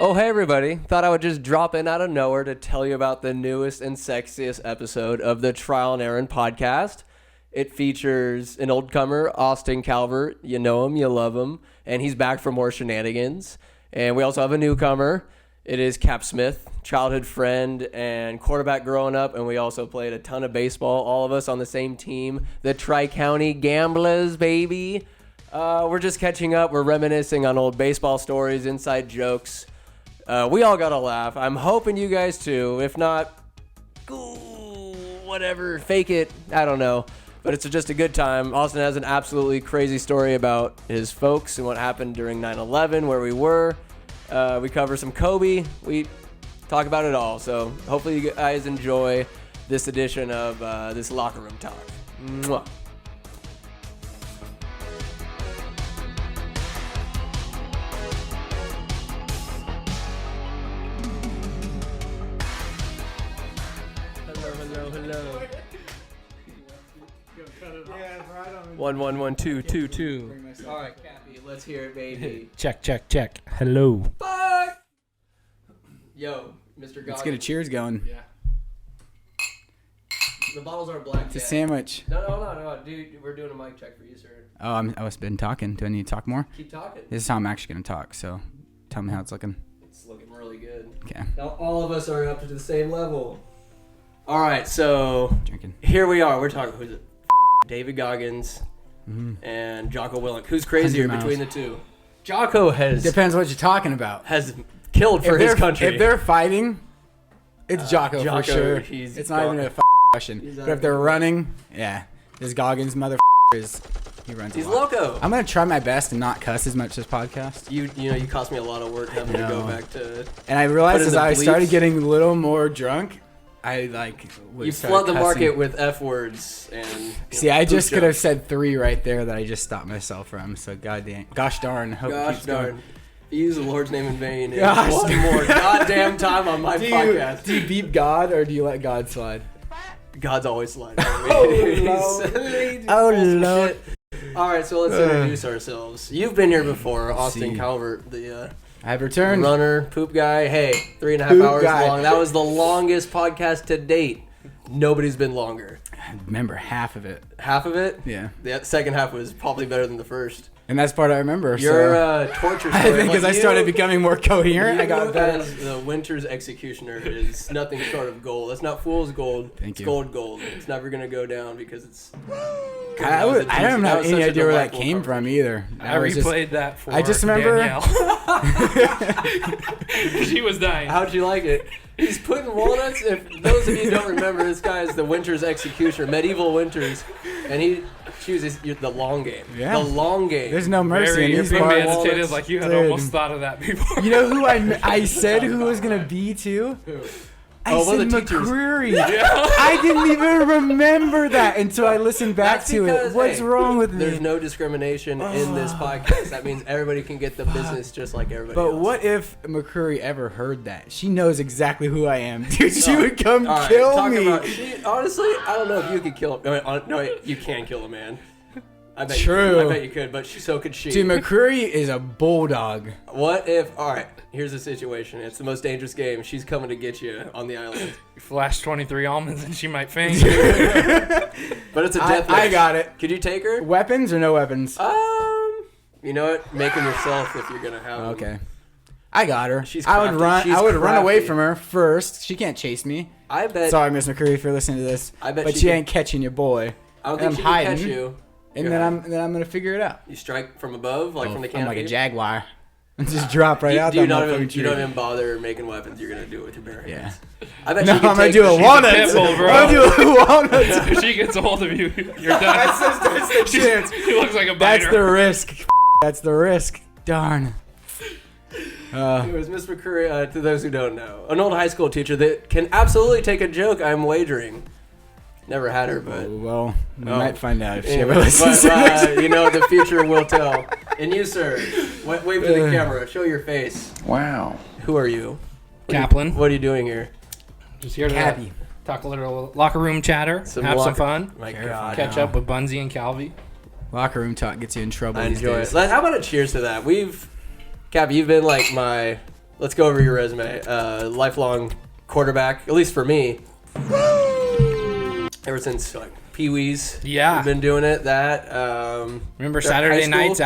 Oh, hey, everybody. Thought I would just drop in out of nowhere to tell you about the newest and sexiest episode of the Trial and Error podcast. It features an old comer, Austin Calvert. You know him, you love him, and he's back for more shenanigans. And we also have a newcomer. It is Cap Smith, childhood friend and quarterback growing up, and we also played a ton of baseball, all of us on the same team, the Tri-County Gamblers, baby. We're just catching up. We're reminiscing on old baseball stories, inside jokes. We all got a laugh. I'm hoping you guys too. If not, whatever, fake it. I don't know. But it's just a good time. Austin has an absolutely crazy story about his folks and what happened during 9/11, where we were. We cover some Kobe. We talk about it all. So hopefully you guys enjoy this edition of this locker room talk. Mwah. Hello. 1 1 1 2 2 2. All right, Cappy, let's hear it, baby. Check. Hello. Fuck. Yo, Mr. Goggins. Let's get a cheers going. Yeah. The bottles aren't black It's a yet. sandwich. No, dude. We're doing a mic check for you, sir. Oh, I was been talking. Do I need to talk more? Keep talking. This is how I'm actually going to talk, so tell me how it's looking. It's looking really good. Okay. Now all of us are up to the same level. All right, so Drinking. here we are. We're talking who's it? David Goggins and Jocko Willink. Who's crazier 100 miles. between the two? Jocko Depends what you're talking about. has killed for his country. If they're fighting, it's Jocko Jocko, for sure. he's It's not even a question. He's But if they're running, yeah. This Goggins he runs He's a lot. loco. I'm going to try my best and not cuss as much this podcast. You cost me a lot of work having to go know. back to. And I realized Put in as the I started bleeps. getting a little more drunk, I You started flood the cussing. market with F words and. See, I just could have jokes. said 3 right there that I just stopped myself from. So gosh darn, hope it Gosh keeps going. darn. You use the Lord's name in vain. Gosh One darn. more goddamn time on my podcast. Do you beat God or do you let God slide? God's always sliding. Oh Lord. All right, so let's introduce ourselves. You've been here before, Austin Calvert, the I have returned. runner, poop guy. Hey, 3.5 Poop hours guy. long. That was the longest podcast to date. Nobody's been longer. I remember half of it. Half of it? Yeah. The second half was probably better than the first. And that's part I remember. Your so. torture story. I think as I started becoming more coherent, I got better. As the Winter's Executioner is nothing short of gold. That's not fool's gold. Thank it's you. gold. It's never going to go down because it's... I don't have any idea where that came from either. I replayed that for I just remember- Danielle. She was dying. How'd you like it? He's putting walnuts. If those of you who don't remember, this guy is the Winter's Executioner, Medieval Winters, and he chooses the long game. Yeah. The long game. There's no mercy Very in these premeditated, parts. like you had Dude. almost thought of that before. You know who I said who was going to be too? Who? I Oh, one said of the teachers. McCreary. I didn't even remember that until I listened back That's to because, it. What's hey, wrong with me? There's no discrimination in this podcast. That means everybody can get the business just like everybody But else. what if McCreary ever heard that? She knows exactly who I am. Dude, she would come All right, kill talk me. about- honestly, I don't know if you could kill him. No, wait, you can kill a man. I bet True. I bet you could, but so could she. Dude, McCreary is a bulldog. What if? All right, here's the situation. It's the most dangerous game. She's coming to get you on the island, You flash 23 almonds and she might faint. but it's a death I match. got it. Could you take her? Weapons or no weapons? You know what? Make them yourself if you're gonna have them. Okay. I got her. She's I would crafty. run. She's I would run away crafty. from her first. She can't chase me. I bet. Sorry, Miss McCreary, if you're listening to this. I bet but she she could- ain't catching your boy. I don't and think she I'm can catch hiding. you. And You're then hiding. I'm gonna figure it out. You strike from above, like from the I'm canopy. like a jaguar. And just drop right out you that don't motherfucking even, tree. you don't even bother making weapons. You're gonna do it with your bare hands. Yeah. I bet No, she can I'm gonna take do a she's walnut. pit bull, bro. I'm gonna do a walnut. If she gets a hold of you, you're done. That's the chance. He looks like a That's biter. the risk. That's the risk. Darn. Anyways, Miss McCurry, to those who don't know, an old high school teacher that can absolutely take a joke, I'm wagering. Never had her, but... Well, we Oh. might find out if she Anyway, ever listens to but, this. you know, the future will tell. And you, sir, wave to the camera. Show your face. Wow. Who are you? Kaplan. What are you doing here? Just here to Cappy. talk a little locker room chatter, have some locker- fun, My Careful. God. catch up with Bunzy and Calvi. Locker room talk gets you in trouble I these enjoy days. it. How about a cheers to that? Cap, you've been like my let's go over your resume. Lifelong quarterback, at least for me. Ever since like Pee-wees. Yeah. You've been doing it. Remember high Saturday school? nights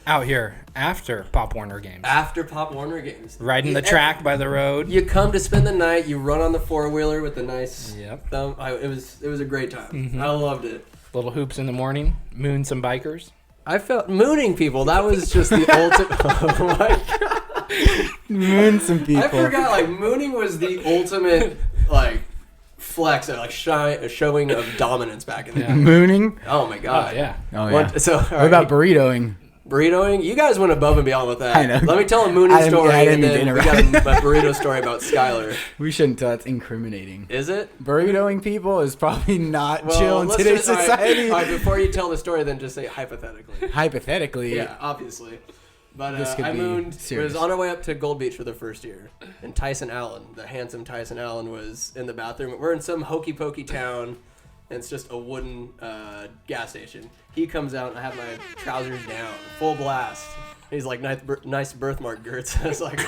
out here after Pop Warner games. After Pop Warner games. Riding the track by the road. You come to spend the night. You run on the four-wheeler with the nice thumb. It was a great time. Mm-hmm. I loved it. Little hoops in the morning. Moon some bikers. I felt mooning people. That was just the ultimate. Oh my god! Moon some people. I forgot. Like mooning was the ultimate like flex, like showing of dominance back in the day. Mooning. Oh my god! Oh, yeah. Oh yeah. What What about burritoing? burritoing? You guys went above and beyond with that. I know. Let me tell a mooning story, I didn't and mean to then we got a burrito story about Skylar. We shouldn't tell. That's incriminating. Is it? Burritoing people is probably not chill in let's today's just- society. All right, before you tell the story, then just say hypothetically. Hypothetically, Yeah, obviously. But This could I be mooned. serious. It was on our way up to Gold Beach for the first year, and Tyson Allen, the handsome Tyson Allen, was in the bathroom. We're in some hokey pokey town, and it's just a wooden gas station. He comes out, and I have my trousers down, full blast. He's like, nice birthmark, Gertz. I was like, oh,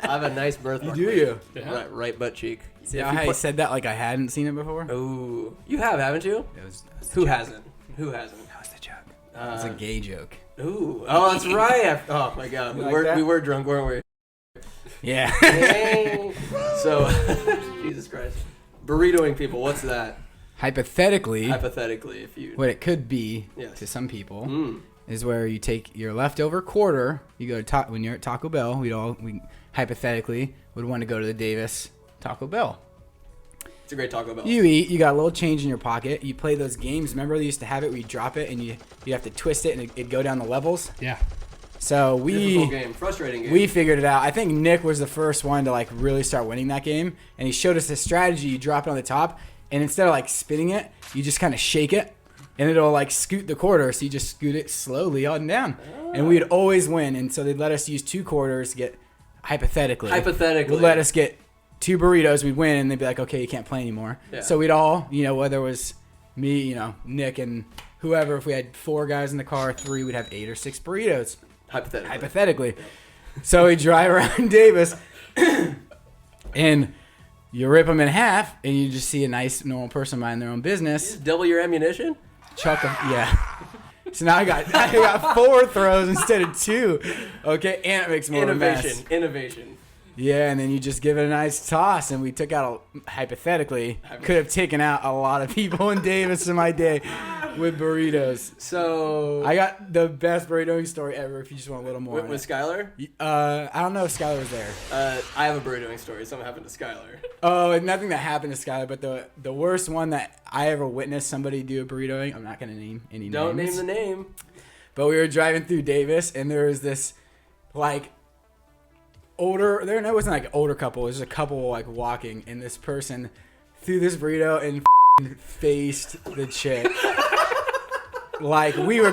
I have a nice birthmark. Do you? Yeah. Right butt cheek. See how I said that like I hadn't seen it before? Ooh, you have, haven't you? That was the Who joke. hasn't? Who hasn't? That was the joke. That was a gay joke. Ooh, oh, that's right. Oh my God, You like that? we were drunk, weren't we? Yeah. Hey. So, Jesus Christ, burritoing people. What's that? Hypothetically, Hypothetically, if you. what it could be Yes. to some people Mm. is where you take your leftover quarter. You go to when you're at Taco Bell. We hypothetically would want to go to the Davis Taco Bell. It's a great Taco Bell. You eat. You got a little change in your pocket. You play those games. Remember they used to have it where you drop it and you have to twist it and it'd go down the levels. Yeah. Difficult So we game, frustrating game. figured it out. I think Nick was the first one to like really start winning that game, and he showed us a strategy. You drop it on the top, and instead of like spinning it, you just kind of shake it, and it'll like scoot the quarter. So you just scoot it slowly on and down, and we'd always win. And so they'd let us use 2 quarters to get hypothetically. Hypothetically. Would let us get 2 burritos. We'd win, and they'd be like, okay, you can't play anymore. Yeah. So we'd all, whether it was me, Nick, and whoever. If we had 4 guys in the car, 3, we'd have 8 or 6 burritos. Hypothetically. So we drive around Davis, and you rip them in half, and you just see a nice, normal person minding their own business. Just double your ammunition. Chuck them, yeah. So now I got 4 throws instead of 2. Okay, and it makes more of a mess. Innovation. Yeah, and then you just give it a nice toss, and we took out, hypothetically, could have taken out a lot of people in Davis in my day with burritos. So I got the best burritoing story ever if you just want a little more. with Skylar, I don't know if Skylar was there. I have a burritoing story. Something happened to Skylar. Oh, and nothing that happened to Skylar, but the worst one that I ever witnessed somebody do a burritoing, I'm not going to name any Don't names. name the name. But we were driving through Davis, and there was this, like, it wasn't like an older couple, it was a couple, like, walking, and this person threw this burrito and faced the chick. Like, we were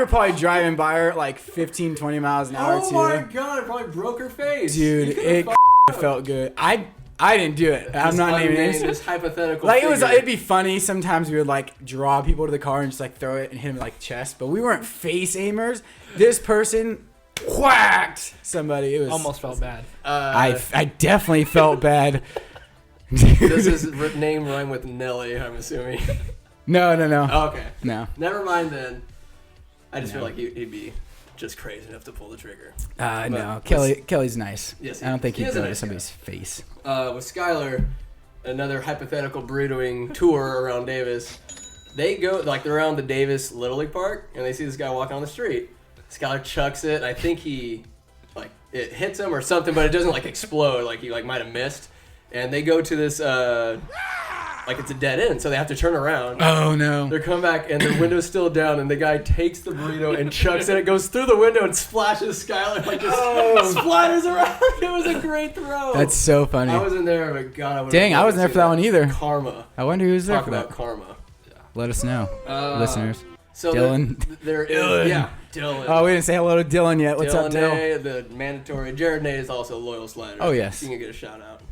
probably driving by her, like, 15, 20 miles an hour, Oh too. my God! It probably broke her face. Dude, it felt good. I didn't do it. I'm not naming names. This hypothetical. Like figure. it'd be funny. Sometimes we would like draw people to the car and just like throw it and hit them like chest, but we weren't face aimers. This person whacked somebody. It was Almost felt bad. I definitely felt bad. Does his name rhyme with Nelly? I'm assuming. No. Okay. No. Never mind then. I just No. feel like he'd be just crazy enough to pull the trigger. No. Kelly's nice. Yes, I don't think he he'd is a go to nice somebody's face. With Skylar, another hypothetical burritoing tour around Davis. They go they're around the Davis Little League Park, and they see this guy walking on the street. Skylar chucks it. I think it hits him or something, but it doesn't explode. Like he might have missed. And they go to this it's a dead end, so they have to turn around. Oh no. They come back and the window's still down, and the guy takes the burrito and chucks it. It goes through the window and splashes Skylar splatters around. It was a great throw. That's so funny. I wasn't there, but God, I would. Dang, I wasn't there for that one either. Karma. I wonder who was there Talk for about that. karma. Let us know, listeners. So Dylan. There is, Dylan. yeah, Dylan. Oh, we didn't say hello to Dylan yet. What's Dylan up, Dill? Nay, the mandatory. Jared Nay is also a loyal slider. Oh, yes. You can get a shout out.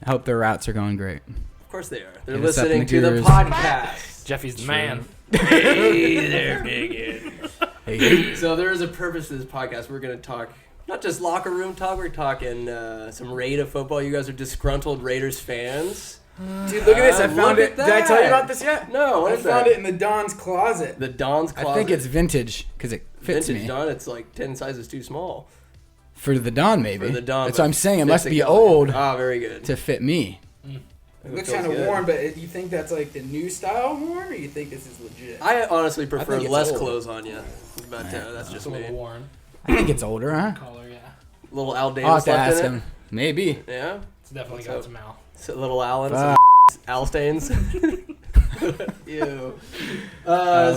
I hope their routes are going great. Of course they are. They're Hit us up in listening the to the gurus. podcast. Jeffy's the man. Hey there, bigot. Hey. So there is a purpose to this podcast. We're going to talk Not just locker room talk. We're talking some Raider football. You guys are disgruntled Raiders fans. Dude, look at this. I found it. Did I tell you about this yet? No, what I is found that? it in the Don's closet. The Don's closet. I think it's vintage because it fits vintage me. Don. It's like 10 sizes too small. For the Don, maybe. For the Don. That's what I'm saying. It fits must the be color. old Ah, very good. to fit me. It looks kind of worn, but you think that's like the new style worn, or you think this is legit? I honestly prefer think it's less old. clothes on you, but that's just It's a me. little worn. I think it's older, huh? Color, yeah. Little Al I'll Davis have to left ask in him. Maybe. it. Yeah, It's definitely What's got up? some Al. so little Allen, Ah. some Al stains. Ew. How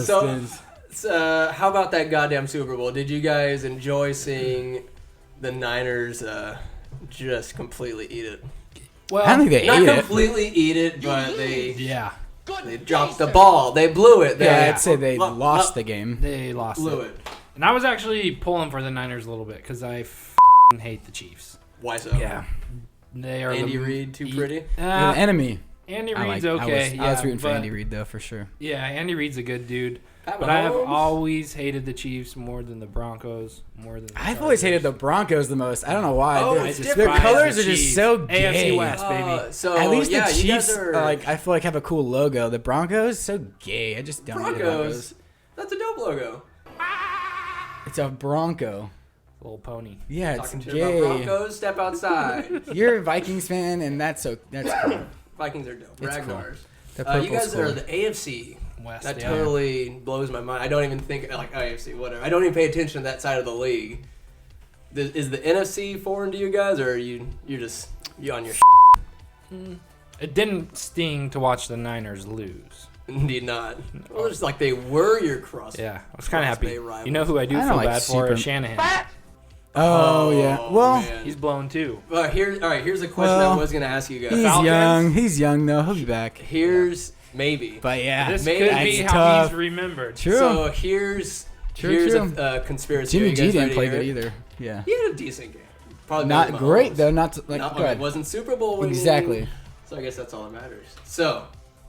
about that goddamn Super Bowl? Did you guys enjoy seeing the Niners just completely eat it? Well, I don't think they Not ate it. completely eat it, but they dropped the ball. They blew it. They Yeah, I'd say they lo- lost the game. they lost blew it. it. And I was actually pulling for the Niners a little bit because I hate the Chiefs. Why so? Yeah. They are Andy the, Reid too pretty. They're the enemy. Andy I Reid's like- okay. I was rooting for but- Andy Reid, though, for sure. Yeah, Andy Reid's a good dude. Pat But I have Mahomes? always hated the Chiefs more than the Broncos, more than the I've always hated the Broncos the most. I don't know why. Oh, Their- it's their different. colors The are just Chiefs. so gay. AFC West, baby. So At least yeah, the you guys Chiefs are like I feel like have a cool logo. The Broncos so gay. I just don't like the Broncos. That's a dope logo. It's a Bronco. Little pony. Yeah, it's Talking to you about gay. Broncos, step outside. You're a Vikings fan, and that's cool. Vikings are dope. It's cool. Ragnars. The You purple's guys are cool. the AFC. West. That yeah. totally blows my mind. I don't even think like AFC, whatever. I don't even pay attention to that side of the league. Is the NFC foreign to you guys, or are you're on your? It didn't sting to watch the Niners lose. Indeed not. Well, it's like they were your cross. Yeah, I was kind of Cross happy. Bay rivals. You know who I do I don't feel like bad for? super- Is Shanahan. Oh yeah. Well, man. He's blown too. All right, here's a question I Well, was gonna ask you guys. he's Falcons? young. He's young though. He'll be back. Here's maybe. But yeah, This maybe could be that's how tough. he's remembered. True. So here's True. a conspiracy. Jimmy Are G you guys didn't ready play to hear good it? either. Yeah. He had a decent game. Probably Not better than great Mahomes. though. Not like Not, good. it wasn't Super Bowl winning. Exactly. So I guess that's all that matters. So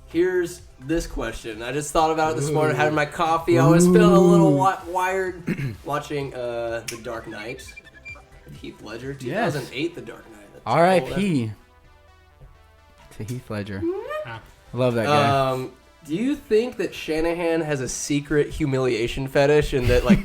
here's this question. I just thought about it this morning. Had my coffee. I was feeling a little wired watching The Dark Knight. Heath Ledger. Yes. 2008. The Dark Knight. That's R.I.P. to Heath Ledger. Ah. Love that guy. old. Do you think that Shanahan has a secret humiliation fetish and that like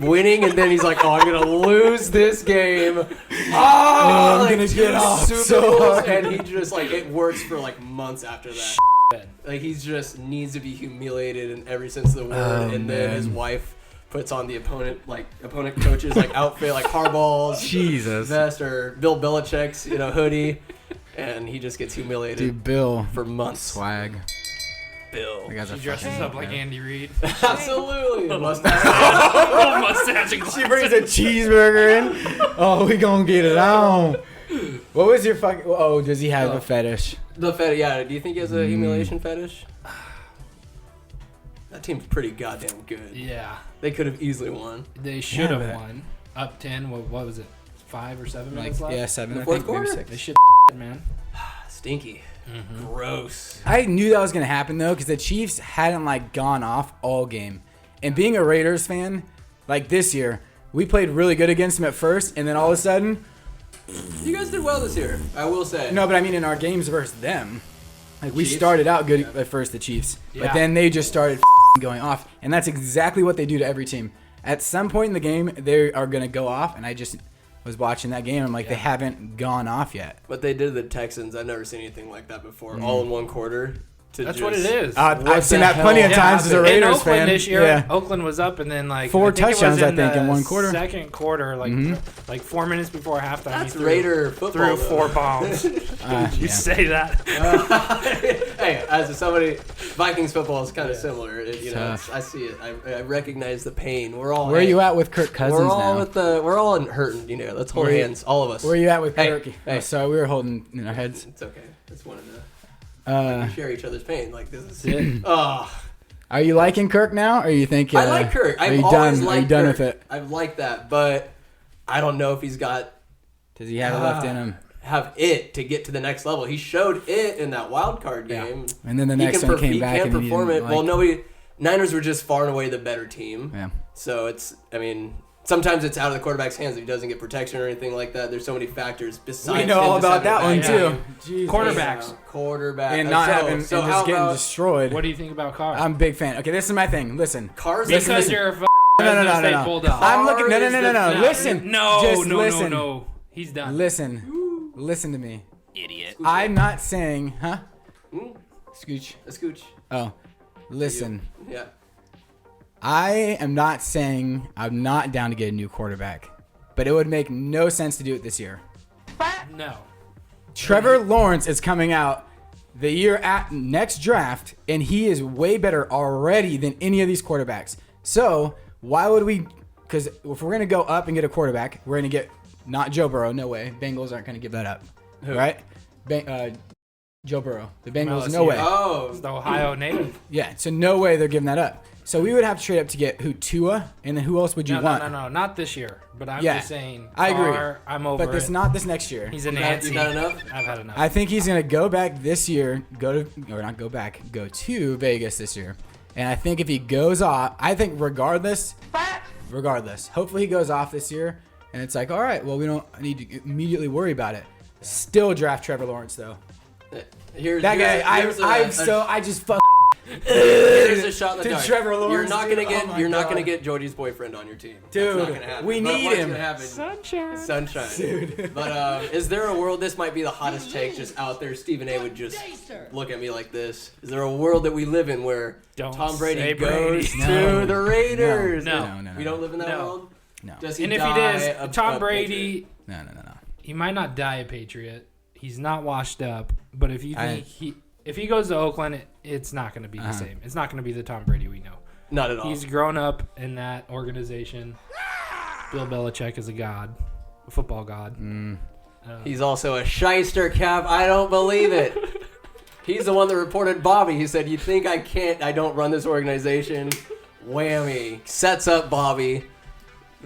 winning and then he's like, oh, I'm gonna lose this game. Oh, I'm gonna get off Super so Bowls, hard. and he just like it works for like months after that. Like he's just needs to be humiliated in every sense of the word, Oh, and then his man. wife puts on the opponent coach's like outfit, like Harbaugh's Jesus. vest or Bill Belichick's hoodie, and he just gets humiliated Dude, Bill. for months. Swag. Bill. That guy's a She dresses fucking up like guy. Andy Reid. Absolutely. Mustache. Mustache and glasses. She brings a cheeseburger in. Oh, we gonna get it on. What was your fucking? Oh, does he have a fetish? The fetish, yeah. Do you think he has a humiliation fetish? That team's pretty goddamn good. Yeah, They could have easily won. they should have but- won. Up 10. What was it? 5 or 7 Like minutes left? yeah, 7. The I fourth think maybe quarter? 6. They should man. Stinky. Gross. I knew that was gonna happen though, because the Chiefs hadn't like gone off all game, and being a Raiders fan, like this year, we played really good against them at first, and then all of a sudden, You guys did well this year, I will say. no, but I mean in our games versus them, like we Chiefs? started out good at first, the Chiefs, but Yeah. then they just started going off, and that's exactly what they do to every team. At some point in the game, they are gonna go off, and I just was watching that game. I'm like, they haven't gone off yet. What they did to the Texans, I've never seen anything like that before. All in one quarter. That's what it is. I've seen the that plenty hell of times as a happened? In Raiders Oakland fan. this year, Yeah. Oakland was up, and then like 4 I think it was touchdowns, I think, the in one quarter. Second quarter, like 4 minutes before halftime. That's he threw, Raider football. threw 4 bombs. you Yeah. say that? Hey, as somebody, Vikings football is kind of similar. Tough. I see it. I recognize the pain. We're all. Where are you at with Kirk Cousins We're all now? we're all hurting. Let's hold Where you- hands, all of us. Where are you at with Hey, Kirk? hey. Oh, sorry, we were holding in our heads. It's okay. It's one of the. Uh, We share each other's pain. Like this is. it. are you liking Kirk now, or you think? I like Kirk. Are I've you always done? liked Are you done Kirk. with it? I've liked that, but I don't know if he's got Does he have it left in him? have it to get to the next level. He showed it in that wild card Yeah. game. And then the He next can one came he back can't and he perform didn't it. Well, like- nobody. Niners were just far and away the better team. Yeah. So it's. I mean, sometimes it's out of the quarterback's hands if he doesn't get protection or anything like that. There's so many factors besides. We know all about that one too. Yeah. Quarterbacks. Quarterback. And not having so and just getting destroyed. What do you think about Carr? I'm a big fan. Okay, this is my thing. Listen. Cars. Because you're a No. Bulldog. I'm looking. No. Listen. Listen. No. He's done. Listen to me. Idiot. I'm not saying, huh? Scooch. A scooch. Oh, listen. Yeah. I am not saying I'm not down to get a new quarterback, but it would make no sense to do it this year. No. Trevor Lawrence is coming out the year at next draft, and he is way better already than any of these quarterbacks. So why would we? Because if we're gonna go up and get a quarterback, we're gonna get not Joe Burrow. No way. Bengals aren't gonna give that up. Who? Right? Joe Burrow. The Bengals. LSU. No way. Oh. It's the Ohio native. Yeah. So no way they're giving that up. So we would have to trade up to get who? Tua, and then who else would you want? No, not this year. But I'm Yeah. just saying. I agree. Carr, I'm over But it. not this next year. He's an You antsy. got enough? I've had enough. I think he's gonna go back this year. Go to Vegas this year. And I think if he goes off, I think regardless, hopefully he goes off this year. And it's like, all right, well, we don't need to immediately worry about it. Still draft Trevor Lawrence though. Here's That guy, here's I just fuck. Here's a shot in the to dark. Trevor Lawrence, You're not gonna dude. get. Oh my you're not God. gonna get Georgie's boyfriend on your team. Dude, That's not gonna happen. we But need what's him. Gonna happen? Sunshine. Sunshine. But is there a world? This might be the hottest take just out there. Stephen A. would just look at me like this. Is there a world that we live in where Don't Tom Brady say goes Brady. to No. the Raiders? No. We don't live in that No. world. No. Does he And if die he a- does, Tom a Brady, No. he might not die a Patriot. He's not washed up. But if you think if he goes to Oakland, it's not going to be the same. It's not going to be the Tom Brady we know. Not at all. He's grown up in that organization. Bill Belichick is a god, a football god. He's also a shyster, Cap. I don't believe it. He's the one that reported Bobby. He said, "You think I don't run this organization?" Whammy. Sets up Bobby.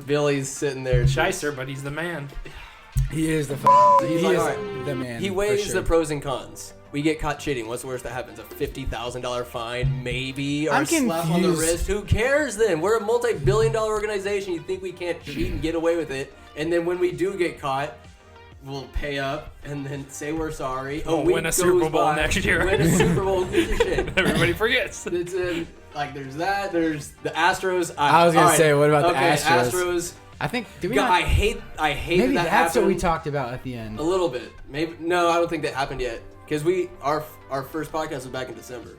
Billy's sitting there. Shyster, but he's the man. He is the. He's He like, is all right. the man. He for weighs sure. the pros and cons. We get caught cheating. What's the worst that happens? A $50,000 fine, maybe, or I'm a slap on the confused. wrist. Who cares then? We're a multi-billion-dollar organization. You think we can't cheat and get away with it? And then when we do get caught, we'll pay up and then say we're sorry. We'll week win a Super goes Bowl by, next year. Win a Super Bowl. Who's your shit? Everybody forgets. It's like there's that. There's the Astros. I was gonna say, what about the okay, Astros? I think. Do we God, not, I hate maybe that that's happened. what we talked about at the end. A little bit, maybe. No, I don't think that happened yet. Because our first podcast was back in December.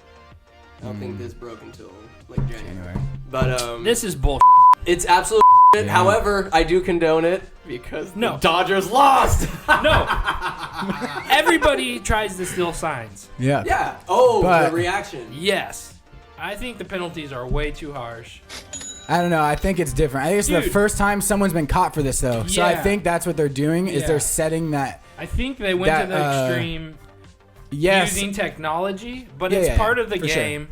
I don't think this broke until like January. But This is bull. it's absolute shit. Yeah. However, I do condone it because No. the Dodgers lost. No. Everybody tries to steal signs. Yeah. Yeah. Oh, But- the reaction. Yes. I think the penalties are way too harsh. I don't know. I think it's different. I think it's the Dude. first time someone's been caught for this, though. So I Yeah. think that's what they're doing is Yeah. they're setting that. I think they went That, to the extreme Yes. using technology, but Yeah, it's yeah, part yeah, of the for sure. game.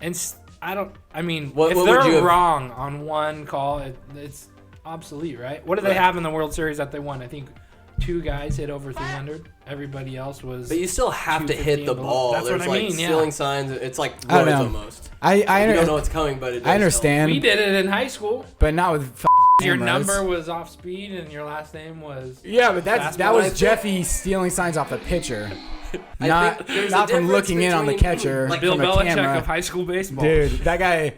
And I mean, What if would they're you have- wrong on one call, it's obsolete, right? What do they Right. have in the World Series that they won? I think 2 guys hit over 300. Everybody else was. But you still have to hit the 250 and ball. below. That's There's what I like mean, yeah. stealing signs. It's like I don't roids know. almost. I You don't know under, what's coming, but it does I understand, We did it in high school. but not with Your cameras. number was off speed and your last name was. Yeah, but that Fastball, I was think. Jeffy stealing signs off the pitcher, I not think there's a not from difference looking in on the between, catcher like, Bill from a Belichick camera. of high school baseball. Dude, that guy.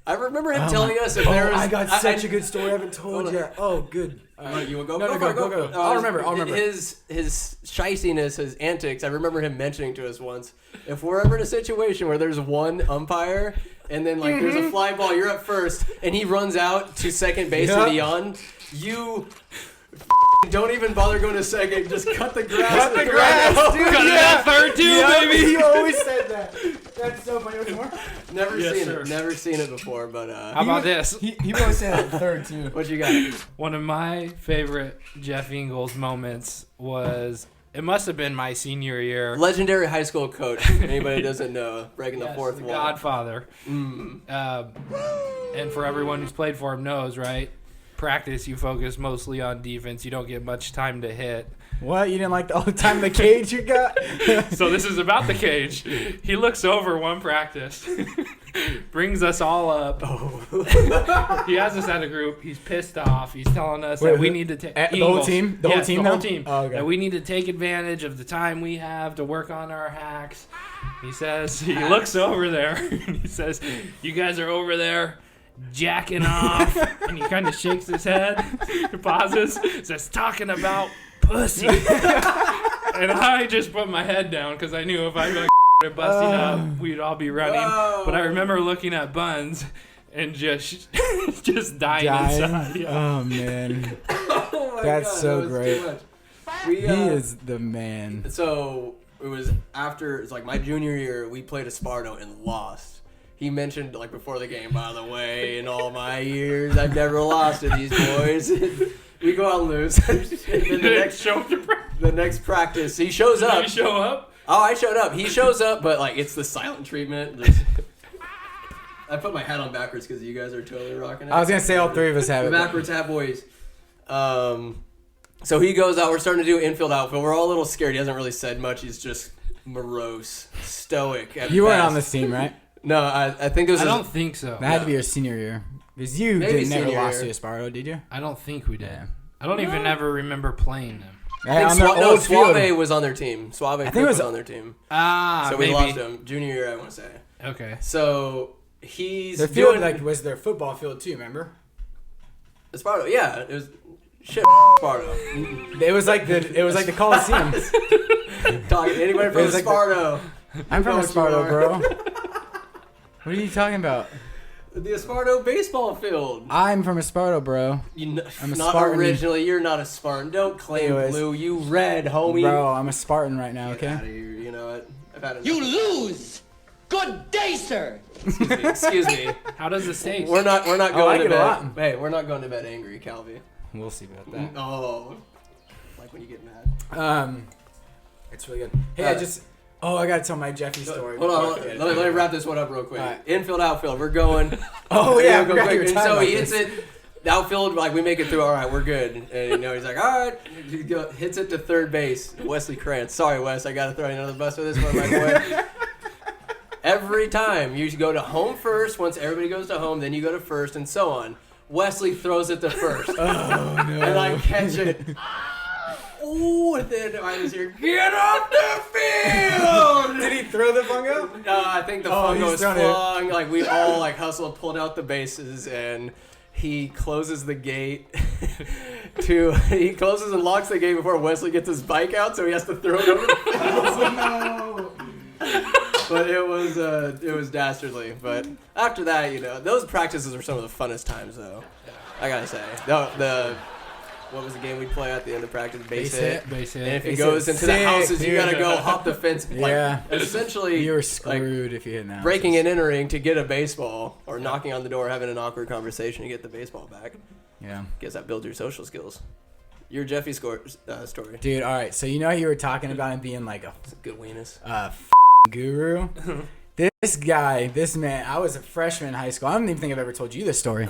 I remember him Oh telling my- us if there was. I got such I- a good story I haven't told Hold on. yet. Oh, good. You want to go? No, go. I'll remember. His shiciness, his antics. I remember him mentioning to us once. If we're ever in a situation where there's one umpire and then like there's a fly ball, you're at first, and he runs out to second base Yep. and beyond, you don't even bother going to second. Just cut the grass. Cut the and throw grass, it over. dude. Cut it at third too, Yeah, baby. He always said that. That's so funny. What's more? Never Yes, seen sir. it. Never seen it before. But How about this? He always said that third too. what you got? One of my favorite Jeff Ingles moments was. It must have been my senior year. Legendary high school coach. Anybody doesn't know, breaking the Yes, fourth the wall. Godfather. Mm. And for everyone who's played for him knows, right? Practice, you focus mostly on defense. You don't get much time to hit. What? You didn't like all the time in the cage you got? So this is about the cage. He looks over one practice. brings us all up. He has us at a group. He's pissed off. He's telling us that we need to take the whole team. The whole team. The whole team. Oh, okay. That we need to take advantage of the time we have to work on our hacks. He says he looks over there and he says, "You guys are over there jacking off," and he kind of shakes his head, pauses, says, "Talking about pussy." And I just put my head down because I knew if I got busting up, we'd all be running. But I remember looking at Buns and just dying inside. Yeah. Oh man, that's God, so that was great. too much. We, He is the man. So it was after, it's like my junior year, we played Esparto and lost. He mentioned, like, before the game, by the way, in all my years, I've never lost to these boys. We go out and lose. The next practice, he shows up. Did you show up? Oh, I showed up. He shows up, but, like, it's the silent treatment. I put my hat on backwards because you guys are totally rocking it. I was going to say all three of us have The it. backwards hat boys. So he goes out. We're starting to do infield outfield. We're all a little scared. He hasn't really said much. He's just morose, stoic. You weren't on this team, right? No, I think it was. I don't think so. That had to be your senior year. Because you Maybe never senior lost year. to Esparto, did you? I don't think we did. Yeah. I don't even ever remember playing them. Yeah, I on think their old Suave field. was on their team. Suave think Cook it was- was on their team. Ah, So we maybe. lost him junior year, I want to say. Okay. So he's Their field doing was their football field too, remember? Sparto. Yeah, it was shit. Sparto. It was like the Coliseum. Talking to anybody from It was like Sparto. I'm from Know what you Esparto, are. bro. What are you talking about? The Esparto baseball field. I'm from Esparto, bro. I'm a Not Spartan. originally. You're not a Spartan. Don't claim Anyways. blue. You red, homie. Bro, I'm a Spartan right now, Get out okay? of here. You know what? I've had enough. You lose! Good day, sir! Excuse me. How does this taste? We're not I going like to it a bed. lot. Hey, we're not going to bed angry, Calvi. We'll see about that. Oh, like when you get mad. It's really good. Hey, I gotta tell my Jeffy story. Hold on. Let me wrap this one up real quick. All right. Infield, outfield. We're going. Oh yeah, I Go forgot quick. you were And talking so about he hits this. it. The outfield, like we make it through. All right, we're good. And he's like, all right. Hits it to third base. Wesley Krantz. Sorry, Wes. I gotta throw you another bus with this one, my boy. Every time you go to home first. Once everybody goes to home, then you go to first, and so on. Wesley throws it to first. Oh no. And I catch it. Ooh, and then I was here, get off the field! Did he throw the fungo? I think the Oh, fungo he's was thrown it. flung. Like, we all, like, hustled, pulled out the bases, and he closes the gate he closes and locks the gate before Wesley gets his bike out, so he has to throw it over the fence. No. But it was dastardly. But after that, you know, those practices were some of the funnest times, though. I gotta say. What was the game we'd play at the end of practice? Base hit. Base hit. And if it Base goes hit. into the Sick, houses, you dude. gotta go hop the fence. Like, Yeah. essentially, You were like, screwed if you hit now. breaking and entering to get a baseball, or knocking on the door, having an awkward conversation to get the baseball back. Yeah. Guess that builds your social skills. Your Jeffy story. Dude, all right. So you know how you were talking about him being like a It's a good weenus. guru? This man, I was a freshman in high school. I don't even think I've ever told you this story.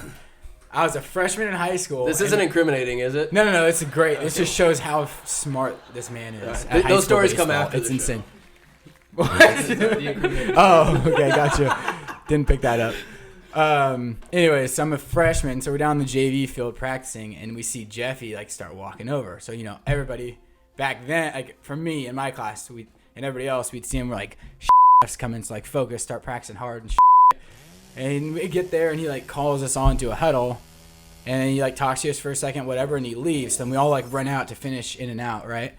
I was a freshman in high school. This and- isn't incriminating, is it? No. It's great. This just shows how smart this man is. Right. at high Those school stories come baseball. after It's the insane. The incriminating. Oh, okay, gotcha. Didn't pick that up. Anyways, so I'm a freshman, so we're down the JV field practicing, and we see Jeffy like start walking over. So everybody back then, like for me in my class, and everybody else, we'd see him like come in, so like focus, start practicing hard and and we get there, and he like calls us on to a huddle, and he like talks to us for a second, whatever, and he leaves. Then we all like run out to finish in and out, right?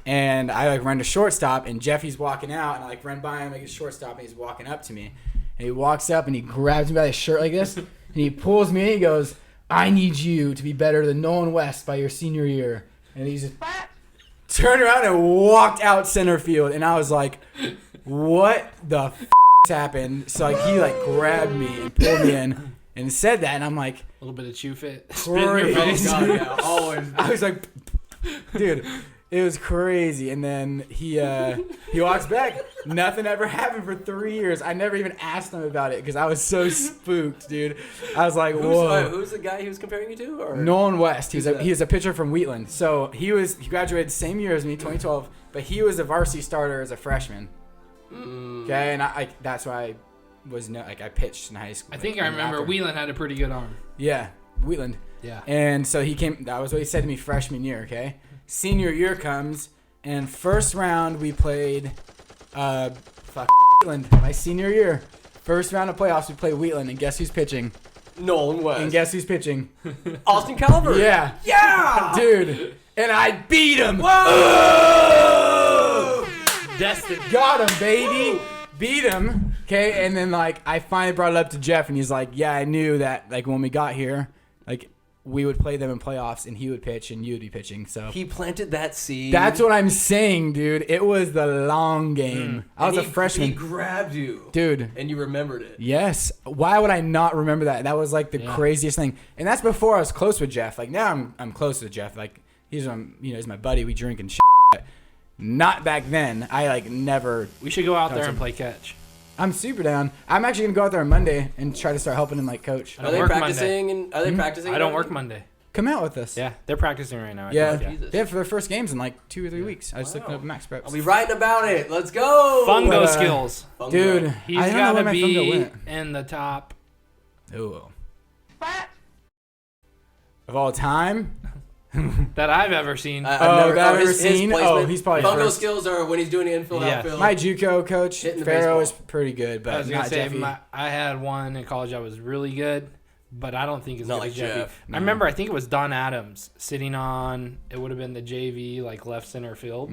And I like run to shortstop, and Jeffy's walking out, and I like run by him like a shortstop, and he's walking up to me, and he walks up and he grabs me by the shirt like this, and he pulls me in. He goes, "I need you to be better than Nolan West by your senior year." And he just turned around and walked out center field, and I was like, "What the f*** happened?" So like he like grabbed me and pulled me in and said that, and I'm like, A little bit of chew fit. Spit in your Crazy. face. Oh, God, yeah, always. I was like, dude, it was crazy. And then he walks back. Nothing ever happened for 3 years. I never even asked him about it because I was so spooked, dude. I was like, whoa. Who's the guy he was comparing you to? Or? Nolan West. He Who's was a pitcher from Wheatland. So he graduated the same year as me, 2012. But he was a varsity starter as a freshman. Okay, and I that's why I pitched in high school. I think I remember Whelan had a pretty good arm. Yeah, Wheatland. Yeah. And so he came. That was what he said to me freshman year. Okay. Senior year comes, and first round we played. Wheatland. My senior year, first round of playoffs we played Wheatland, and guess who's pitching? Nolan West. And guess who's pitching? Austin Calvert. Yeah. Yeah. Dude. And I beat him. Whoa! Destin. Got him, baby. Beat him. Okay. And then like I finally brought it up to Jeff, and he's like, "Yeah, I knew that. Like when we got here, like we would play them in playoffs, and he would pitch, and you would be pitching." So He planted that seed. that's what I'm saying, dude. It was the long game. I was a freshman, He grabbed you, dude. and you remembered it. Yes. Why would I not remember that? That was like the craziest thing. And that's before I was close with Jeff. Like now I'm close with Jeff. Like he's my buddy. We drink and shit. But not back then. I like never. We should go out there and play catch. I'm super down. I'm actually gonna go out there on Monday and try to start helping him like coach. Are they practicing? Are they practicing? I don't work Monday. Come out with us. Yeah, they're practicing right now. Yeah. Jesus. They have for their first games in like 2 or 3 weeks. I just looked up max preps. I'll be writing about it. Let's go. Fungo skills. Fungo. Dude, He's I don't know got where to my fungo be went. in the top. Ooh. Of all time? That I've ever seen. I've Oh, never, that I've ever his seen? placement. Oh, he's probably Fungo first. skills are when he's doing the infield, Yeah. outfield. My JUCO coach, Hitting the Pharaoh, baseball. is pretty good, I but was gonna not say Jeffy. I had one in college that was really good, but I don't think it's Not good like as Jeffy. Jeff. I remember I think it was Don Adams sitting on. It would have been the JV like left center field,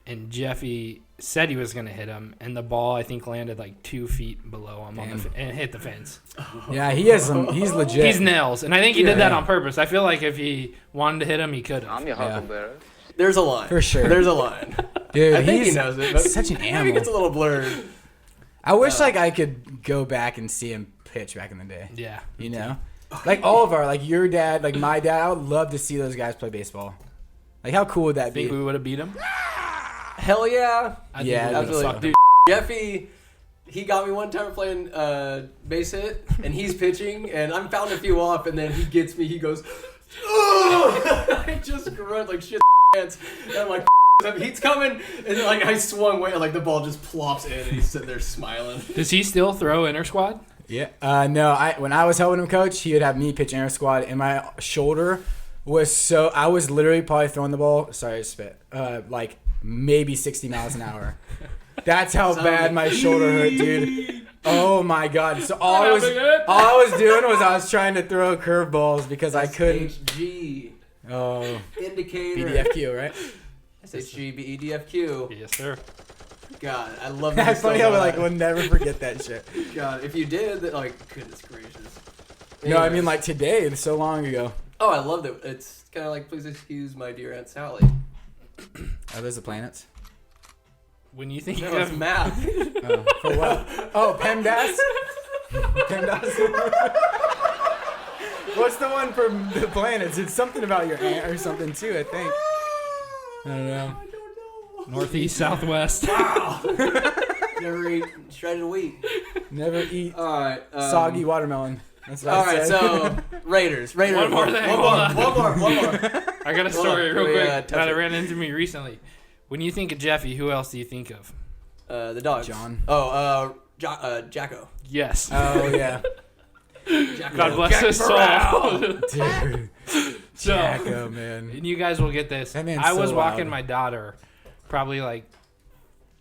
and Jeffy said he was gonna hit him, and the ball I think landed like 2 feet below him and hit the fence. Yeah, he has some. He's legit. He's nails, and I think he did that Yeah. on purpose. I feel like if he wanted to hit him, he could have. Yeah. There's a line. For sure. There's a line. Dude, I think he's he knows it. But such an maybe animal. it gets a little blurred. I wish like I could go back and see him pitch back in the day. Yeah, You know, like all of our, like your dad, like my dad. I would love to see those guys play baseball. Like how cool would that think be? we would have beat him. Hell yeah. I think Yeah, we would've Absolutely. sucked him. Dude, Jeffy, he got me one time playing base hit, and he's pitching, and I'm fouling a few off, and then he gets me. He goes, "Oh!" I just grunt like shit pants, and I'm like, he's coming, and like I swung way, and like the ball just plops in, and he's sitting there smiling. Does he still throw inter squad? Yeah. No. When I was helping him coach, he would have me pitch inter squad, and my shoulder was so. I was literally probably throwing the ball. Sorry, I spit. Like maybe 60 miles an hour. That's how bad my shoulder hurt, dude. Oh my god! So all I was doing was I was trying to throw curveballs because I couldn't. HG Oh, indicator. BDFQ, right? HG BEDFQ. Yes, sir. God, I love that. That's funny how we like we'll never forget that shit. God, if you did, then, like, goodness gracious. No, I Anyways. mean like today. It's so long ago. Oh, I loved it. It's kind of like, please excuse my dear Aunt Sally. Are those the planets? When you think No, it's of math. Oh, for what? Oh, PEMDAS? PEMDAS? What's the one for the planets? It's something about your aunt or something too, I think. I don't know. northeast, southwest. Never eat shredded wheat. Never eat All right. soggy watermelon. That's what All I right, said. so Raiders. One more thing, hold on. One more. I got a Hold story on, real can we, quick touch that it? ran into me recently. When you think of Jeffy, who else do you think of? The dogs. John. Oh, Jacko. Yes. Oh, yeah. Jacko. God bless his soul. Dude. So, Jacko, man. and you guys will get this. That man's I was so walking loud. my daughter, probably like,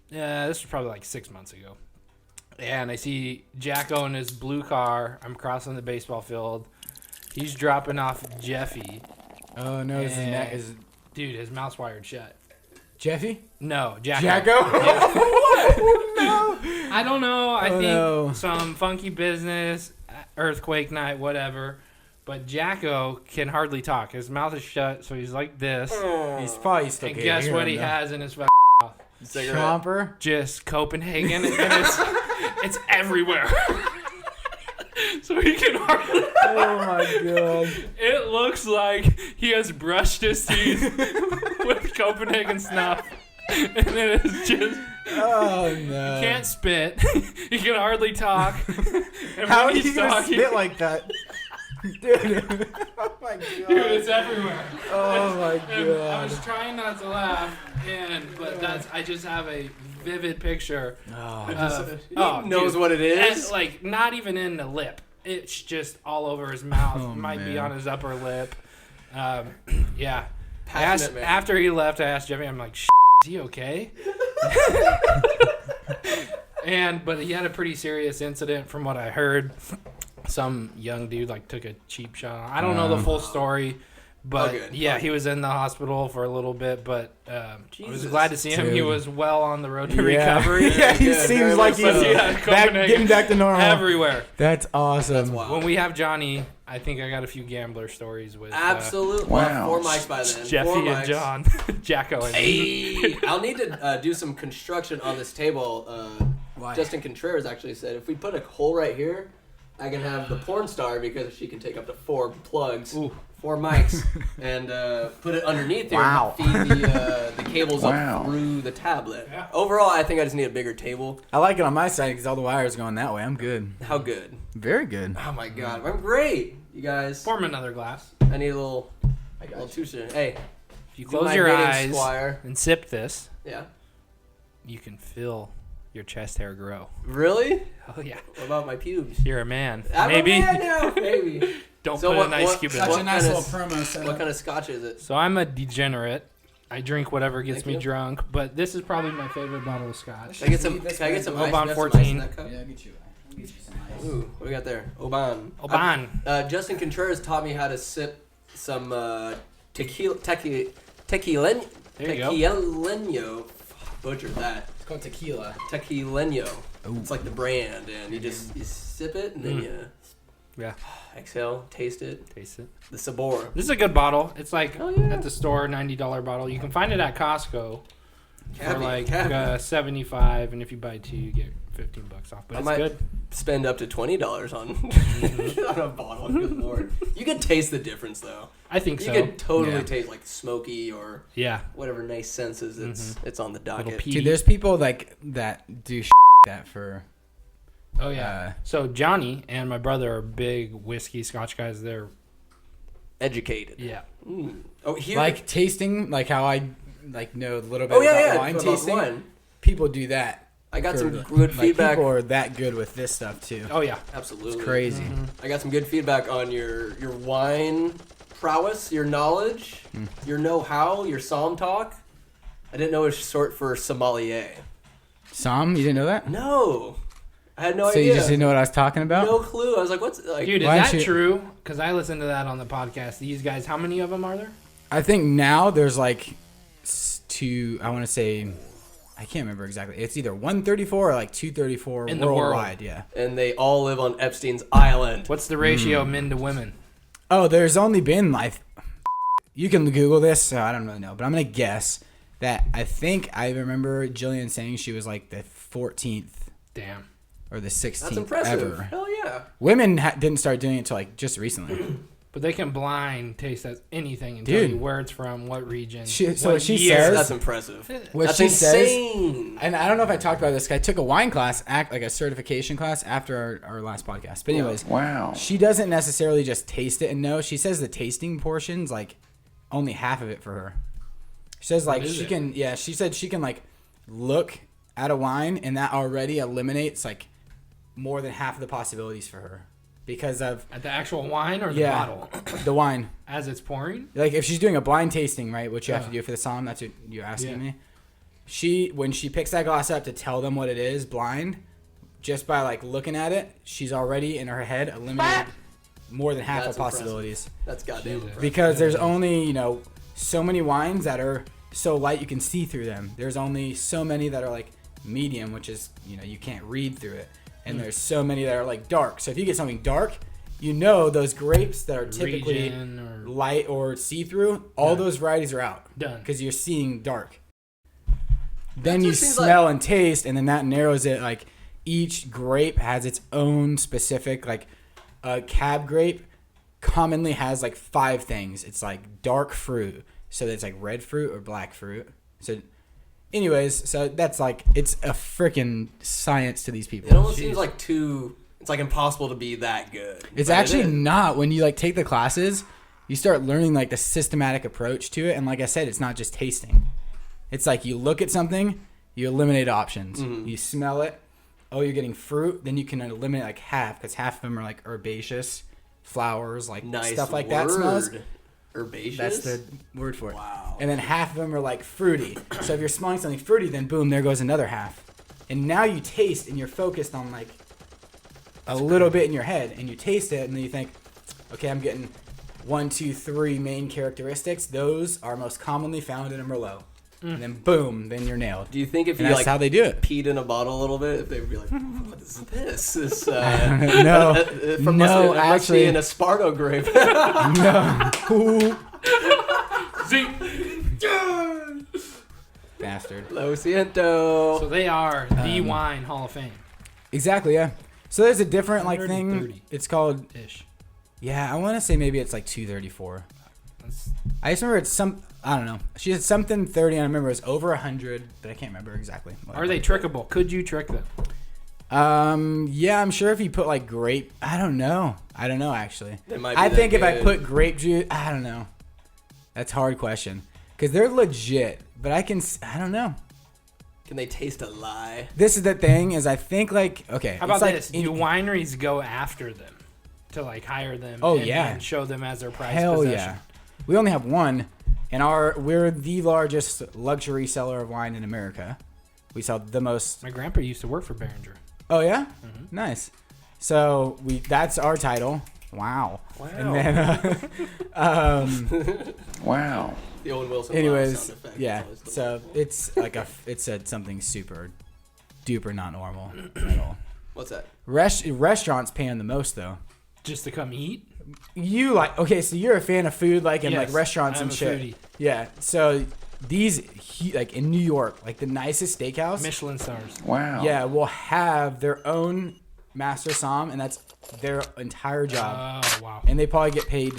this was probably like 6 months ago. And I see Jacko in his blue car. I'm crossing the baseball field. He's dropping off Jeffy. Oh, no. His And- neck is... Dude, his mouth's wired shut. Jeffy? No, Jacko. Jacko? Oh, no. I don't know. I Oh, think no. some funky business, earthquake night, whatever. But Jacko can hardly talk. His mouth is shut, so he's like this. He's probably still And can't guess hear what him, he though. has in his mouth? Cigarette. Chomper? Just Copenhagen, and it's everywhere. So he can hardly. Oh, my God. It looks like he has brushed his teeth with Copenhagen snuff, and it is just. Oh, no. Can't spit. He can hardly talk. And How when are he's you going to talking- spit like that? Dude. Oh my god. Dude, it's everywhere. Oh my And I god. was trying not to laugh, but I just have a vivid picture. He knows what it is. And, like, not even in the lip. It's just all over his mouth. Oh, Might be man. on his upper lip. Yeah. Passionate, man. After he left, I asked Jeffy, I'm like, is he okay? But he had a pretty serious incident from what I heard. Some young dude like took a cheap shot. I don't know the full story, but good. yeah, he was in the hospital for a little bit. But I was Jesus. glad to see him. He Dude. was well on the road to Yeah. recovery. Yeah, he Good, seems very like much he's so. Yeah, Copenhagen. getting back to normal. Everywhere. That's awesome. That's wild. When we have Johnny, I think I got a few gambler stories with Absolutely. Wow. 4 mics by then. 4 Jeffy and mics. John, Jacko and Hey, I'll need to do some construction on this table. Why? Justin Contreras actually said if we put a hole right here, I can have the porn star because she can take up to 4 plugs, 4 mics, and put it underneath here Wow. and feed the cables Wow. up through the tablet. Yeah. Overall, I think I just need a bigger table. I like it on my side because all the wires are going that way. I'm good. How good? Very good. Oh my god, I'm great, you guys. Pour him another glass. I need a little two-share. Hey, If you do close my your bidding, eyes Squire. and sip this, Yeah. you can feel your chest hair grow. Really? Oh yeah, What about my pubes? you're a man. I'm a Maybe man now, maybe. don't So put what- an ice what- cube in Such it. a What nice little promo setup. What kind of scotch is it? So I'm a degenerate. I drink whatever gets Thank me you. drunk, but this is probably my favorite bottle of scotch. Can I get some? Can I get some ice? Oban We got some ice 14. in that cup? Yeah, I'll get you some ice. Ooh, what do we got there? Oban. Oban. Justin Contreras taught me how to sip some tequileno. There you go. Tequileno. Butchered that. It's called tequila. Tequileno. It's like the brand, and you sip it, and then you Yeah, exhale, taste it. taste it. The sabor. This is a good bottle. It's like Oh, yeah. at the store, $90 bottle. You can find it at Costco for Cappy, like cappy. 75, and if you buy 2, you get $15 off. But I it's might good. spend up to $20 on on a bottle. Good lord. You could taste the difference though. I think You so. could totally Yeah. taste like smoky or Yeah. whatever nice senses it's on the Little docket. pea. Dude, there's people like that do that for. Oh yeah. So Johnny and my brother are big whiskey Scotch guys. They're Educated. yeah. Oh, here. Like tasting, like how I like know a little bit oh yeah, about yeah. wine about tasting. wine. People do that. I got for, some like, good feedback. People are that good with this stuff too. Oh yeah. Absolutely. It's crazy. I got some good feedback on your wine prowess, your knowledge, your know-how, your psalm talk. I didn't know it was short for sommelier. Some, you didn't know that? No. I had no So idea. you just didn't know what I was talking about? No clue. I was like, what's like? Dude, is Why don't that you- true? Because I listened to that on the podcast. These guys, how many of them are there? I think now there's like two. I want to say, I can't remember exactly. It's either 134 or like 234 In the world. worldwide. Yeah. And they all live on Epstein's Island. What's the ratio of men to women? Oh, there's only been like. You can Google this. So I don't really know, but I'm gonna guess that I think I remember Jillian saying she was like the 14th Damn. or the 16th That's impressive. ever. Hell yeah. Women didn't start doing it until like just recently. But they can blind taste as anything and Dude. tell you where it's from, what region. So what she year. says- That's impressive. What That's she says, insane. and I don't know if I talked about this. I took a wine class, like a certification class, after our last podcast. But anyways, Wow. she doesn't necessarily just taste it and know. She says the tasting portion's like only half of it for her. She says like is she it? can, yeah. She said she can like look at a wine and that already eliminates like more than half of the possibilities for her because of At the actual wine or the yeah bottle? the wine. As it's pouring? Like if she's doing a blind tasting, right, which you have to Yeah. do for the psalm, that's what you're asking Yeah. me. When she picks that glass up to tell them what it is blind, just by like looking at it, she's already in her head eliminated more than half That's of possibilities. That's goddamn Jesus. impressive. Because there's only, so many wines that are so light you can see through them. There's only so many that are like medium, which is, you can't read through it. And there's so many that are like dark. So if you get something dark, those grapes that are typically Region or light or see-through, all those varieties are out. Done. Because you're seeing dark. Then That you just seems smell and taste, and then that narrows it. Like each grape has its own specific, like a cab grape commonly has like 5 things. It's like dark fruit, so it's like red fruit or black fruit. So anyways, so that's like, it's a freaking science to these people. It almost seems like too It's like impossible to be that good. It's But actually it is. not. When you like take the classes, you start learning like the systematic approach to it. And like I said, it's not just tasting. It's like you look at something, you eliminate options. You smell it. Oh, you're getting fruit. Then you can eliminate like half, because half of them are like herbaceous flowers, like Nice stuff like word. that smells. Herbaceous? That's the word for it. Wow. And then half of them are like fruity. So if you're smelling something fruity, then boom, there goes another half. And now you taste, and you're focused on like a little bit in your head, and you taste it, and then you think, okay, I'm getting 1, 2, 3 main characteristics. Those are most commonly found in a Merlot. And then boom, then you're nailed. Do you think if And you that's like how they do it. peed in a bottle a little bit, if they would be like, what is this? This No, no, must be actually, an Esparto grape. no. See? Bastard. Lo siento. So they are the wine Hall of Fame. Exactly, yeah. So there's a different like thing. 130. It's called, Ish. yeah, I want to say maybe it's like 234. That's, I just remember it's I don't know. She had something 30, and I remember it was over 100, but I can't remember exactly. are they trickable? Could you trick them? Yeah, I'm sure if you put like grape, I don't know actually. They might be I that think if I good. put grape juice, I don't know. That's a hard question. Because they're legit, but I don't know. Can they taste a lie? This is the thing, is I think like, okay. How about it's like this? Do wineries go after them to like hire them? Oh, and, yeah. and show them as their prized Hell possession? yeah. We only have one, and we're the largest luxury seller of wine in America. We sell the most. My grandpa used to work for Behringer. Oh yeah, nice. So that's our title. Wow. And then, Wow. The Owen Wilson. anyways, sound effect. yeah. That's always the So it's like it's something super duper not normal at all. What's that? Restaurants paying the most though. Just to come eat? You like, okay, so you're a fan of food, like in Yes, like restaurants I'm and a shit. foodie. Yeah. So these like in New York, like the nicest steakhouse. Michelin stars. Wow. Yeah, will have their own master som, and that's their entire job. Oh, wow. And they probably get paid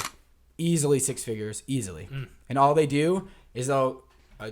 easily 6 figures, easily. And all they do is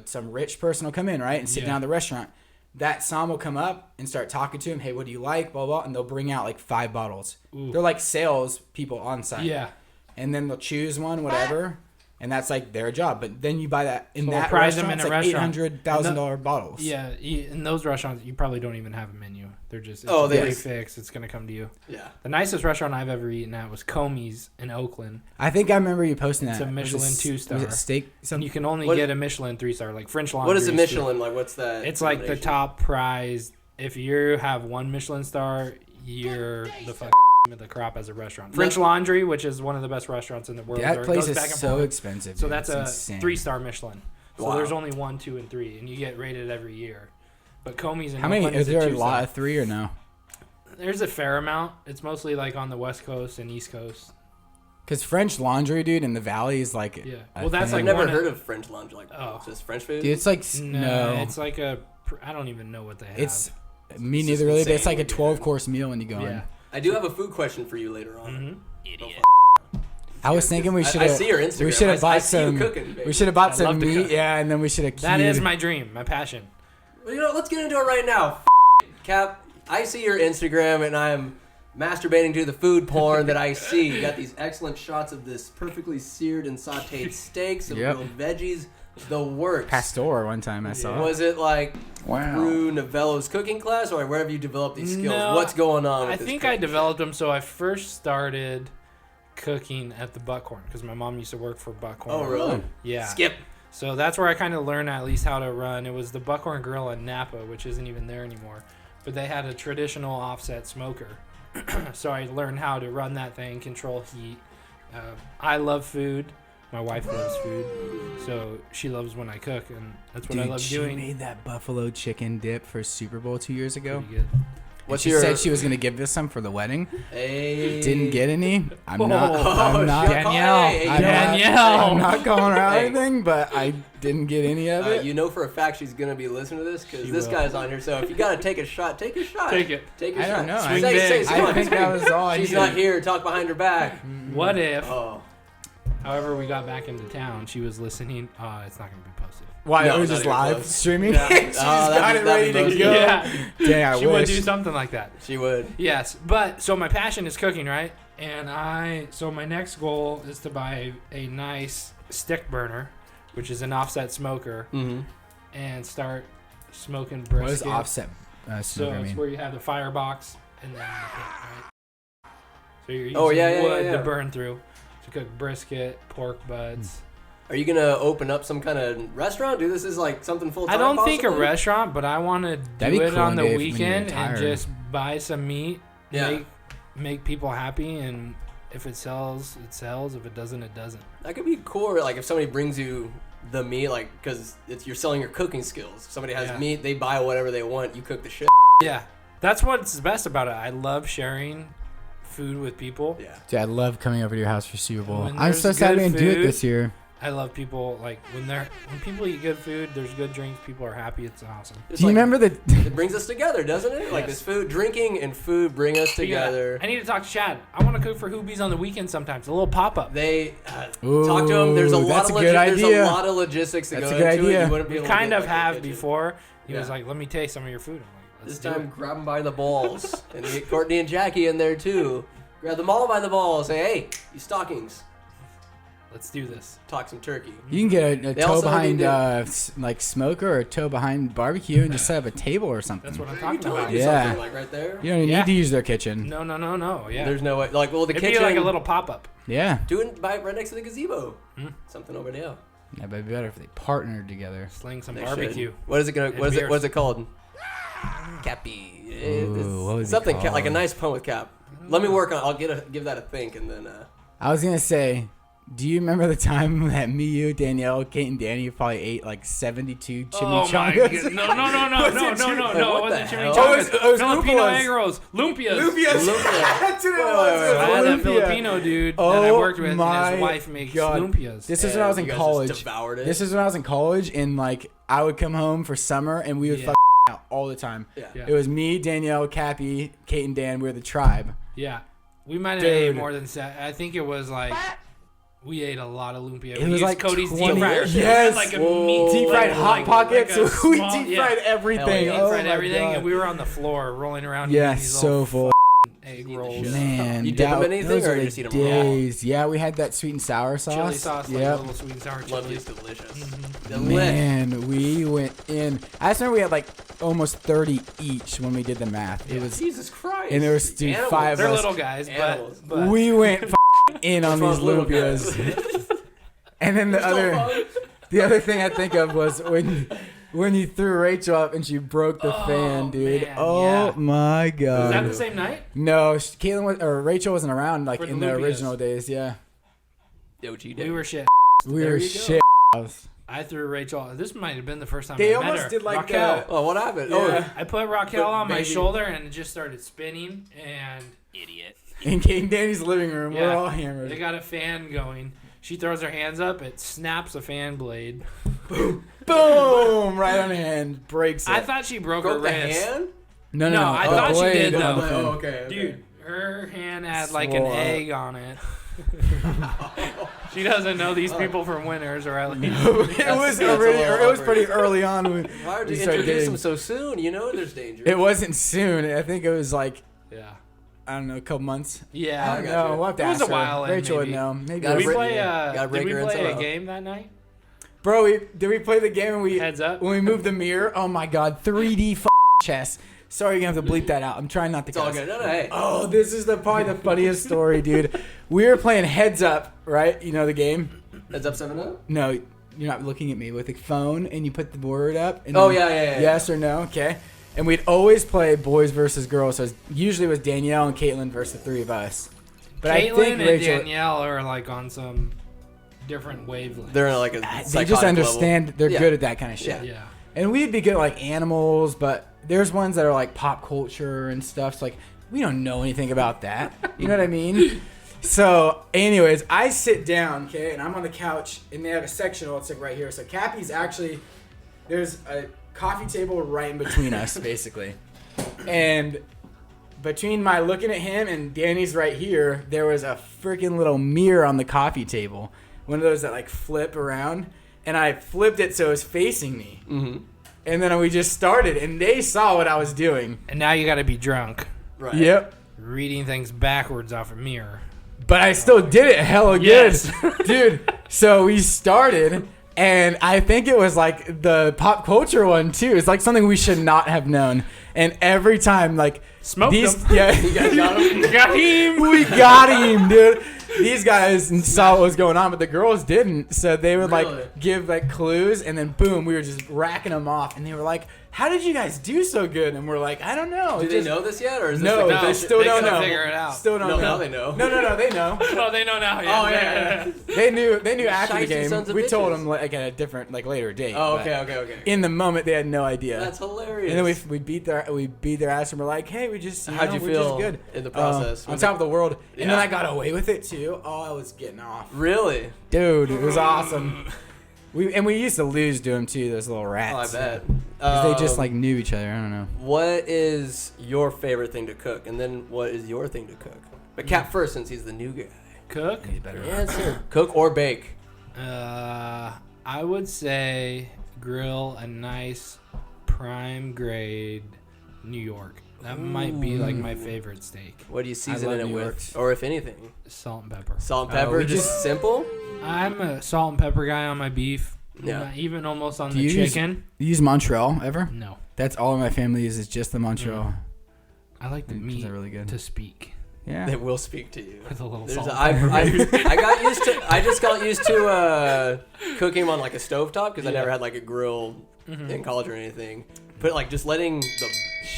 some rich person will come in, right, and sit Yeah. down at the restaurant. That som will come up and start talking to him. Hey, what do you like? Blah, blah. And they'll bring out like 5 bottles. They're like sales people on site. Yeah. And then they'll choose one, whatever. And that's like their job. But then you buy that in So that we'll prize them restaurant, in it's a like restaurant. $800,000 bottles. Yeah, in those restaurants, you probably don't even have a menu. They're just, it's Oh, they already just- fixed. It's going to come to you. Yeah. The nicest restaurant I've ever eaten at was Comey's in Oakland. I think I remember you posting that. It's a Michelin Was it 2-star. Was it steak? And Something? you can only What- get a Michelin 3-star, like French Laundry. What is a Michelin? Like, what's that? It's like the combination? top prize. If you have 1 Michelin star, you're the fucking of the crop as a restaurant. French Laundry, which is one of the best restaurants in the world. That or it place goes is back and so forth. expensive. So dude. that's It's a insane. 3-star Michelin. So Wow. there's only 1, 2, and 3, and you get rated every year. But Comey's in How many? Oakland Is is there a 2-star. lot of 3 or no? There's a fair amount. It's mostly like on the West Coast and East Coast. Because French Laundry, dude, in the valley is like. Yeah. a Well, that's thing. I've like never one heard of- of French Laundry. Like, Oh. it's just French food? Dude, it's like no. It's like I don't even know what they have. It's me It's neither just really, but it's insane like a when you 12-course meal when you go in. yeah. I do have a food question for you later on. Mm-hmm. I was thinking we I- should. I see your Instagram. We should have I bought see you some. cooking, baby. We should have bought I some love to meat, cook. yeah, and then we should have. That is my dream, my passion. Well, you know, let's get into it right now. Cap, I see your Instagram, and I am masturbating to the food porn that I see. You got these excellent shots of this perfectly seared and sautéed steaks, some Yep. grilled veggies, the works. Pastor one time I saw. Was it like Wow. through Novello's cooking class, or where have you developed these skills? No, What's going on? I With this think I cooking? developed them. So I first started cooking at the Buckhorn because my mom used to work for Buckhorn. Oh, really? Yeah. Skip. So that's where I kind of learned at least how to run. It was the Buckhorn Grill in Napa, which isn't even there anymore. But they had a traditional offset smoker. So I learned how to run that thing, control heat. I love food. My wife loves food. So she loves when I cook, and that's what I love she doing. made that buffalo chicken dip for Super Bowl 2 years ago. Pretty good. What's She your? said she was gonna give this some for the wedding. Hey. Didn't get any. I'm Oh, not. I'm not. Danielle. Hey, I'm Danielle. Not, I'm not calling her out or Hey. anything, but I didn't get any of it. You know for a fact she's gonna be listening to this because She this will. guy's on here. So if you gotta take a shot, take a shot. Take it. Take a I shot. don't know. Say, big. say, come I on. think that was all I She's needed. not here. Talk behind her back. What if Oh, However, we got back into town. She was listening. It's not going to be posted. Why? No, it was not just even live close. streaming? Yeah. She just got it ready that'd to be go. Yeah. Dang, I She would wish. do something like that. She would. Yes, but so my passion is cooking, right? And so my next goal is to buy a nice stick burner, which is an offset smoker, and start smoking brisket. What is offset So smoker it's mean? where you have the firebox and then the pit, right? So you're using yeah, wood to burn through to cook brisket, pork butts. Are you gonna open up some kind of restaurant? Do this is like something full time? I don't think a restaurant, but I want to That'd do be it cool on one the day if- when you're weekend and tired. just buy some meat, Yeah. make people happy, and if it sells, it sells. If it doesn't, it doesn't. That could be cool. Like if somebody brings you the meat, like because you're selling your cooking skills. If somebody has Yeah. meat, they buy whatever they want. You cook the shit. Yeah, that's what's best about it. I love sharing food with people. Yeah. Dude, I love coming over to your house for Super Bowl. When I'm there's so sad we good didn't do it food- this year. I love people like when people eat good food. There's good drinks. People are happy. It's awesome. It's Do you like- remember the? It brings us together, doesn't it? Like Yes. this food, drinking and food bring us together. I need to talk to Chad. I want to cook for Hoobies on the weekend sometimes. A little pop up. They talk to them. There's a Ooh, lot that's of a good there's idea. a lot of logistics that That's go a good into it. idea. You wouldn't be We able to kind get of like a have kitchen. before. He was Yeah. like, "Let me taste some of your food." I'm like, This "Let's do time, it." grab them by the balls and get Courtney and Jackie in there too. Grab them all by the balls. Say, hey, you stockings. Let's do this. Talk some turkey. You can get a They toe also behind need to- like smoker or a toe behind barbecue and just set up a table or something. That's what I'm You talking totally about. do Yeah. something like right there. You don't even Yeah. need to use their kitchen. No. Yeah. There's no way. Like, well, the It'd kitchen. be like a little pop up. Yeah, Do it right next to the gazebo. Hmm. Something over there. that'd be better if they partnered together. Sling some They barbecue. should. What is it gonna? And What is it? beers. What's it called? Cappy. Ooh, what was it something called? like a nice pun with cap. Let me work on. I'll give that a think and then. I was gonna say, do you remember the time that me, you, Danielle, Kate, and Danny probably ate like 72 Oh my chimichangas? god! No! Was it It what the wasn't hell? chimichangas. Oh, it was Filipino Lumpias. egg rolls. Lumpias. Lumpias. That's what it was. So I had a Lumpia. Filipino dude that I Oh worked with, and my his wife makes God. lumpias. This is when I was in you guys just college. devoured it. This is when I was in college, and like I would come home for summer, and we would Yeah. fuck out all the time. Yeah. Yeah. It was me, Danielle, Cappy, Kate, and Dan. We were the tribe. Yeah, we might have Dude. ate more than I think it was like we ate a lot of lumpia. It We was used like Cody's 20 deep fryer. years. We had Yes. like a Whoa. meat Deep fried like- hot like pockets. a we small- deep yeah. fried everything. Hell yeah. Oh Fried my everything, God. and we were on the floor rolling around. Yeah, eating these so little full. egg Eat the rolls. shit. Man, You dip 'em in that- anything, those or are you the just eat 'em raw? days. Yeah, we had that sweet and sour sauce. Chili sauce, like Yep. a little sweet and sour Love chili. these delicious. Mm-hmm. Delish. Man, we went in. I just remember we had like almost 30 each when we did the math. It was, Jesus Christ. and there was dude, Animals. 5 They're of us. little guys, Animals. but We went in on That's these why I was little lumpias. guys. And then Still fun. the other thing I think of was when you threw Rachel up and she broke the Oh, fan, dude. man, Oh yeah. my was God. that the same night? No, Rachel wasn't around like For the in the Lumpias. original days. Yeah, Yo, what you We did? were shit. we There were you go. shit. I threw Rachel. This might have been the first time They I met almost her. did like Raquel. Oh, what happened? Yeah. I put Raquel on my baby. shoulder and it just started spinning. And idiot. In Kate and Danny's living room, we're Yeah. all They hammered. got a fan going. She throws her hands up. It snaps a fan blade. Boom! Right on the hand, breaks it. I thought she broke her Broke the wrist. hand? no, No, I thought she blade did, on though. the fan. okay. Dude, her hand had like an Swole up. egg on it. She doesn't know these people from Winners, or at least. It was That's a already. little It was awkward. pretty early on. Why would we you started introduce dating. them so soon? You know there's danger. It wasn't soon. I think it was like Yeah. I don't know, a couple months. Yeah. I don't know. We'll have to It was ask a while her. in, Rachel would maybe. know. Maybe Gotta Did we break- play? Gotta Did break we her in play a somehow. game that night? Bro, did we play the game and we Heads up. when we moved the mirror? Oh my God, 3D chess. Sorry, you're gonna have to bleep that out. I'm trying not to. It's all cuss. good. No, hey. Oh, this is probably the funniest story, dude. We were playing Heads Up, right? You know the game? Heads up 7-0? No, you're not looking at me with a phone, and you put the word up. And Oh, then yeah. Yes or no? Okay. And we'd always play boys versus girls. So usually it was Danielle and Caitlin versus the three of us. But I Caitlin think and Rachel, Danielle are like on some different wavelengths. They're in like a they just psychotic understand. level. They're Yeah. good at that kind of shit. Yeah. And we'd be good at like animals, but there's ones that are like pop culture and stuff. So like we don't know anything about that. You know what I mean? So, anyways, I sit down, okay, and I'm on the couch, and they have a sectional. It's like right here. So Cappy's actually there's a coffee table right in between us, basically, and between my looking at him and Danny's right here, there was a freaking little mirror on the coffee table. one of those that like flip around, and I flipped it so it was facing me. Mm-hmm. And then we just started, and they saw what I was doing. And now you got to be drunk, Right. Yep. reading things backwards off a mirror. But I still did it hella good. Yes. Dude, so we started, and I think it was like the pop culture one, too. It's like something we should not have known. And every time, like... Smoked him. Yeah. You guys got him? Got him. We got him, dude. These guys saw what was going on, but the girls didn't. So they would Really? like give like clues, and then boom, we were just racking them off. And they were like, "How did you guys do so good?" And we're like, "I don't know." Do Just- they know this yet, or is this No, like, they still don't couldn't know. figure it out. Still don't No, know. now they know. No, they know. Oh, they know now. Yeah. Oh, yeah. They knew after the Shiesty game. sons of We told bitches. them like at a different like later date. Oh, but okay. In the moment, they had no idea. That's hilarious. And then we beat their ass, and we're like, "Hey, we just How'd you we're feel just good in the process? on Was top of the world." And then Yeah. I got away with it too. Oh, I was getting off. Really? Dude, it was awesome. We used to lose to them too, those little rats. Oh, I bet. 'Cause they just like knew each other. I don't know. What is your favorite thing to cook, and then what is your thing to cook? But Cap first, since he's the new guy. Cook. Yeah, sir. Cook or bake. I would say grill a nice prime grade New York. That might be like my favorite steak. What do you season love it New with, Yorks. or if anything? Salt and pepper. Salt and pepper, we just simple. I'm a salt and pepper guy on my beef. Yeah. Even almost on Do the you use- chicken. You use Montreal ever? No. That's all my family uses, just the Montreal. I like the Those meat are really good. to speak Yeah. They will speak to you. with a little There's salt. a, I got used to. I just got used to cooking on like a stovetop because I never had like a grill in college or anything. But like just letting the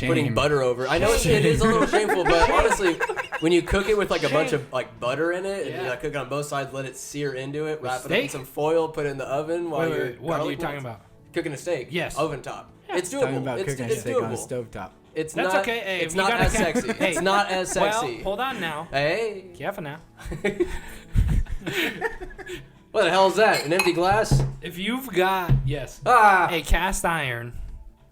putting Shame. butter over. I know it is a little shameful, but honestly, when you cook it with like a bunch of like butter in it, and you like, cook it on both sides, let it sear into it, wrap it up in steak? some foil, put it in the oven while you're What are you garlic talking nuts. about? Cooking a steak. Yes. Oven top. It's doable. Talking about it's cooking a it's steak on a doable. stovetop. It's That's not. okay. Hey, it's if you not gotta as ca- sexy. Hey. It's not as sexy. Well, hold on now. Hey. Careful now. What the hell is that? An empty glass? If you've got Ah! a cast iron,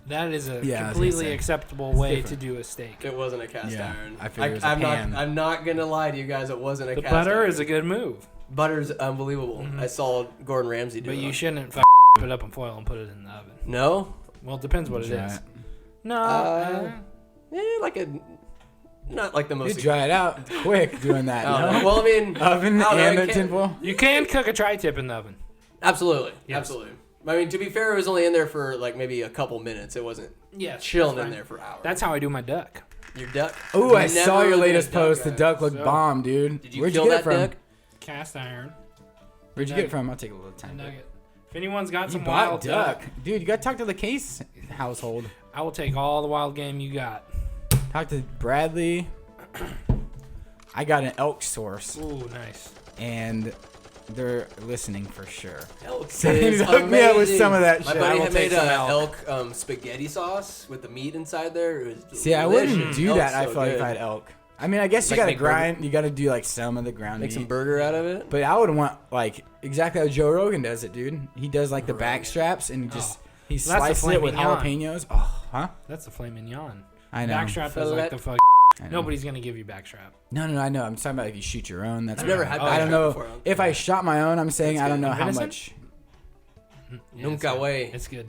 that is a Yeah, I was gonna completely say. acceptable way to different. do a steak. It wasn't a cast Yeah, iron. I figured it was a I'm pan. not. I'm not gonna lie to you guys. It wasn't a The cast butter iron. is a good move, Butter's unbelievable. I saw Gordon Ramsay do but it. you shouldn't put it up in foil and put it in the oven. No. Well, it depends what it Try is. it. No. Like a. Not like the You most. dry it out quick doing that. I don't know. No? Well, I mean, Oven I don't know, and it a can't- tinfoil. You can cook a tri-tip in the oven. Absolutely. Yes. Absolutely. I mean, to be fair, it was only in there for like maybe a couple minutes. It wasn't Yes. chilling that's in fine. there for hours. That's how I do my duck. Your duck. Oh, I Never saw your been a latest duck post. The guy. duck looked So- bomb, dude. Did you Where'd kill you get that it from? duck? Cast iron. Where'd you get it from? I'll take a little A time. nugget. If anyone's got You some bought wild duck. Dude, you got to talk to the Case household. I will take all the wild game you got. Talk to Bradley. I got an elk source, Ooh, nice. and they're listening for sure. Elk So is you hooked me up with amazing. some of that My shit. buddy I will had take made some a elk. elk spaghetti sauce with the meat inside there. It was See, I delicious. wouldn't do Elk's that. I so feel like good. if I had elk. I mean, I guess you Like gotta make burger- grind. You gotta do like some of the ground Make meat. some burger out of it. But I would want like exactly how Joe Rogan does it, dude. He does like the back straps and just he Well, that's the slices it with filet jalapenos. Oh, huh? That's the filet mignon. I know. Backstrap is Filet. like the fuck. I know. Nobody's gonna give you backstrap. No, I know. I'm talking about if you shoot your own. That's I've never what- had I don't backstrap know before. if I shot my own. I'm saying That's I don't good. know how Venison? much. Yeah, it's Nunca good. way. It's good.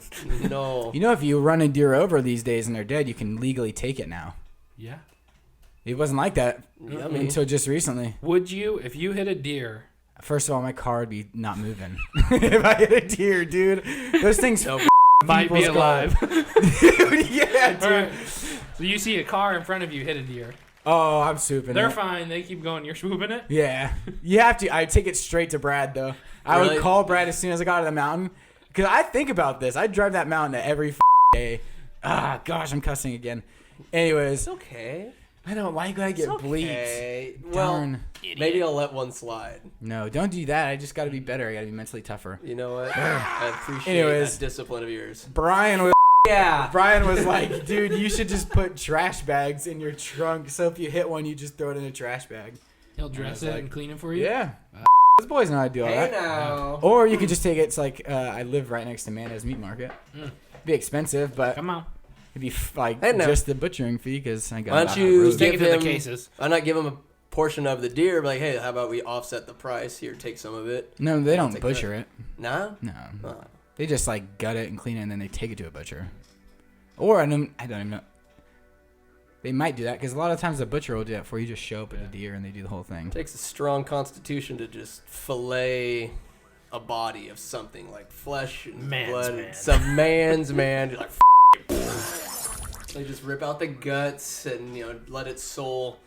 No. You know, if you run a deer over these days and they're dead, you can legally take it now. Yeah. It wasn't like that Yummy. until just recently. Would you, if you hit a deer? First of all, my car would be not moving if I hit a deer, dude. Those things Nope. Might be people's car. alive. Dude, yeah, dude. All right. So you see a car in front of you hit a deer. Oh, I'm swooping They're it. fine. They keep going. You're swooping it. Yeah, you have to. I take it straight to Brad though. I Really? would call Brad as soon as I got to the mountain because I think about this. I drive that mountain every day. Ah, gosh, I'm cussing again. Anyways, It's okay. I don't like when I get bleeped. Okay. Well, Darn. maybe I'll let one slide. No, don't do that. I just got to be better. I got to be mentally tougher. You know what? I appreciate Anyways. that discipline of yours. Brian was Yeah. like, dude, you should just put trash bags in your trunk. So if you hit one, you just throw it in a trash bag. He'll dress was it like- and clean it for you. Yeah. Those boys know how to do all Hey that. now. Or you could just take it. It's like I live right next to Manda's Meat Market. Be expensive, but Come on. it'd be like Hey, now. just the butchering fee because I got. Why don't you road. Take give it to him the cases. Why not give him a portion of the deer, like, hey, how about we offset the price? Here, take some of it. No, they don't take butcher it. Nah? No. Oh. They just like gut it and clean it, and then they take it to a butcher. Or I don't even know. They might do that because a lot of times the butcher will do that for you. Just show up at the deer and they do the whole thing. It takes a strong constitution to just fillet a body of something like flesh and blood. Man. Some man's man. You're like, they just rip out the guts and let its soul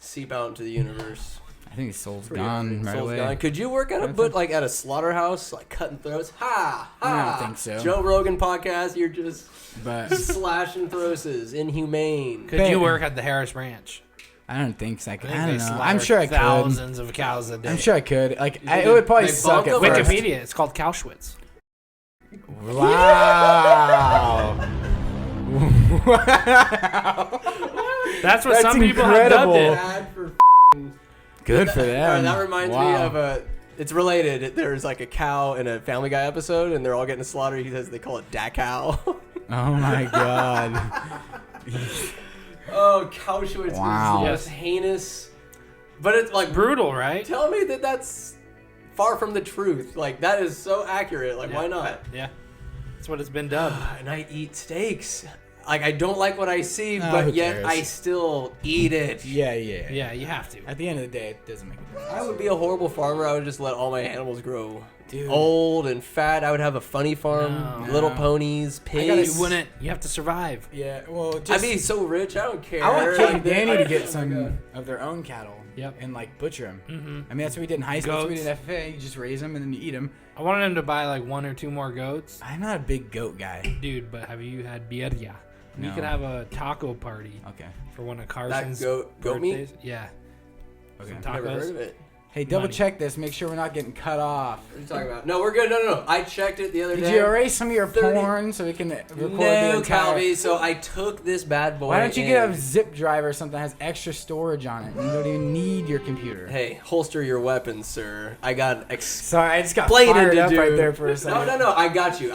seep out into the universe. I think his soul's Pretty gone hard. right Soul's away. gone. Could you work at at a slaughterhouse, like cutting throats? Ha! I Ha! don't think so. Joe Rogan podcast, you're just But slashing throats. Inhumane. Could you work at the Harris Ranch? I don't think so. I think don't they know. slaughter I'm sure I could. thousands of cows a day. I'm sure I could. Like You think it would probably they suck at bonk 'em? first. Wikipedia. It's called Cowschwitz. Wow. That's what That's some people have incredible. dubbed it. Bad for Good for them. That reminds me Wow. of it's related. There's like a cow in a Family Guy episode, and they're all getting slaughtered. He says they call it da cow. Oh my god. Oh, Cowschwitz Wow. is the most heinous. But it's like Brutal, right? Tell me that's far from the truth. Like that is so accurate. Like why not? Yeah. That's what it's been dubbed. And I eat steaks. Like I don't like what I see, No, but who yet cares? I still eat it. Yeah. Yeah, you have to. At the end of the day, it doesn't make a difference. I would be a horrible farmer. I would just let all my animals grow Dude. old and fat. I would have a funny farm, No. little No. ponies, gotta pigs. You wouldn't. You have to survive. Yeah, well, just, I'd be so rich. I don't care. I want Kate and Like, Danny to get oh my some God. of their own cattle. Yep. And like butcher them. Mm-hmm. I mean, that's what we did in high school. That's what we Goats. did at FFA. You just raise them and then you eat them. I wanted him to buy like 1 or 2 more goats. I'm not a big goat guy. Dude, but have you had birria? We No. could have a taco party Okay. for one of That Carson's goat meat? birthdays. Yeah. Okay. Some Never heard tacos. of it. Hey, double Money. check this. Make sure we're not getting cut off. What are you talking about? No, we're good. No. I checked it the other Did day. you erase some of your 30 porn so we can record the No, entire... Calvi. So I took this bad boy. Why don't you get a and- zip drive or something that has extra storage on it? You don't even need your computer. Hey, holster your weapons, sir. I got Sorry, I just got explained fired to up do. right there for a second. No. I got you.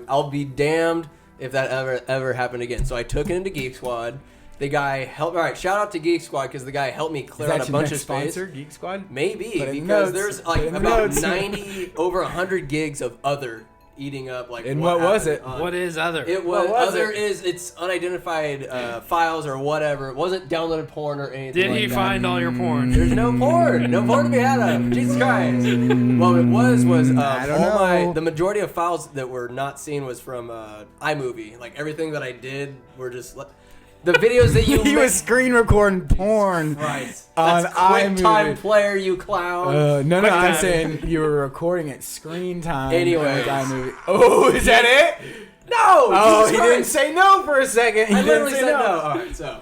I'll be damned if that ever happened again. So I took it into Geek Squad. The guy helped. All right, shout out to Geek Squad because the guy helped me Is clear that out a your bunch next of space. sponsor, Geek Squad? Maybe Put in because notes. there's Put like in about notes. 90 over 100 gigs of other eating up. Like And what was happened it? on- What is other? It was, What was other it? is it's unidentified files or whatever. It wasn't downloaded porn or anything. Did like he that. find all your porn? There's no porn. No porn to be had of. Jesus Christ. Well, it was I don't all know. the majority of files that were not seen was from iMovie. Like everything that I did were just the videos that you He was screen recording porn. Right. on That's QuickTime iMovie. Player, you clown. No, I'm QuickTime. saying you were recording at screen time. Anyways. with iMovie. Oh, is that it? No. Oh, Jesus he Christ. didn't say no for a second. He I didn't literally say said no. no. All right, so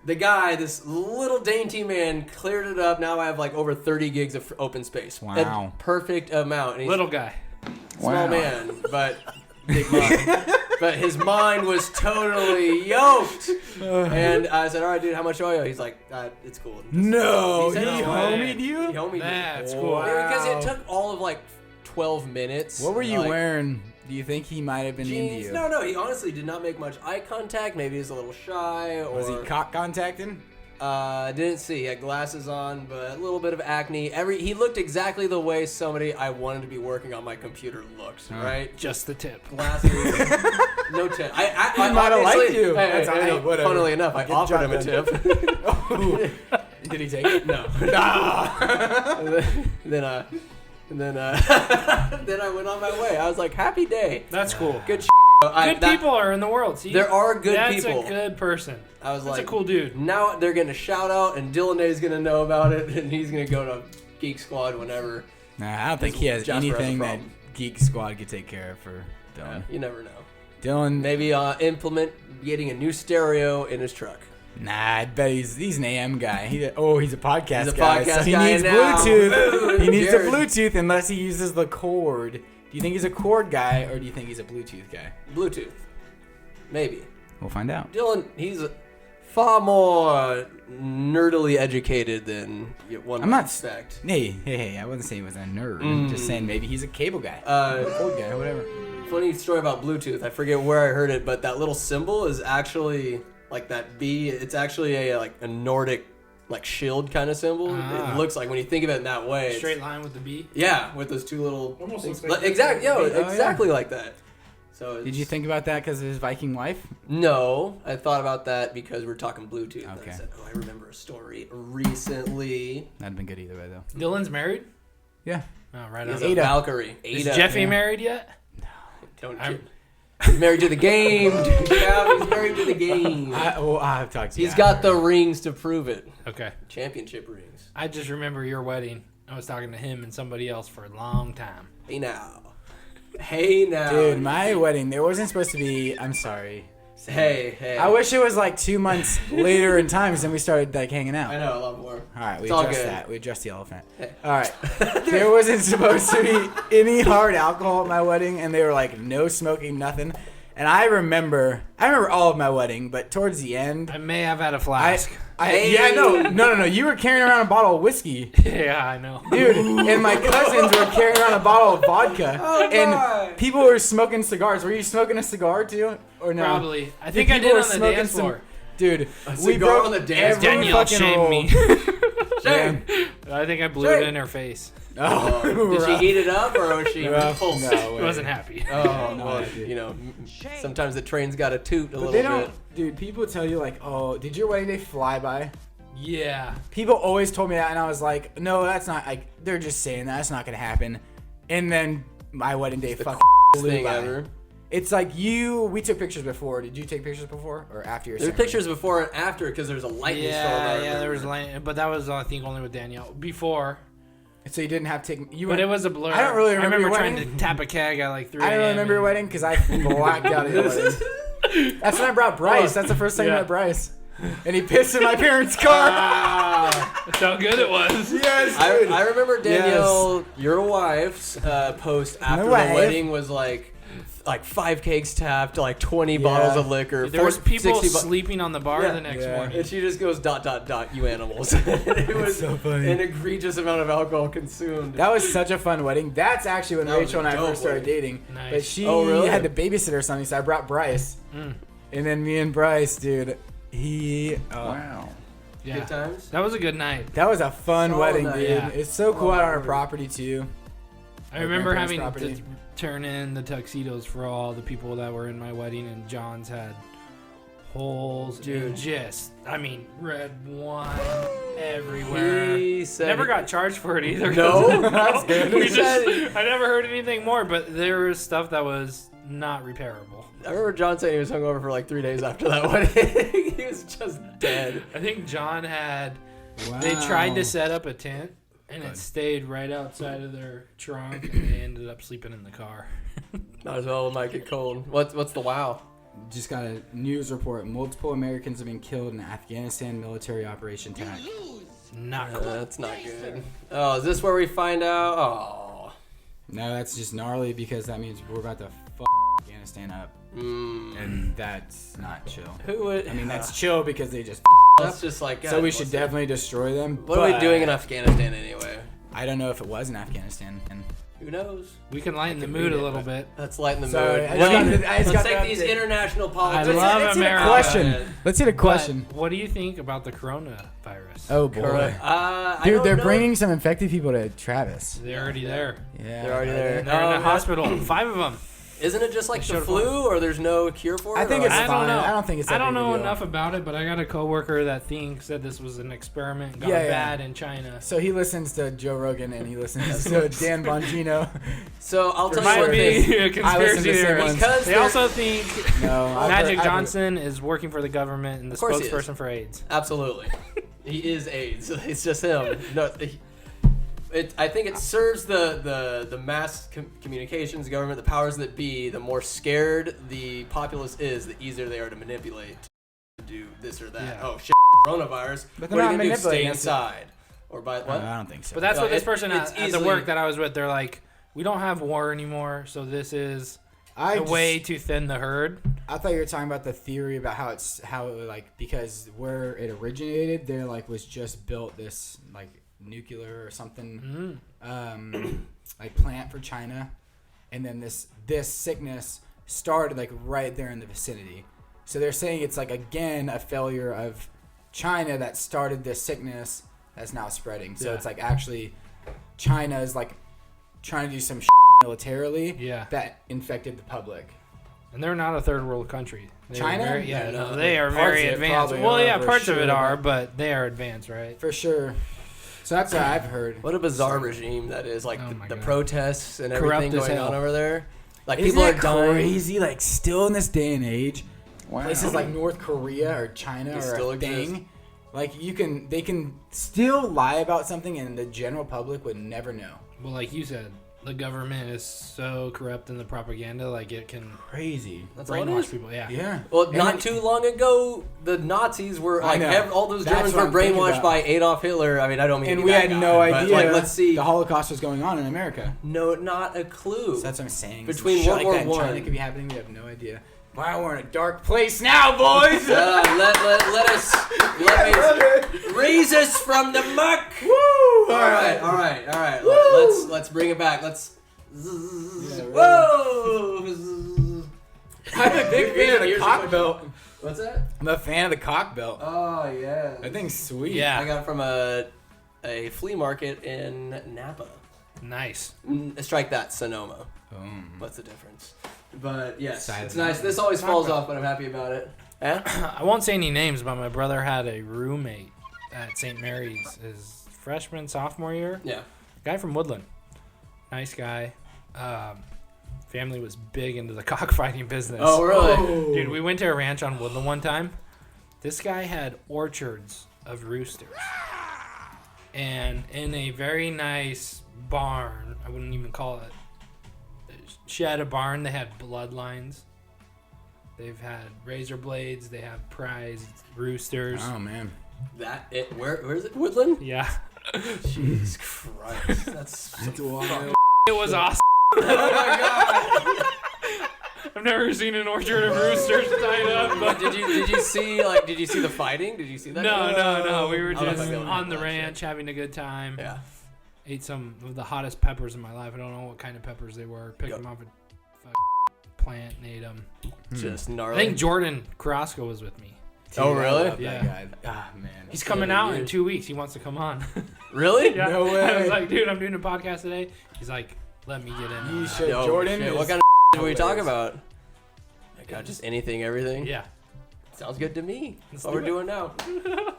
the guy, this little dainty man, cleared it up. Now I have like over 30 gigs of open space. Wow. A perfect amount. And he's Little guy. a small Wow. man, but big mind. But his mind was totally yoked. And I said, all right, dude, how much oil? He's like, it's cool. No, He he said no. homied He you? homied me. That's cool. Because Wow. it took all of like 12 minutes. What were you like, wearing? Do you think he might have been into Jeans? you? No, he honestly did not make much eye contact. Maybe he's a little shy. Or Was he cock contacting? didn't see. He had glasses on, but a little bit of acne. He looked exactly the way somebody I wanted to be working on my computer looked. Right? Just the tip. Glasses. No tip. I He might have liked obviously- you. Hey, That's all right, no, whatever. funnily enough, I Get offered him a dropped tip. Did he take it? No. then I went on my way. I was like, happy day. That's cool. Good. Good people are in the world. See, There are good that's people. That's a good person. I was That's like, a cool dude. Now they're getting a shout out, and Dylan Day's gonna know about it, and he's gonna go to Geek Squad whenever. Nah, I don't think he has Jasper has a anything that problem. Geek Squad could take care of for Dylan. You never know. Dylan, Maybe implement getting a new stereo in his truck. nah, I bet he's an AM guy. He's a podcast He's a guy. podcast so he guy needs now. Bluetooth. He needs the Jared. Bluetooth unless he uses the cord. Do you think he's a cord guy or do you think he's a Bluetooth guy? Bluetooth. Maybe. We'll find out. Dylan, he's far more nerdily educated than one I'm might not- expect. Hey, I wasn't saying he was a nerd. I'm just saying maybe he's a cable guy. Cord guy, whatever. Funny story about Bluetooth. I forget where I heard it, but that little symbol is actually like that B. It's actually a Nordic like shield kind of symbol. It looks like when you think of it in that way. Straight line with the B. Yeah, with those two little. Almost things. looks like exactly. Oh, Exactly like that. So Did you think about that because of his Viking wife? No, I thought about that because we're talking Bluetooth. Okay. And I said, I remember a story recently. That'd been good either way though. Dylan's married? Yeah. Oh, right He's on. a Ada. Valkyrie. Is Ada. Jeffy married yet? Don't I'm- kid. He's married to the game. Yeah, he's married to the game. I've talked to you. He's got the rings to prove it. Okay. Championship rings. I just remember your wedding. I was talking to him and somebody else for a long time. Hey now. Hey now. Dude, my wedding, there wasn't supposed to be. I'm sorry. Hey. I wish it was like 2 months later in time, 'cause then we started like hanging out. I know a lot more. All right, we It's all addressed good. that. We addressed the elephant. All right. There wasn't supposed to be any hard alcohol at my wedding, and they were like, no smoking, nothing. And I remember all of my wedding, but towards the end, I may have had a flask. No. You were carrying around a bottle of whiskey, Yeah, I know. dude, and my cousins were carrying around a bottle of vodka, my. and people were smoking cigars. Were you smoking a cigar too, or no? Probably. I Dude, think I people did were on the smoking dance some- floor. Dude, we cigar broke on the dance every Danielle fucking shamed rule. me. Shame. I think I blew Shame. it in her face. Oh, Did rough. she heat it up or was she Rough. repulsed? No I way. wasn't happy. Oh, No, well, dude. you know, sometimes the train's got to toot a But little they bit. don't, dude. People tell you like, oh, did your wedding day fly by? Yeah. People always told me that, and I was like, no, that's not. Like, they're just saying that. That's not gonna happen. And then my wedding day fucking flew Thing by. ever. It's like we took pictures before. Did you take pictures before or after your? There's ceremony? pictures before and after because there's a lightning storm. I Yeah, there was remember. light, but that was I think only with Danielle before. So you didn't have to take. You But went, it was a blur. I don't really remember I remember your trying wedding. to tap a keg at like 3 I don't really a.m. remember your wedding because I blacked out at your wedding. That's when I brought Bryce. That's the first time I Yeah. met Bryce, and he pissed in my parents' car. That's how good it was. Yes, dude. I remember Danielle, your wife's post after the wife. wedding was like 5 cakes tapped, like 20 bottles of liquor. There was people 60 sleeping on the bar the next Yeah. morning. And she just goes ... you animals. It was so funny. an egregious amount of alcohol consumed. That was such a fun wedding. That's actually when That was Rachel and a I dope first started wedding. dating. Nice. But she Oh, really? had to babysit or something, so I brought Bryce. Mm. And then me and Bryce, dude, wow. Yeah. Good times. That was a good night. That was a fun Solid wedding, night, dude. yeah. It's so cool Oh, out on our word. property too. I remember grandparents' having property. to turn in the tuxedos for all the people that were in my wedding, and John's had holes, Dude. and red wine everywhere. He said Never got charged for it either. No? That's good. We He said- I never heard anything more, but there was stuff that was not repairable. I remember John saying he was hungover for like 3 days after that wedding. He was just dead. I think John had. Wow. They tried to set up a tent, and it stayed right outside of their trunk, and they ended up sleeping in the car. Might as well, it might get cold. What's the wow? Just got a news report. Multiple Americans have been killed in an Afghanistan military operation attack. Not cool. That's not good. Oh, is this where we find out? Oh. No, that's just gnarly because that means we're about to fuck Afghanistan up. And that's not chill. Who would? I mean, that's chill because they just That's just like. so God we bless should them. definitely destroy them. What are we but doing in Afghanistan anyway? I don't know if it was in Afghanistan. And Who knows? We can lighten the can mood read a it, little but- bit. Let's lighten the Sorry, mood. I just got the- I just Let's got take the these update. international politics. love let's America. hit a question. Let's hit a question. But what do you think about the coronavirus? Oh boy, I dude, don't they're know. bringing some infected people to Travis. They're already there. Yeah, They're already there. They're in the Oh, hospital. 5 of them. Isn't it just like They the showed flu, or there's no cure for it? I think or- it's I fine. don't know. I don't think it's. I that don't big a know deal. enough about it, but I got a coworker that said this was an experiment, got Yeah, yeah. bad in China. So he listens to Joe Rogan and he listens to Dan Bongino. So I'll tell you Might what be it is. a I listen conspiracy to some theory. ones. Because They they're- also think No, Magic Johnson is working for the government and the Of course he is. spokesperson for AIDS. Absolutely. He is AIDS. It's just him. No, I think it serves the mass communications government, the powers that be. The more scared the populace is, the easier they are to manipulate to do this or that. Yeah. Oh shit, coronavirus. But What they're are not you gonna do? manipulating Stay us. inside or by what? I don't think so. But that's No, what this it- person it's at the easily- work that I was with, they're like, we don't have war anymore, so this is a way to thin the herd. I thought you were talking about the theory about how because where it originated, there was just built this nuclear or something plant for China, and then this sickness started right there in the vicinity. So they're saying it's again a failure of China that started this sickness that's now spreading. So Yeah. it's like actually China is like trying to do some militarily that infected the public. And they're not a third world country. They are China? Very, Yeah, no, no, they are parts very of it advanced. probably Well, are yeah, for parts of it sure, are, but- but they are advanced, right? For sure. So that's what I've heard. What a bizarre regime that is. Like Oh my the God. protests and Corrupt everything as going hell. on over there. Like Isn't people are it dying. crazy? Like still in this day and age, Wow. places like North Korea or China They are still a exist. thing. Like they can still lie about something and the general public would never know. Well, like you said, the government is so corrupt in the propaganda, like it can Crazy. That's all it brainwash is. people. Yeah. Yeah. Well, And not then- too long ago, the Nazis were I like know. all those That's Germans what were I'm thinking brainwashed about. by Adolf Hitler. I mean, I don't mean to And be we that had no guy, but, idea. like, let's see. The Holocaust was going on in America. No, not a clue. So that's what I'm saying. Between Some shit World like War that in China One. could be happening. We have no idea. Wow, we're in a dark place now, boys. Let us raise us from the muck. Woo! All right. Let's bring it back. Let's. Whoa! I'm a big fan of the Here's a cock question. belt. What's that? I'm a fan of the cock belt. Oh yeah. That thing's sweet. Yeah. I got it from a flea market in Napa. Nice. Strike that, Sonoma. Boom. What's the difference? But yes, Side it's of the nice. This always falls off, but I'm happy about it. Yeah? I won't say any names, but my brother had a roommate at St. Mary's his freshman, sophomore year. Yeah. Guy from Woodland. Nice guy. Family was big into the cockfighting business. Oh, really? Dude, we went to a ranch on Woodland one time. This guy had orchards of roosters. And in a very nice barn, I wouldn't even call it a shed, a barn, they had bloodlines. They've had razor blades. They have prized roosters. Oh man. Where is it? Woodland? Yeah. Jesus Christ. That's wild. It was awesome. oh my god. I've never seen an orchard of roosters tied up. But did you see the fighting? Did you see that? No. We were I don't know if just I'd be able to on handle the that ranch having a good time. Yeah. Ate some of the hottest peppers in my life. I don't know what kind of peppers they were. Picked them off a plant and ate them. Just I gnarly. think Jordan Carrasco was with me. Oh, really? I love Yeah. that guy. Ah man. He's coming out in 2 weeks. He wants to come on. Really? Yeah. No way. I was like, dude, I'm doing a podcast today. He's like, let me get in. on You that." should. Yo, Jordan shit. is What kind of are we talking hilarious. about? My god, just anything, everything? Yeah. Sounds good to me. That's what do we're it. doing now.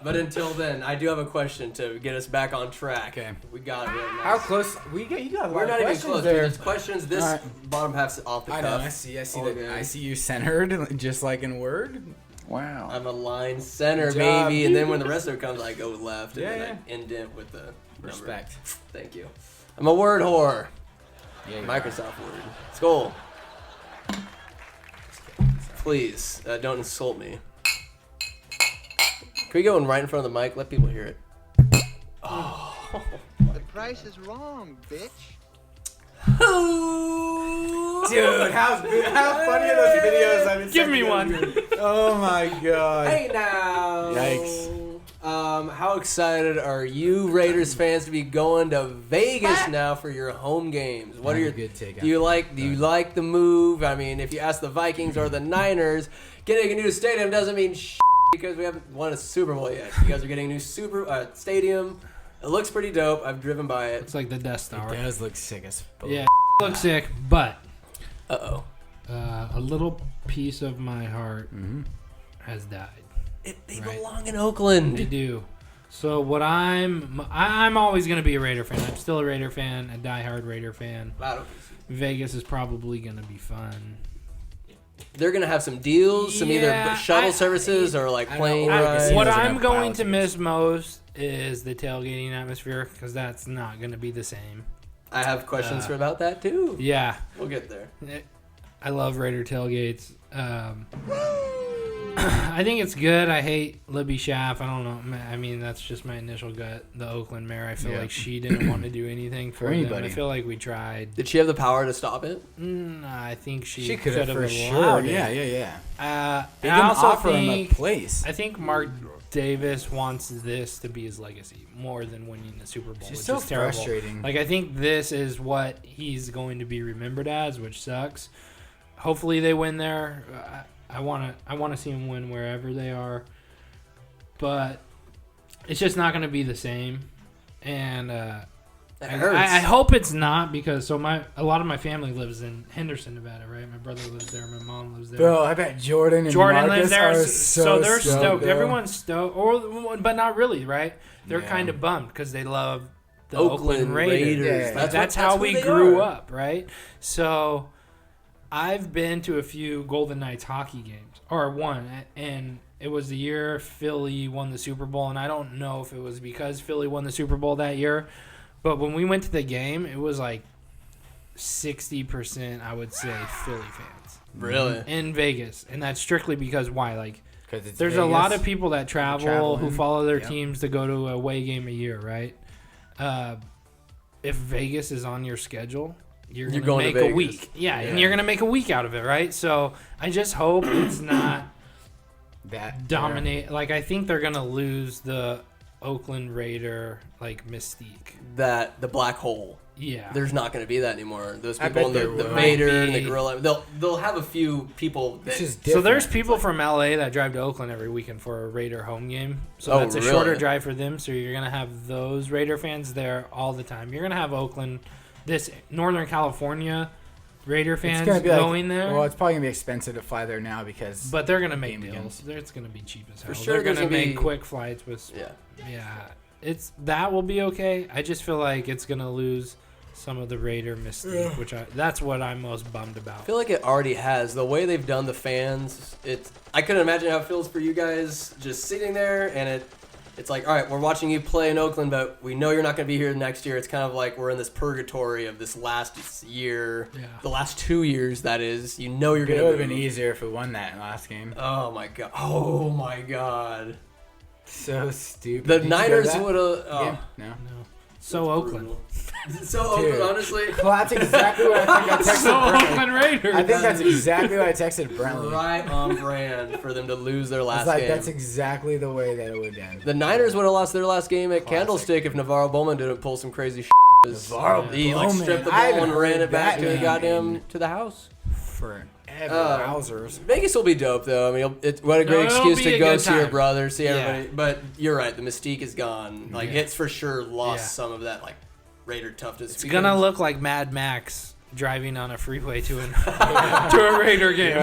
But until then, I do have a question to get us back on track. Okay. We got it right now. How close? You got a lot We're of not even questions close. there. Dude. There's questions. This All right. bottom half's off the I cuff. know. I see. All good. I see you centered, just like in Word. Wow. I'm a line center, Good job. baby, and then when the rest of it comes, I go left, and Yeah, then I indent with the number. Respect. Thank you. I'm a word whore. Yeah. Microsoft Word. Skull. Please, don't insult me. Can we go right in front of the mic? Let people hear it. The price is wrong, bitch. Dude, how funny are those videos? I've been Give me sending one. you? Oh my god. Hey now. Yikes. How excited are you Raiders fans to be going to Vegas now for your home games? What are your good take? Do you like the move? I mean, if you ask the Vikings or the Niners, getting a new stadium doesn't mean because we haven't won a Super Bowl yet. You guys are getting a new stadium. It looks pretty dope. I've driven by it. It's like the Death Star. It does look sick as fuck. Yeah, looks sick, but Uh-oh. a little piece of my heart has died. They Right. belong in Oakland. They do. So what I'm always gonna be a Raider fan. I'm still a Raider fan, a diehard Raider fan. Vegas is probably gonna be fun. They're gonna have some deals, some Yeah, either shuttle I- services or like I plane know. rides. What Casinos are I'm gonna going pile to tickets. miss most is the tailgating atmosphere because that's not gonna be the same. I have questions about that too. Yeah, We'll get there. I love Raider tailgates. I think it's good. I hate Libby Schaff. I don't know. I mean, that's just my initial gut. The Oakland mayor. I feel Yeah. like she didn't want to do anything for them. anybody. I feel like we tried. Did she have the power to stop it? I think she She could have for allowed sure. it. Yeah. They I didn't also offer him a think place. I think Mark Davis wants this to be his legacy more than winning the Super Bowl, She's which so is terrible. frustrating. Like I think this is what he's going to be remembered as, which sucks. Hopefully they win there. I want to see him win wherever they are. But It's just not going to be the same. And It hurts. I hope it's not, because a lot of my family lives in Henderson, Nevada, right? My brother lives there. My mom lives there. Bro, I bet Jordan and Marcus lives there, are so they're stoked. bro. Everyone's stoked, but not really, right? They're kind of bummed because they love the Oakland Raiders. Yeah. That's how we grew up, right? So I've been to a few Golden Knights hockey games, or one, and it was the year Philly won the Super Bowl, and I don't know if it was because Philly won the Super Bowl that year, but when we went to the game, it was like 60%, I would say, Philly fans. Really? In Vegas. And that's strictly because why? Like, It's there's Vegas. a lot of people that travel who in. follow their Yep. teams to go to a away game a year, right? If Vegas is on your schedule, you're going to make to a Vegas. week. Yeah, and you're going to make a week out of it, right? So I just hope it's not that dominate. Like, I think they're going to lose the Oakland Raider, like, mystique. That the black hole. Yeah. There's not going to be that anymore. Those I people, bet the there will. Vader Might and the be. gorilla. They'll have a few people. This is So different. there's people from LA that drive to Oakland every weekend for a Raider home game. So Oh, that's a really? shorter drive for them. So you're gonna have those Raider fans there all the time. You're gonna have Oakland, this Northern California Raider It's fans gonna be going there. Well, it's probably gonna be expensive to fly there now because. But they're gonna make Game deals. It's gonna be cheap as hell. sure They're there's gonna gonna make be- quick flights with. Yeah. That will be okay. I just feel like it's gonna lose some of the Raider mystique, that's what I'm most bummed I about. feel like it already has. The way they've done the fans, I couldn't imagine how it feels for you guys just sitting there, and it's like, all right, we're watching you play in Oakland, but we know you're not going to be here next year. It's kind of like we're in this purgatory of this last year, the last 2 years, that is. You know you're going It to would have been easier if we won that last game. Oh, my God. Oh, my God. So stupid. The Did you go to Niners that would have... game? Oh. No. So Oakland. So Oakland, Dude. honestly... Well, that's exactly what I think I texted So Brentley. Oakland Raiders. I think that's exactly what I texted Brentley. Right on brand for them to lose their I last was like, game. that's exactly the way that it would end. The Niners would have lost their last game at Candlestick if Navarro Bowman didn't pull some crazy shit. Navarro He like Bowman. stripped the I ball and haven't ran heard it back that to the name goddamn in to the house. forever. Wowzers. Vegas will be dope though. I mean, what a great it'll excuse be to a go good see your time. brother, see Yeah. everybody. But you're right, the mystique is gone. Like it's for sure lost Yeah. some of that like Raider toughness. It's gonna look like Mad Max driving on a freeway to a Raider game.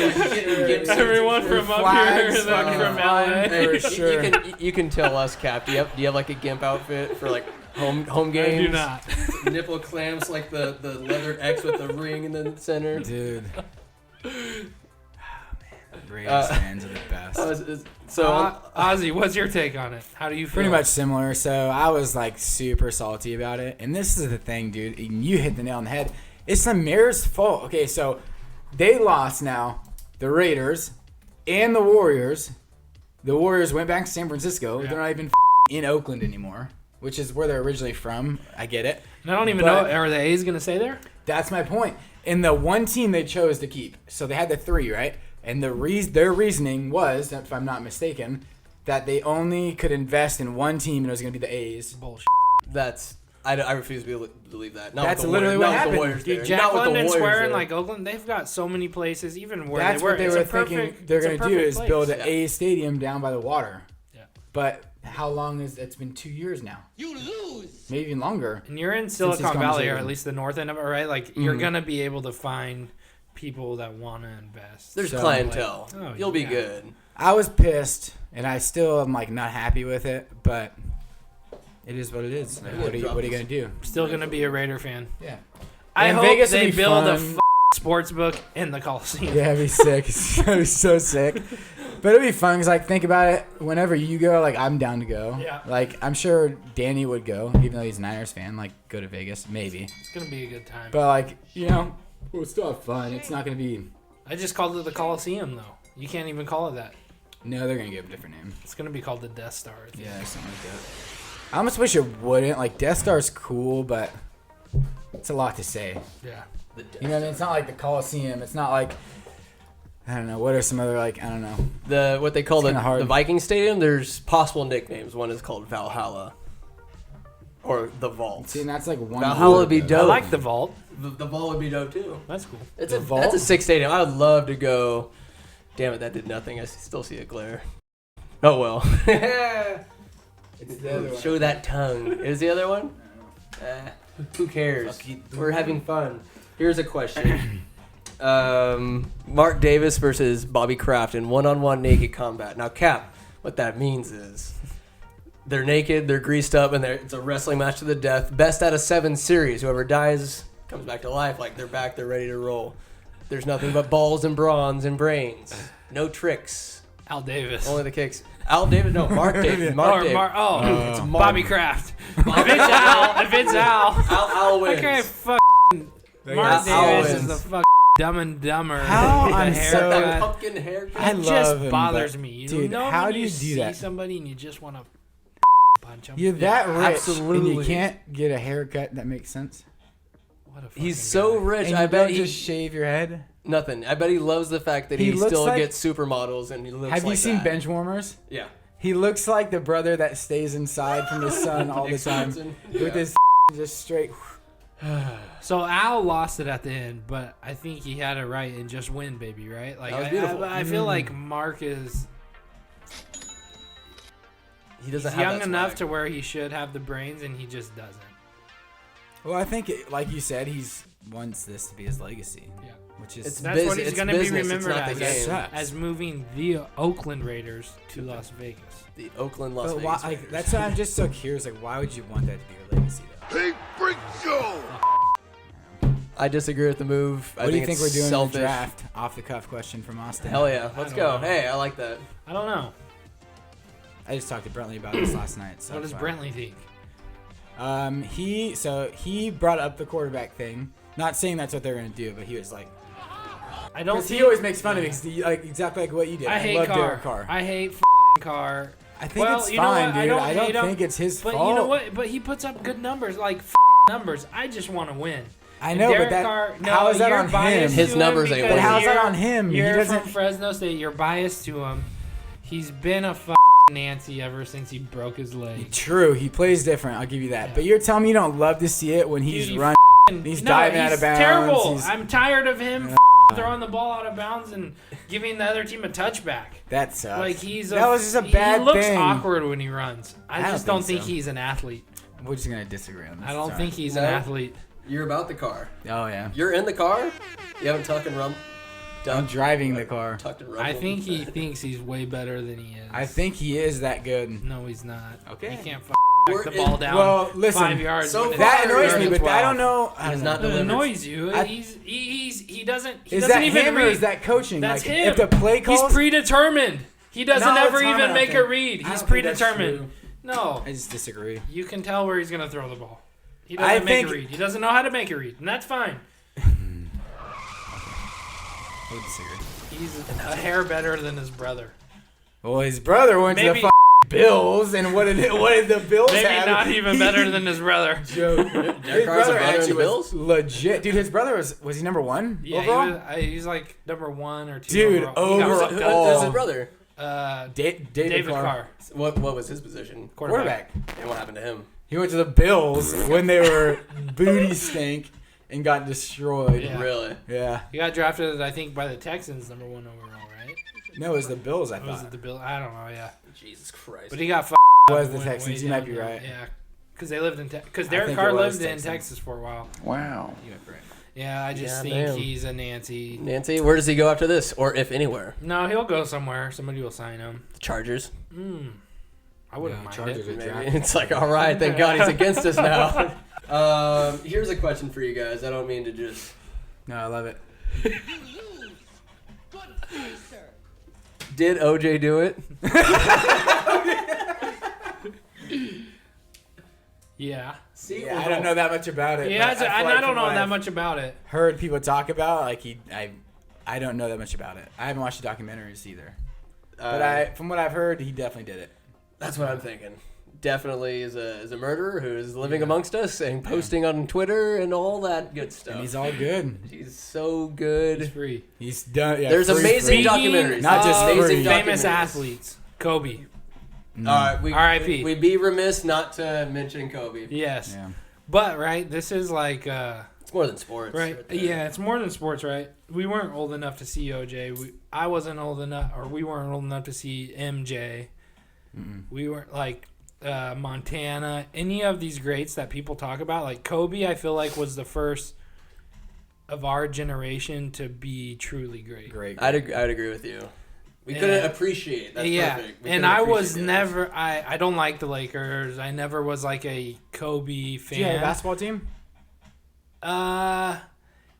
Everyone from up here and then from LA. For sure. You can tell us, Cap. Do you have like a gimp outfit for like home games? I do not. Nipple clamps like the leather X with the ring in the center. Dude. Raiders fans are the best. Ozzy, what's your take on it? How do you feel? Pretty much similar. So I was like super salty about it. And this is the thing, dude. And you hit the nail on the head. It's the mayor's fault. Okay, so they lost now. The Raiders and the Warriors. The Warriors went back to San Francisco. Yeah. They're not even in Oakland anymore, which is where they're originally from. I get it. And I don't even But- know. Are the A's gonna stay there? That's my point. And the one team they chose to keep. So they had the three, right? And their reasoning was, if I'm not mistaken, that they only could invest in one team and it was going to be the A's. Bullshit. I refuse to believe that. Not That's with the literally Warriors, what not with the happened. Warriors Dude, there. Jack Not with the London Warriors swearing there. like Oakland. They've got so many places, even where That's they were. what they It's were a thinking perfect- they're it's a going to do perfect is place. build an Yeah. A stadium down by the water. Yeah. But how long is it's been 2 years now? You lose. Maybe even longer. And you're in this Silicon Valley, or conversation. at least the north end of it, right? Like you're gonna be able to find people that want to invest. There's So, clientele. like, oh, You'll be yeah. good. I was pissed, and I still am like not happy with it, but it is what it is. Like, what are you going to do? Still gonna be a Raider fan. Yeah. I And hope Vegas would they be build a fun. sports book in the Coliseum. Yeah, it'd be sick. It'd be so sick. But it'd be fun because, like, think about it. Whenever you go, like, I'm down to go. Yeah. Like, I'm sure Danny would go, even though he's a Niners fan. Like, go to Vegas, maybe. It's gonna be a good time. But, like, you know, we'll still have fun. It's not going to be... I just called it the Coliseum, though. You can't even call it that. No, they're going to give it a different name. It's gonna be called the Death Star. I think. Yeah, something like that. I almost wish it wouldn't. Like, Death Star's cool, but it's a lot to say. Yeah. You know what I mean? It's not like the Coliseum. It's not like... I don't know. What are some other, like, I don't know. What they call It's kinda hard. the Viking Stadium, there's possible nicknames. One is called Valhalla. Or the Vault. See, and that's like one... Valhalla would be word, dope. I like the Vault. The Vault would be dope too. That's cool. It's The that's a Vault? sick stadium. I would love to go. Damn it, that did nothing. I still see a glare. Oh well. It's the other one. Show that tongue. Is the other one? Who cares? We're having fun. Here's a question. Mark Davis versus Bobby Kraft in one-on-one naked combat. Now, Cap, what that means is they're naked, they're greased up, and it's a wrestling match to the death. Best out of 7 series. Whoever dies comes back to life. Like, they're back, they're ready to roll. There's nothing but balls and brawns and brains. No tricks. Al Davis. Only the kicks. Al Davis? No, Mark Davis. Mark Davis. It's Bobby Kraft. If it's Al. Al wins. Okay, fuck. Mark Al Davis wins. is the fuck Dumb and Dumber. How The I'm haircut. That pumpkin haircut. I It love just him, bothers but- me. You dude, know how when do you do see that? somebody and you just want to punch him? You're that rich, and absolutely. you can't get a haircut that makes sense. What a He's fucking so guy. rich. And I you bet don't he just shave your head. nothing. I bet he loves the fact that He he looks still like- gets supermodels and he looks Have like you seen that. Benchwarmers? Yeah. He looks like the brother that stays inside from the sun all the time Yeah. with his just straight. So Al lost it at the end, but I think he had it right and just win, baby, right? Like That was beautiful. I feel like Mark is He doesn't he's have young that enough swag. to where he should have the brains, and he just doesn't. Well, I think, like you said, he's wants this to be his legacy. Yeah. Which is It's That's what he's it's going to be business, it's remembered not the as, game. as moving the Oakland Raiders to Las Vegas. The Oakland Las but Vegas. why, like, Raiders. that's why I'm just so curious. Like, why would you want that to be your legacy, though? Big freak show! I disagree with the move. What do you think it's we're doing selfish. in the draft? Off the cuff question from Austin. Hell yeah, let's don't go. know. Hey, I like that. I don't know. I just talked to Brentley about this last night. So What does it's Brentley think? fine. He brought up the quarterback thing. Not saying that's what they're gonna do, but he was like, I don't because think he always makes fun of me. 'Cause he, like exactly like what you did. I hate love Carr. Derek Carr. I hate Carr. I think Well, it's you know fine, what? dude. I don't hate him, think it's his But fault. you know what? But he puts up good numbers, like numbers. I just want to win. I And know, Derek but that Carr, no, how is that you're on him? biased His to numbers him ain't because working. How's that you're- on him? He You're doesn't- from Fresno State. You're biased to him. He's been a Nancy ever since he broke his leg. True, he plays different. I'll give you that. Yeah. But you're telling me you don't love to see it when he's Dude, he running. He's diving out of bounds. Terrible. He's- I'm tired of him throwing the ball out of bounds and giving the other team a touchback. That sucks. Like he's that was just a bad He looks thing. awkward when he runs. I don't just don't think think so. he's an athlete. We're just gonna disagree on this. I don't It's think all he's No. an athlete. You're about the car. right. Oh yeah. You're in the car. You haven't tucked and rum. I'm driving the car. Tucked and I rumbled. think he thinks he's way better than he is. I think he is that good. No, he's not. Okay. He can't We're back the ball in- down. Well, listen, 5 yards. so when it's That far, annoys you're me, in but I 12. don't know. I He's don't not know. It delivered. annoys you. I- He doesn't Is doesn't that even him or read. is that coaching? That's like, him. If the play calls, He's predetermined. He doesn't No, ever it's not, even I make a think. read. I He's don't think that's predetermined. true. No, I just disagree. you can tell where he's gonna throw the ball. He I doesn't make think- a read. He doesn't know how to make a read, and that's fine. I would disagree. He's a hair better than his brother. Well, his brother went to Maybe- the Bills, and what did the Bills Maybe have? not even better than his brother. Joke. His Carr's a brother brother in actually the was Bills? legit, dude. His brother was he number one Yeah, overall? he's like number 1 or 2. Dude, overall. He got overall- sucked Who's up. his brother? David David Carr, What was his position? quarterback. And what happened to him? He went to the Bills when they were booty stink and got destroyed. Yeah. Really? Yeah. He got drafted, I think, by the Texans, number 1 overall, right? No, it was the Bills. I Or was thought it the Bill? I don't know. Yeah, Jesus Christ. but he got it was the went Texans. way You might down be there. right. Yeah, because they lived in because I Derek think Carr it was lived in Texans. Texas for a while. Wow. You might be right. Yeah, I just Yeah, think damn. he's a Nancy. Nancy, where does he go after this, or if anywhere? No, he'll go somewhere. Somebody will sign him. The Chargers. I wouldn't Yeah, mind Chargers it. are Maybe. drafting. It's like, all right, thank God he's against us now. Here's a question for you guys. I don't mean to just. No, I love it. Did OJ do it? Yeah. See, Yeah, I don't know that much about it. Yeah, but feel I like don't from know what that I've much about it. Heard people talk about I don't know that much about it. I haven't watched the documentaries either. But from what I've heard, he definitely did it. That's what I'm thinking. Definitely is a murderer who is living amongst us and posting on Twitter and all that good stuff. And he's all good. He's so good. He's free. He's done. Yeah, There's free, amazing free. documentaries. Not just amazing free. Famous documentaries. athletes. Kobe. All right, R.I.P.. We'd be remiss not to mention Kobe. Yes. Yeah. But right, this is like It's more than sports. right. there. Yeah, it's more than sports, right? We weren't old enough to see OJ. I wasn't old enough, or we weren't old enough to see MJ. We weren't like Montana. Any of these greats that people talk about, like Kobe, I feel like was the first of our generation to be truly great. Great. I'd agree with you. We couldn't appreciate. That's Yeah, perfect. We and couldn't I was appreciate it. never. I don't like the Lakers. I never was like a Kobe fan. Do you have a basketball team?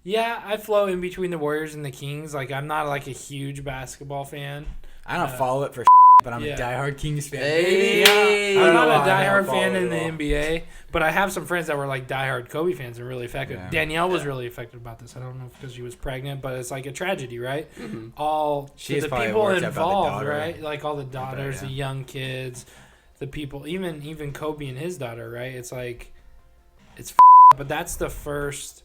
Yeah, I flow in between the Warriors and the Kings. Like, I'm not like a huge basketball fan. I don't follow it for but I'm yeah. a diehard Kings fan. Hey. I'm not know a why I don't diehard fan follow in it the at all. NBA, but I have some friends that were like diehard Kobe fans and really affected. Yeah. Danielle was really affected about this. I don't know if because she was pregnant, but it's like a tragedy, right? Mm-hmm. All She is the probably people worked up about the involved, daughter. right? Like all the daughters, yeah. the young kids, the people, even Kobe and his daughter, right? It's like it's, but that's the first.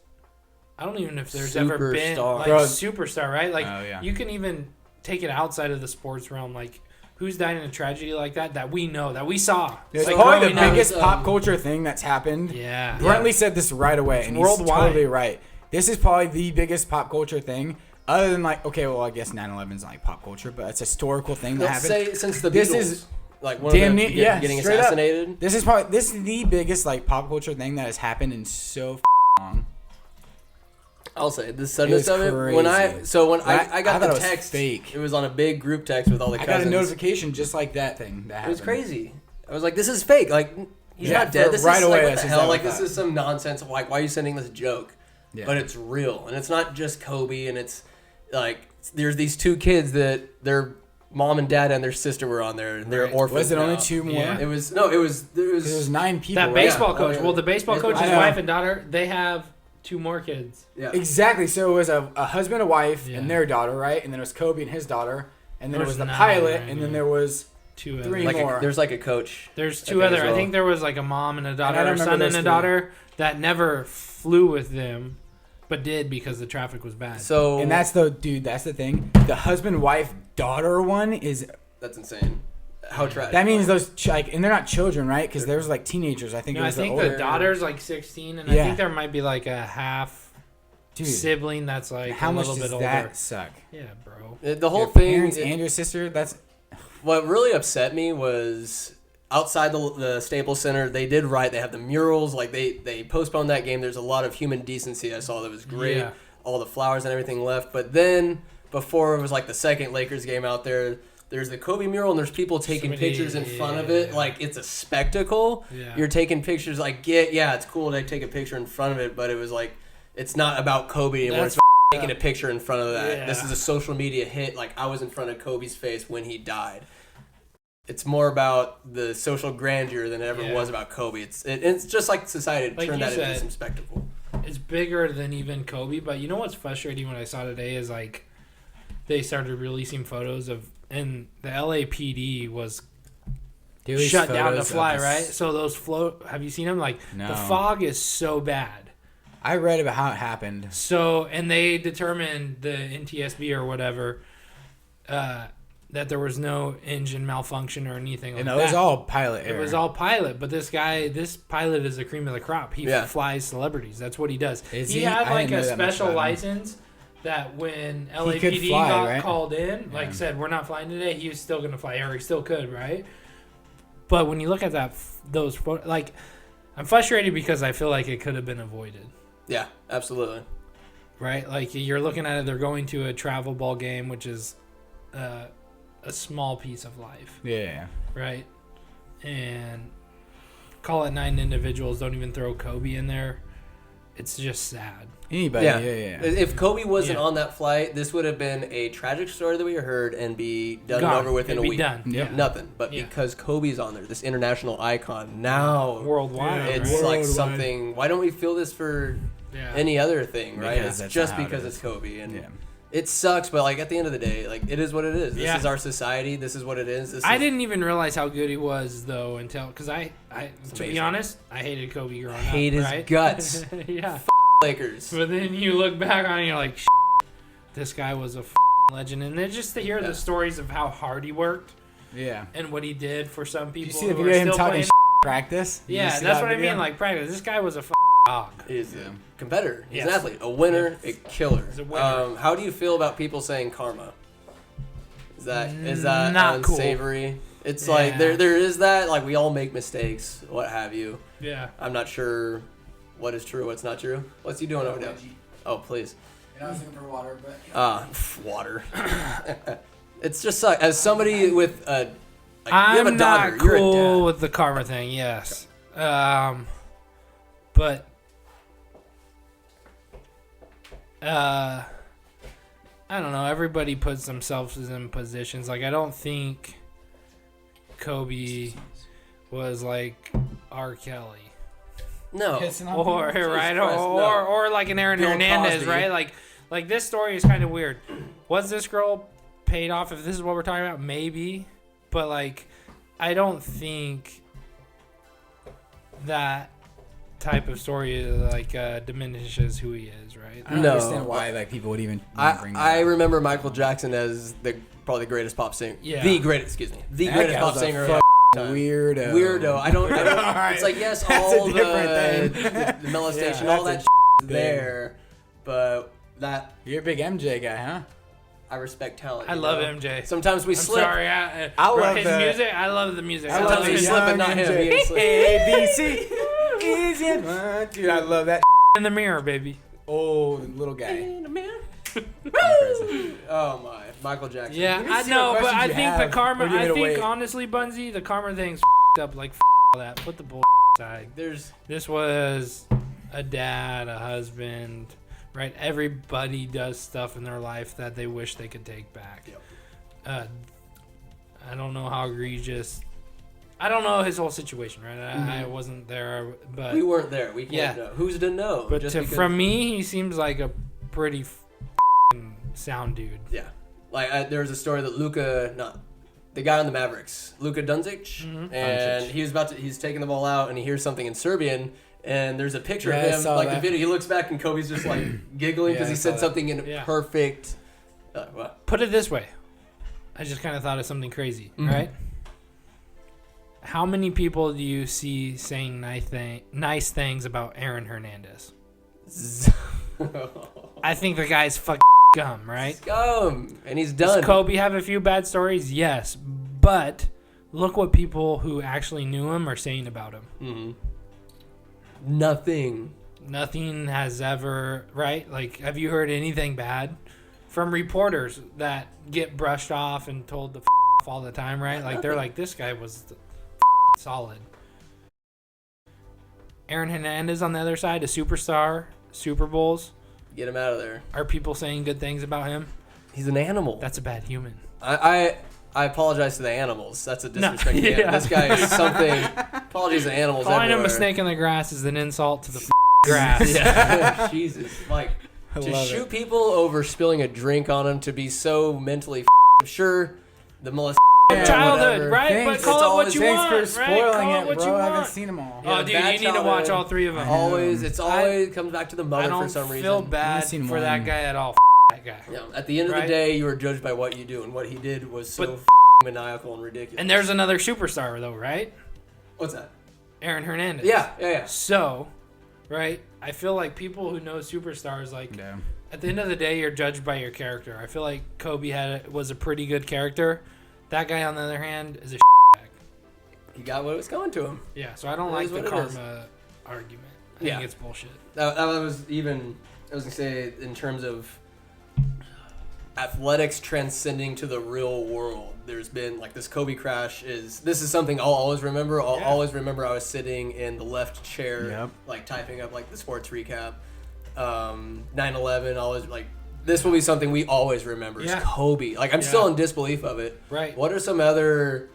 I don't even know if there's ever been Superstar. like Bro. superstar, right? Like Oh, yeah. you can even take it outside of the sports realm, like. Who's died in a tragedy like that we know, that we saw? It's Like, probably the growing up. biggest pop culture thing that's happened. Yeah. Brentley said this right away, and he's worldwide. totally right. This is probably the biggest pop culture thing, other than like, okay, well, I guess 9/11's not like pop culture, but it's a historical thing that Let's happened. say since the Beatles, This is like one damn of near, them yeah, getting straight up. assassinated. This is the biggest like pop culture thing that has happened in so long. I'll say the It suddenness was of it. When I crazy. I got I thought the it was text, fake. it was on a big group text with all the I cousins. got a notification just like that thing. That It was happened. crazy. I was like, this is fake. Like he's Yeah, not dead. for- This right is away, like what that's the exactly hell? what Like I this thought. is some nonsense. Like why are you sending this joke? Yeah. But it's real, and it's not just Kobe, and it's like there's these two kids that their mom and dad and their sister were on there, and they're Right. orphans. Was it only now. 2 more? Yeah. It was no. It was There was 9 people. That right? baseball Yeah. coach. Oh, yeah. Well, the baseball Baseball coach's coach. wife and daughter, they have 2 more kids. Yeah. Exactly. So it was a husband, a wife, Yeah. and their daughter, right? And then it was Kobe and his daughter, and then There it was the was 9, pilot, right, and then yeah. there was 2 other. 3 Like more. there's like a coach. There's I 2 think other. as I well. think there was like a mom and a daughter, don't or remember son and those a 3. daughter that never flew with them, but did because the traffic was bad. So And that's the thing. The husband, wife, daughter one is that's insane. How tragic. that means those and they're not children, right? Because there's like teenagers. I think No, it I was think the the older. daughter's like 16, and I Yeah. think there might be like a half Dude, sibling that's like how a much little does bit that older. suck? Yeah, bro. The whole Your thing. parents and your sister. That's What really upset me was outside the Staples Center, they did right. They have the murals. Like they postponed that game. There's a lot of human decency I saw that was great. Yeah. All the flowers and everything left. But then before it was like the second Lakers game out there, there's the Kobe mural and there's people taking Somebody- pictures in front of it. yeah. Like it's a spectacle. Yeah. You're taking pictures like it's cool to take a picture in front of it, but it was like it's not about Kobe anymore. That's It's taking a picture in front of that. Yeah. This is a social media hit. Like I was in front of Kobe's face when he died. It's more about the social grandeur than it ever Yeah. was about Kobe. It's just like society Like turned you that into said. some spectacle. It's bigger than even Kobe, but you know what's frustrating what I saw today is like they started releasing photos of, and the LAPD was shut down to fly, right? So those have you seen them? Like No. the fog is so bad. I read about how it happened. So, and they determined, the NTSB or whatever, that there was no engine malfunction or anything like And that. it was all pilot It error. was all pilot, but this pilot is the cream of the crop. He Yeah. flies celebrities. That's what he does. Is he he? had I like didn't a know that much special about him. license that when LAPD fly, got right? called in, like said, we're not flying today, he was still going to fly, or he still could, right? But when you look at those photos, like, I'm frustrated because I feel like it could have been avoided. Yeah, absolutely. Right, like you're looking at it. They're going to a travel ball game, which is a small piece of life, Yeah. right? And call it 9 individuals. Don't even throw Kobe in there. It's just sad. Anybody. Yeah. Yeah. If Kobe wasn't Yeah. on that flight, this would have been a tragic story that we heard and be done Gone. and over with in It'd a be week. done. Yep. Yeah. Nothing. But Yeah. because Kobe's on there, this international icon, now Worldwide. it's right? like Worldwide. something. Why don't we feel this for Yeah. any other thing, right? Because It's that's just not how it because is. it's Kobe. And Yeah. it sucks, but like at the end of the day, like it is what it is. This Yeah. is our society. This is what it is. I didn't even realize how good he was though until because I to be amazing. honest, I hated Kobe growing up. hate his right? guts. Yeah. Lakers. But then you look back on it and you're like, this guy was a legend. And then just to hear Yeah. the stories of how hard he worked Yeah. and what he did for some Did people. you see the who video are of him still talking playing. practice? Did you Yeah, see that's that what I video? mean. Like practice. This guy was a dog. He's Yeah. a competitor. He's Yes. an athlete, a winner, a killer. He's a winner. How do you feel about people saying karma? Is that Not cool. unsavory? It's Yeah. like there is that, like, we all make mistakes, what have you. Yeah. I'm not sure what is true, what's not true. What's he doing over there? Oh, please. And I was looking for water, but Water. It's just as somebody with a. Like, you have I'm a daughter. not You're a cool dad. with the karma thing. Yes. But. I don't know. Everybody puts themselves in positions. Like, I don't think Kobe was like R. Kelly. No. Pissing on Or people? right, Christ, or, no. or like an Aaron Bill Hernandez, Cosby. right? Like this story is kind of weird. Was this girl paid off? If this is what we're talking about, maybe. But like, I don't think that type of story like diminishes who he is, right? I don't No. understand why like people would even bring that I up. remember Michael Jackson as probably the greatest pop singer. Yeah. The greatest That greatest guy pop was a singer. fucking time. weirdo. I don't. Alright. It's like, yes, That's a all different the molestation, Yeah, all that that's is there, but that You're a big MJ guy, huh? I respect talent. I you love know? MJ. Sometimes we I'm slip. sorry, I love his the- music. I love the music. I Sometimes love we the slip, but young not him. MJ. He ain't slip. ABC is in my- Dude, I love that. in the mirror, baby. Oh, the little guy. Oh my, Michael Jackson. Yeah, Let me I see know, what but questions I you think have. the karma. Or do you I want me to think wait? honestly, Bunsy, the karma thing's up. Like all that. Put the bull aside. There's This was a dad, a husband, right? Everybody does stuff in their life that they wish they could take back. Yep. I don't know how egregious. I don't know his whole situation, right? I wasn't there, but we weren't there. We can't Yeah. know. Who's to know? but Just to, because- from me, he seems like a pretty sound dude. Yeah. Like there was a story that the guy on the Mavericks, Luka Doncic, Mm-hmm. and he's taking the ball out and he hears something in Serbian and there's a picture Yeah, I of him, saw like that. the video. He looks back and Kobe's just like giggling because Yeah, he I said saw that. something in Yeah. perfect. What? Put it this way, I just kind of thought of something crazy, Mhm. right? How many people do you see saying nice things about Aaron Hernandez? I think the guy's fucking scum, right? Scum, and he's Does done. Kobe have a few bad stories? Yes, but look what people who actually knew him are saying about him. Mhm. Nothing. Nothing has ever, right? Like, have you heard anything bad from reporters that get brushed off and told to off all the time, right? Like, they're like, this guy was solid. Aaron Hernandez on the other side, a superstar, Super Bowls. Get him out of there. Are people saying good things about him? He's an animal. That's a bad human. I apologize to the animals. That's a No, disrespect. to the yeah. animals. This guy is something. Apologies to animals Calling him everywhere. a snake in the grass is an insult to the grass. Yeah. Jesus. Like, to love shoot it. people over spilling a drink on them, to be so mentally sure the molest Childhood, whatever. right? Thanks. But call It's it what always- you Thanks want, for right? spoiling Call it, it what bro. you I want. haven't seen them all. Oh, Yeah, dude, bad you need to watch childhood. all three of them. Always, it's always comes back to the I mother don't for some reason. feel bad seen for one. that guy at all. That guy. Yeah, at the end of Right? the day, you are judged by what you do, and what he did was so But- maniacal and ridiculous. And there's another superstar though, right? What's that? Aaron Hernandez. Yeah. So, right? I feel like people who know superstars, like Yeah. at the end of the day, you're judged by your character. I feel like Kobe was a pretty good character. That guy, on the other hand, is a bag. He got what was coming to him. Yeah. So I don't It like is the what it is. karma argument. I Yeah. think it's bullshit. That was even, I was gonna say, in terms of athletics transcending to the real world. There's been like this Kobe crash this is something I'll always remember. I'll Yeah. always remember I was sitting in the left chair, Yep. like typing up like the sports recap. 9/11, always like this will be something we always remember. Yeah. Is Kobe. Like I'm Yeah. still in disbelief of it. Right. What are some other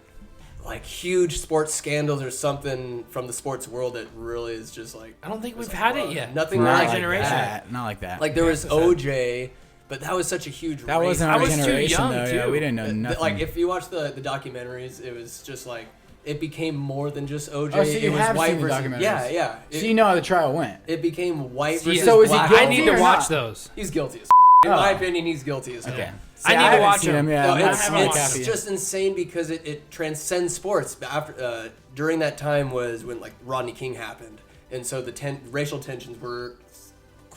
like huge sports scandals or something from the sports world that really is just like I don't think we've like, had wow, it yet. nothing Not like like generation. that. Not like that. like there was that's what I said. OJ, but that was such a huge. That race. wasn't I our was too generation, young, though. Yeah, too. we didn't know nothing. Like if you watch the documentaries, it was just like it became more than just OJ. Oh, so you it was have white seen the versus documentaries. yeah. so you know how the trial went. It became white See, versus so is he black. guilty I need to or watch not? those. He's guilty as in Oh. my opinion. He's guilty as Okay. I need to haven't watch seen them. Yeah, No, I'm it's, not watched happy. just insane because it transcends sports. After during that time was when like Rodney King happened, and so the racial tensions were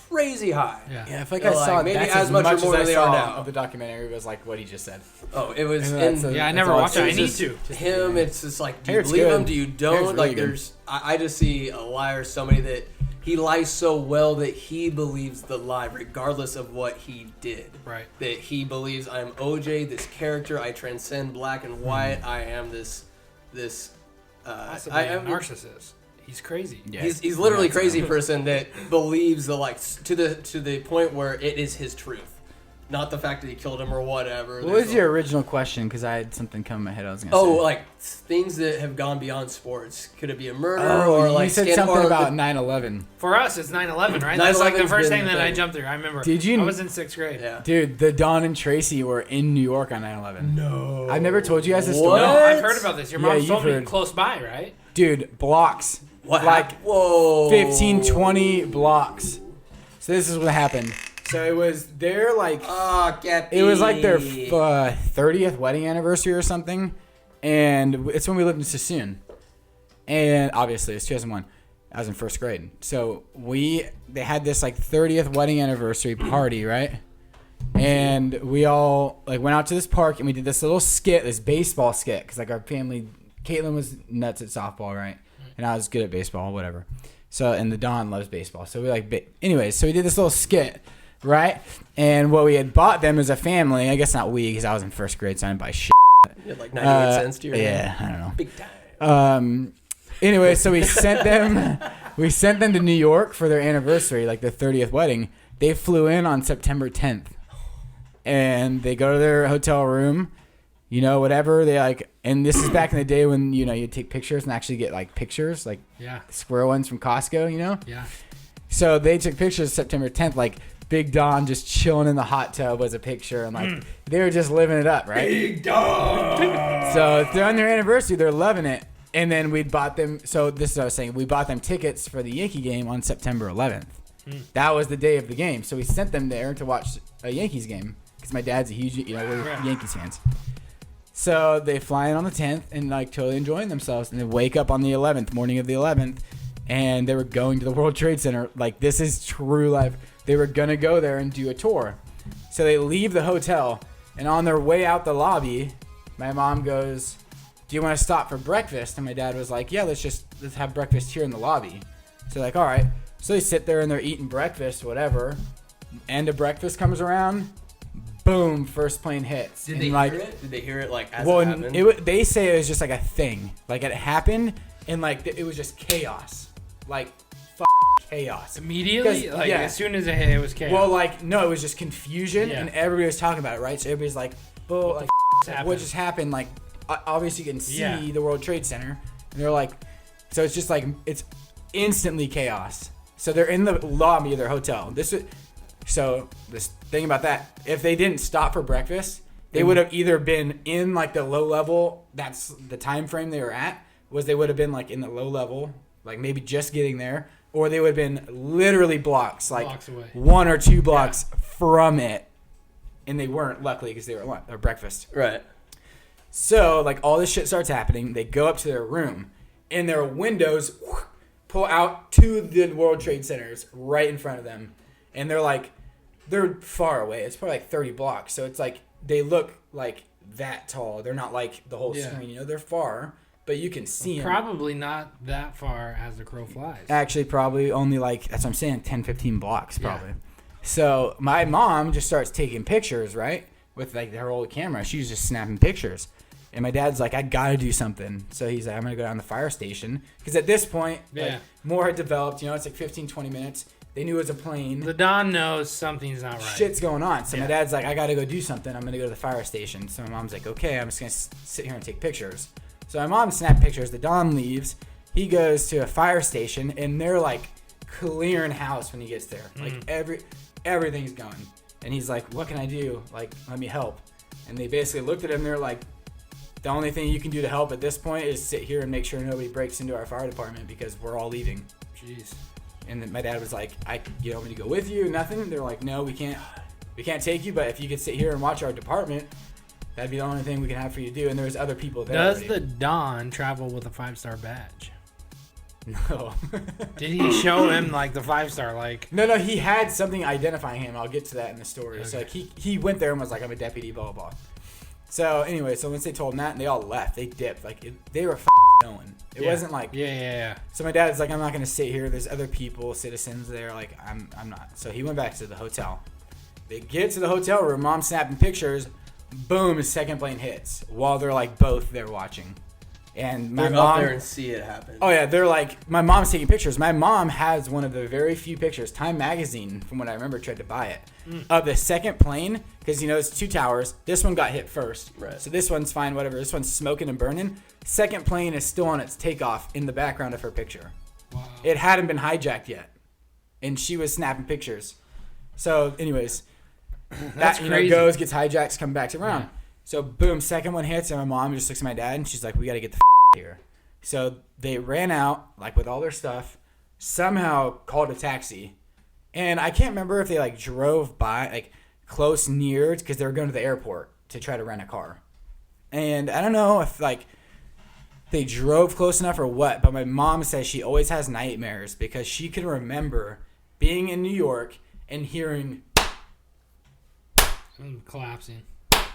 crazy high. Yeah, I feel like They're I saw like, maybe that's as much or more as I than they are saw now. of the documentary was like what he just said. Oh, it was. And that's in, a- Yeah, I that's never all watched it. I it's need just to. him. It's just like, do you Hair's believe good. him? Do you Hair's don't? really Like, good. there's. I just see a liar, somebody that he lies so well that he believes the lie, regardless of what he did. Right. That he believes I'm OJ, this character. I transcend black and white. I am this. Possibly I a am narcissist. He's crazy. Yeah. He's literally a Yeah, crazy person that believes the to the point where it is his truth, not the fact that he killed him or whatever. What was your original question? Because I had something come in my head. I was gonna Oh, say. like things that have gone beyond sports. Could it be a murder Oh, or you like said scandal- something or about the- 9/11. For us, it's 9/11, right? That's like the 9/11's first been thing the that I thing. jumped through. I remember. Did you- I was in 6th grade. Yeah. Dude, the Don and Tracy were in New York on 9/11. No. I've never told you guys this What? story. No, I've heard about this. Your Yeah, mom you've told me heard. close by, right? Dude, blocks. What? Like Whoa. 15, 20 blocks. So this is what happened. So it was their like it was like their 30th wedding anniversary or something, and it's when we lived in Sassoon. And obviously it's 2001. I was in 1st grade. So they had this like 30th wedding anniversary party, right? And we all like went out to this park and we did this little skit, this baseball skit, because like our family, Caitlin was nuts at softball, right? And I was good at baseball, whatever. So, and the Don loves baseball. So we like, anyways, so we did this little skit, right? And what we had bought them as a family, I guess not we, because I was in 1st grade, so I didn't buy shit. You had like 98 cents to your Yeah, name. I don't know. Big time. Anyway, so we sent them to New York for their anniversary, like their 30th wedding. They flew in on September 10th. And they go to their hotel room, you know, whatever. They like, and this is back in the day when, you know, you take pictures and actually get like pictures, like Yeah. square ones from Costco, you know? Yeah. So they took pictures September 10th, like Big Don just chilling in the hot tub was a picture, and like they were just living it up, right? Big Don. So they're on their anniversary, they're loving it, and then we bought them. So this is what I was saying. We bought them tickets for the Yankee game on September 11th. That was the day of the game, so we sent them there to watch a Yankees game because my dad's a huge, you know, we're Yankees fans. So they fly in on the 10th and like totally enjoying themselves, and they wake up on the 11th, morning of the 11th. And they were going to the World Trade Center. Like, this is true life. They were going to go there and do a tour. So they leave the hotel. And on their way out the lobby, my mom goes, do you want to stop for breakfast? And my dad was like, yeah, let's have breakfast here in the lobby. So like, all right. So they sit there and they're eating breakfast, whatever. End of breakfast comes around. Boom, first plane hits. Did And they like, hear it? Did they hear it like as well, it happened? they say it was just like a thing. Like it happened and like it was just chaos. Like chaos. Immediately? Because, Like, yeah. as soon as it hit, it was chaos. Well, like no, it was just confusion, Yeah. and everybody was talking about it, right? So everybody's like, "Oh, like happened? what just happened?" Like, obviously you can see Yeah. the World Trade Center, and they're like, so it's just like it's instantly chaos. So they're in the lobby of their hotel. This thing about that, if they didn't stop for breakfast, they would have either been in like the low level. That's the time frame they were at. Was they would have been like in the low level, like maybe just getting there, or they would have been literally blocks, like Blocks away. 1 or 2 blocks from it, and they weren't, luckily, because they were at lunch or breakfast. Right. So like all this shit starts happening. They go up to their room, and their windows pull out to the World Trade Centers right in front of them, and they're far away. It's probably like 30 blocks, so it's like they look like that tall. They're not like the whole Yeah. screen, you know. They're far. But you can see them. Probably not that far as the crow flies. Actually, probably only like, that's what I'm saying, 10, 15 blocks probably. So my mom just starts taking pictures, right? With like her old camera. She's just snapping pictures. And my dad's like, I gotta do something. So he's like, I'm gonna go down to the fire station. Because at this point, like, more had developed, you know, it's like 15, 20 minutes. They knew it was a plane. The Don knows something's not right. Shit's going on. So my dad's like, I gotta go do something. I'm gonna go to the fire station. So my mom's like, okay, I'm just gonna sit here and take pictures. So my mom snapped pictures. The Don leaves. He goes to a fire station, and they're like clearing house when he gets there. Like everything's going. And he's like, what can I do? Like, let me help. And they basically looked at him. They're like, the only thing you can do to help at this point is sit here and make sure nobody breaks into our fire department because we're all leaving. Jeez. And then my dad was like, you want me to go with you? Nothing. They're like, no, we can't take you. But if you could sit here and watch our department, that'd be the only thing we can have for you to do. And there's other people there. Does already. the Don travel with a 5-star badge? No. Did he show him like the 5-star? Like No, he had something identifying him. I'll get to that in the story. So like he went there and was like, I'm a deputy, blah, blah, blah. So anyway, so once they told him that, and they all left, they dipped. Like they were going. It wasn't like So my dad's like, I'm not gonna sit here. There's other people, citizens there. Like I'm not. So he went back to the hotel. They get to the hotel room. Mom's snapping pictures. Boom! His second plane hits while they're like both there watching. And my They're mom up there and see it happen. Oh yeah, they're like, my mom's taking pictures. My mom has one of the very few pictures. Time Magazine, from what I remember, tried to buy it of the second plane because it's 2 towers. This one got hit first, right? So this one's fine, whatever. This one's smoking and burning. Second plane is still on its takeoff in the background of her picture. Wow. It hadn't been hijacked yet, and she was snapping pictures. So, anyways, that goes, gets hijacked, comes back around. Yeah. So boom, second one hits, and my mom just looks at my dad, and she's like, "We got to get the here." So they ran out like with all their stuff, somehow called a taxi, and I can't remember if they like drove by like close near because they were going to the airport to try to rent a car, and I don't know if like they drove close enough or what, but my mom says she always has nightmares because she can remember being in New York and hearing collapsing.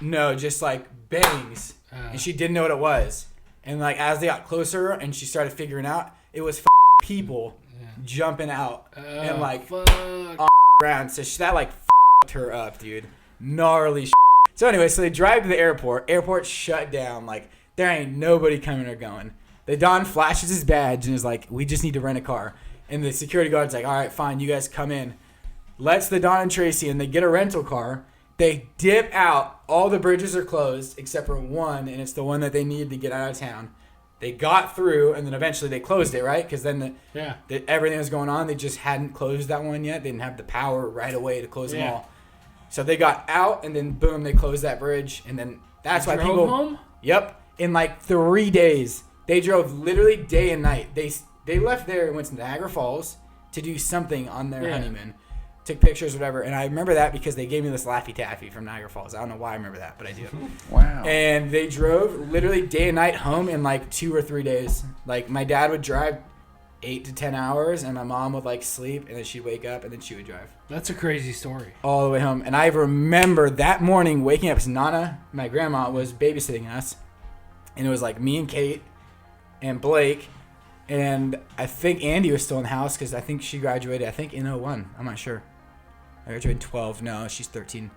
No, just like bangs, and she didn't know what it was. And like as they got closer and she started figuring out, it was people jumping out and like on ground. So that like her up, dude. Gnarly. So anyway, so they drive to the airport. Airport shut down. Like there ain't nobody coming or going. The Don flashes his badge and is like, "We just need to rent a car." And the security guard's like, "All right, fine, you guys come in." Lets the Don and Tracy, and they get a rental car. They dip out. All the bridges are closed except for one, and it's the one that they need to get out of town. They got through, and then eventually they closed it, right? Because then everything was going on. They just hadn't closed that one yet. They didn't have the power right away to close them all. So they got out, and then boom, they closed that bridge, and then that's why people. Home? Yep, in like 3 days, they drove literally day and night. They left there and went to Niagara Falls to do something on their honeymoon. Took pictures, whatever, and I remember that because they gave me this Laffy Taffy from Niagara Falls. I don't know why I remember that, but I do. Wow. And they drove literally day and night home in like 2 or 3 days. Like my dad would drive 8 to 10 hours, and my mom would like sleep, and then she'd wake up, and then she would drive. That's a crazy story. All the way home. And I remember that morning waking up because Nana, my grandma, was babysitting us, and it was like me and Kate and Blake. And I think Andy was still in the house because I think she graduated, in 01. I'm not sure. I graduated in 12. No, she's 13.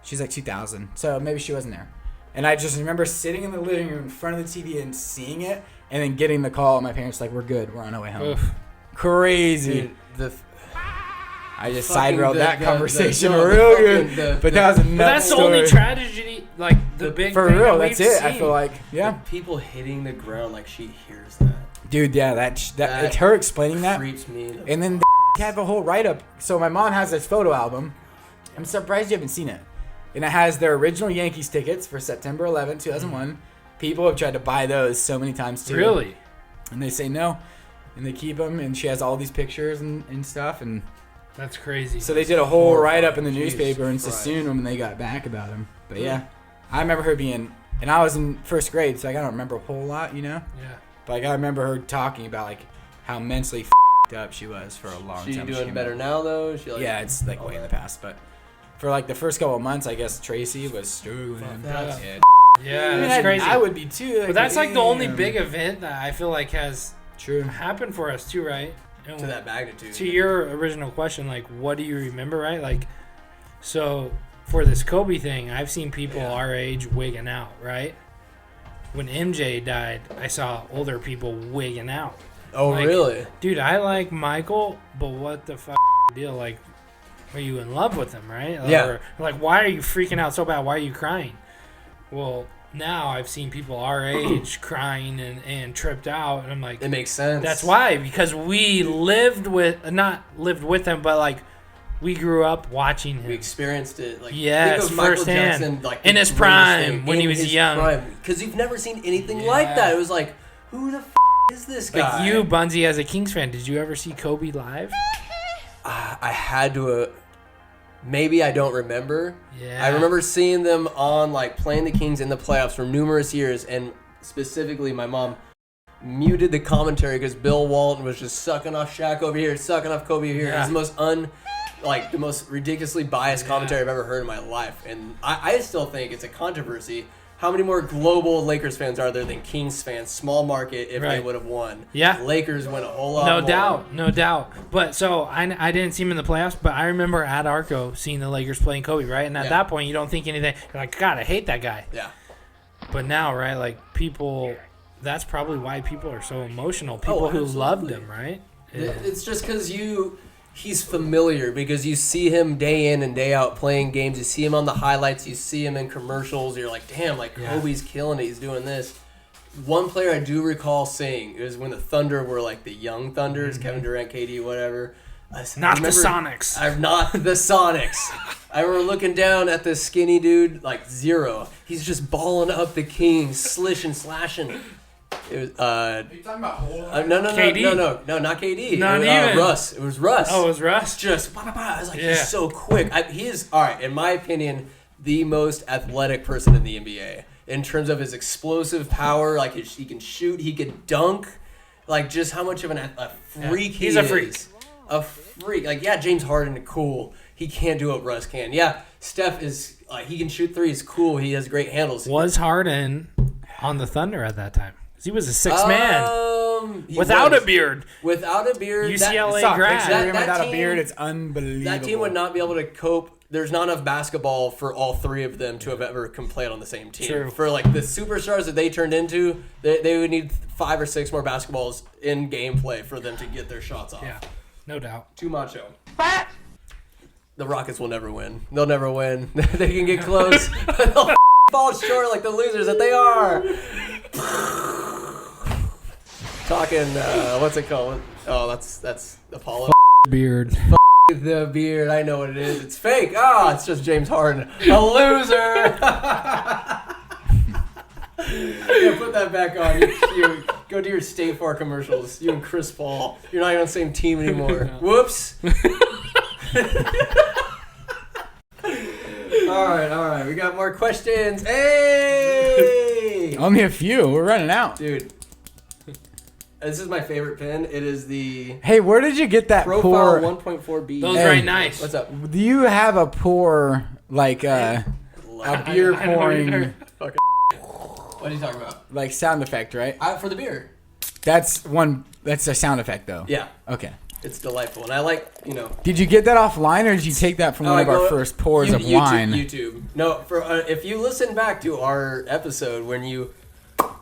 She's like 2000. So maybe she wasn't there. And I just remember sitting in the living room in front of the TV and seeing it and then getting the call. And my parents like, "We're good. We're on our way home." Oof. Crazy. Dude, I just side-railed that conversation real good. But that was a nuts that's story. The only tragedy, like the big for thing real, that that's we've it. seen. I feel like, The people hitting the ground like she hears that. Dude, yeah, that it's her explaining that. Creeps me. And then have a whole write-up. So my mom has this photo album. I'm surprised you haven't seen it. And it has their original Yankees tickets for September 11, 2001. People have tried to buy those so many times too. Really? And they say no. And they keep them. And she has all these pictures and stuff. And that's crazy. So they did a whole write-up in the newspaper and Sassoon when they got back about him. But yeah, I remember her being, and I was in first grade, so I don't remember a whole lot, Yeah. But like, I remember her talking about like how mentally up she was for a long time. She doing better now though? Yeah, it's like way in the past, but for like the first couple of months, I guess Tracy was struggling. Yeah, that's crazy. I would be too. But that's like the only big event that I feel like has True. happened for us too, right? To that magnitude. To your original question, like, what do you remember, right? Like, so for this Kobe thing, I've seen people our age wigging out, right? When MJ died, I saw older people wigging out. Oh, like, really? Dude, I like Michael, but what the fuck deal? Like, are you in love with him, right? Or, like, why are you freaking out so bad? Why are you crying? Well, now I've seen people our age crying and tripped out, and I'm like, it makes sense. That's why, because we not lived with him, but like we grew up watching him. We experienced it. Like, yes, firsthand. Jackson, like, in his prime, when he was young. Because you've never seen anything like that. It was like, who the is this guy? Like you, Bunzy, as a Kings fan, did you ever see Kobe live? I had to. Maybe I don't remember. Yeah. I remember seeing them on, like, playing the Kings in the playoffs for numerous years, and specifically my mom muted the commentary because Bill Walton was just sucking off Shaq over here, sucking off Kobe over here. Yeah. It's the most ridiculously biased commentary I've ever heard in my life. And I still think it's a controversy. How many more global Lakers fans are there than Kings fans? Small market if they would have won. Yeah. Lakers win a whole lot more. No doubt. But so I didn't see him in the playoffs, but I remember at Arco seeing the Lakers playing Kobe, right? And at that point, you don't think anything. You're like, God, I hate that guy. Yeah. But now, right, like people, that's probably why people are so emotional. People who loved him, right? It's just because he's familiar because you see him day in and day out playing games. You see him on the highlights. You see him in commercials. You're like, damn, like Kobe's killing it. He's doing this. One player I do recall seeing, it was when the Thunder were like the young Thunders, Kevin Durant, KD, whatever. Not the Sonics. I'm not the Sonics. I remember looking down at this skinny dude, like zero. He's just balling up the Kings, slishing, slashing. It was Are you talking about no, KD? no, not KD. Not even. Russ. It was Russ. Oh, it was Russ? Just I was like, he's so quick. He is, all right, in my opinion, the most athletic person in the NBA in terms of his explosive power. Like he can shoot, he can dunk. Like just how much of a freak he is. He's a freak. A freak. Like James Harden, cool. He can't do what Russ can. Yeah, Steph is he can shoot threes. Cool. He has great handles. Was Harden on the Thunder at that time? He was a sixth man. Without a beard. Without a beard. UCLA grad. Without team, a beard, it's unbelievable. That team would not be able to cope. There's not enough basketball for all three of them to have ever played on the same team. True. For like the superstars that they turned into, they would need 5 or 6 more basketballs in gameplay for them to get their shots off. Yeah, no doubt. Too macho. The Rockets will never win. They'll never win. They can get close, but they'll fall short like the losers that they are. Talking, what's it called? Oh, that's Apollo. Beard. The beard, I know what it is. It's fake. It's just James Harden. A loser. Yeah, put that back on. You go do your State Farm commercials. You and Chris Paul. You're not even on the same team anymore. Whoops. All right. We got more questions. Hey! Only a few. We're running out. Dude. This is my favorite pen. It is the Hey, where did you get that Profile pour? 1.4B. Those Hey. very nice. What's up? Do you have a pour like a beer I know pouring you're- What are you talking about? like sound effect, right? For the beer. That's a sound effect though. Yeah. Okay. It's delightful. And I like, Did you get that offline or did you take that from one of our first pours of wine? YouTube. No, if you listen back to our episode when you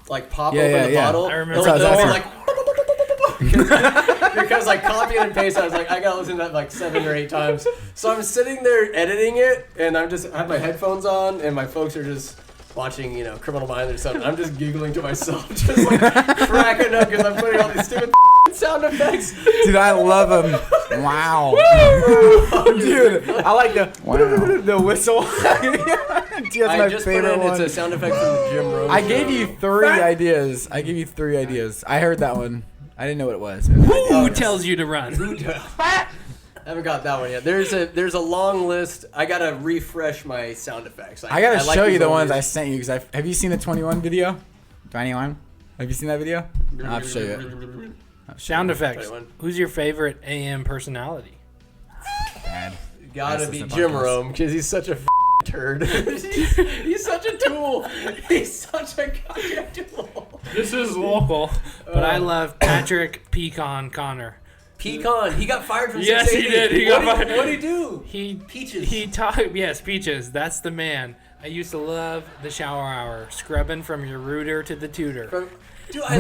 like pop Yeah, open yeah, the yeah. bottle, I remember it'll that. go like because like copy and paste. I was like, I gotta listen to that like 7 or 8 times. So I'm sitting there editing it, and I have my headphones on, and my folks are just watching, Criminal Minds or something. I'm just giggling to myself, just like cracking up because I'm putting all these stupid sound effects. Dude, I love them. Wow. Dude, I like the whistle. Dude, that's I my just put favorite in. one. It's a sound effect from the Jim Rome I show. gave you 3 ideas. I heard that one. I didn't know what it was. Who tells you to run? I haven't got that one yet. There's a long list. I gotta refresh my sound effects. I gotta like show you these the old ones I days. sent you because have you seen the 21 video? 21? Have you seen that video? I'll have to show you it. Sound effects. 21. Who's your favorite AM personality? Bad. Gotta Nice be listen Jim podcast. Rome because he's such a turd. he's such a tool. He's such a goddamn tool. This is local, but I love Patrick Pecan Connor. Pecan. He got fired from Yes, he 680. did. He got fired. What'd he do? Peaches. He taught. Yes, Peaches. That's the man. I used to love the shower hour, scrubbing from your rooter to the tutor. Dude, I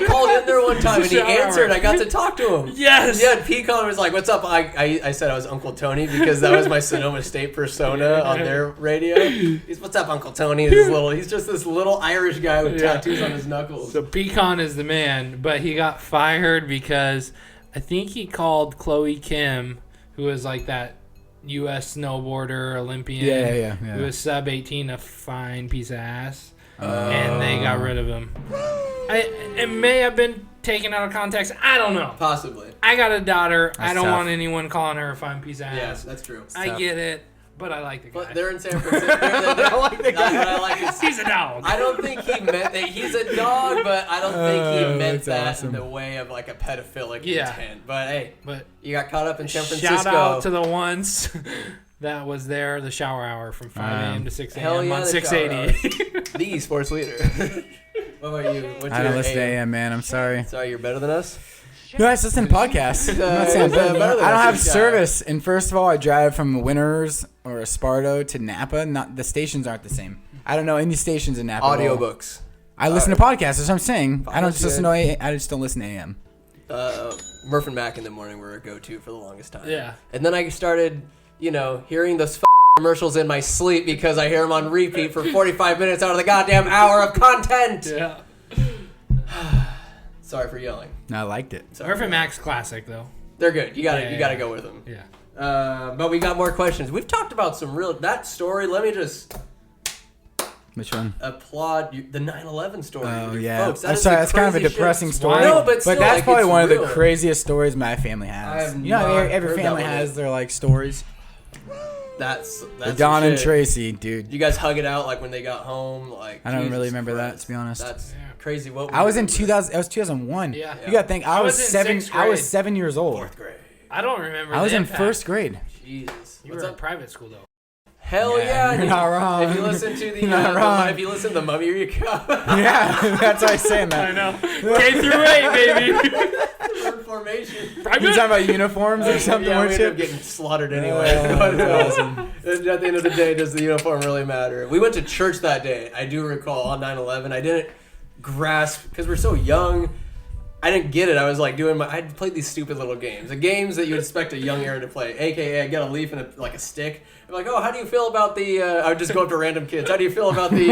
called in there one time and he Shower. answered. I got to talk to him. Yes. Yeah, Pecan was like, "What's up?" I said I was Uncle Tony because that was my Sonoma State persona on their radio. He's, "What's up, Uncle Tony?" He's just this little Irish guy with tattoos on his knuckles. So Pecan is the man, but he got fired because I think he called Chloe Kim, who was like that U.S. snowboarder Olympian. Yeah. Who was sub 18, a fine piece of ass. And they got rid of him. It may have been taken out of context. I don't know. Possibly. I got a daughter. I don't tough. want anyone calling her a fine piece of ass. Yeah, that's true. I get it. But I like the guy. But they're in San Francisco. I like the guy. I like is, He's a dog. I don't think he meant that. He's a dog, but I don't think he meant that's that awesome. in the way of like a pedophilic Yeah. intent. But hey, But you got caught up in San Francisco. shout out to the ones that was there, the shower hour from 5 a.m. to 6 Hell a.m. yeah, on the 680. the sports leader. What about you? What's I your don't listen to AM? AM, man. I'm sorry. Sorry, you're better than us. No, I just listen to podcasts. I'm not saying I'm better than better you. than I don't us, have this guy. service. And first of all, I drive from Winners or Esparto to Napa. Not the stations aren't the same. I don't know any stations in Napa. at all. Audiobooks. I listen to podcasts. That's what I'm saying. I don't That's just listen to I just don't listen to AM. Murph and Mac in the morning were a go-to for the longest time. Yeah. And then I started, hearing those commercials in my sleep because I hear them on repeat for 45 minutes out of the goddamn hour of content. Yeah. Sorry for yelling. No, I liked it. Sorry. Murphy Mac's classic, though. They're good. You gotta Yeah. go with them. Yeah. But we got more questions. We've talked about some that story. Let me just Which one? applaud the 9/11 story. Oh Your yeah. folks. That I'm is sorry. the That's kind of a crazy shit. depressing story. No, but still, that's like, probably it's one of real. the craziest stories my family I has. have You know, how not every heard that family one has yet. their like stories. That's The Don and shit. Tracy, dude. You guys hug it out like when they got home. Like I don't Jesus really remember that, Christ. to be honest. That's crazy. What I was in remember? 2000. It was 2001. Yeah. You gotta think. I was in 7. sixth I was grade. 7 years old. Fourth grade. I don't remember. I was the in impact. first grade. Jesus. You What's were in up? private school, though. Hell Yeah, yeah! you're not wrong. If you listen to the, You're not wrong. if you listen to the Mummy, you come. Yeah, that's why I'm saying that. I know. K through 8, baby. Formation. You talking about uniforms or something? Yeah, we weren't ended you? up getting slaughtered anyway. Oh, But, that's awesome. at the end of the day, does the uniform really matter? We went to church that day. I do recall on 9/11. I didn't grasp because we're so young. I didn't get it. I was like I played these stupid little games. The games that you would expect a young Aaron to play. AKA, I get a leaf and a stick. I'm like, oh, how do you feel about the, I would just go up to random kids. How do you feel about the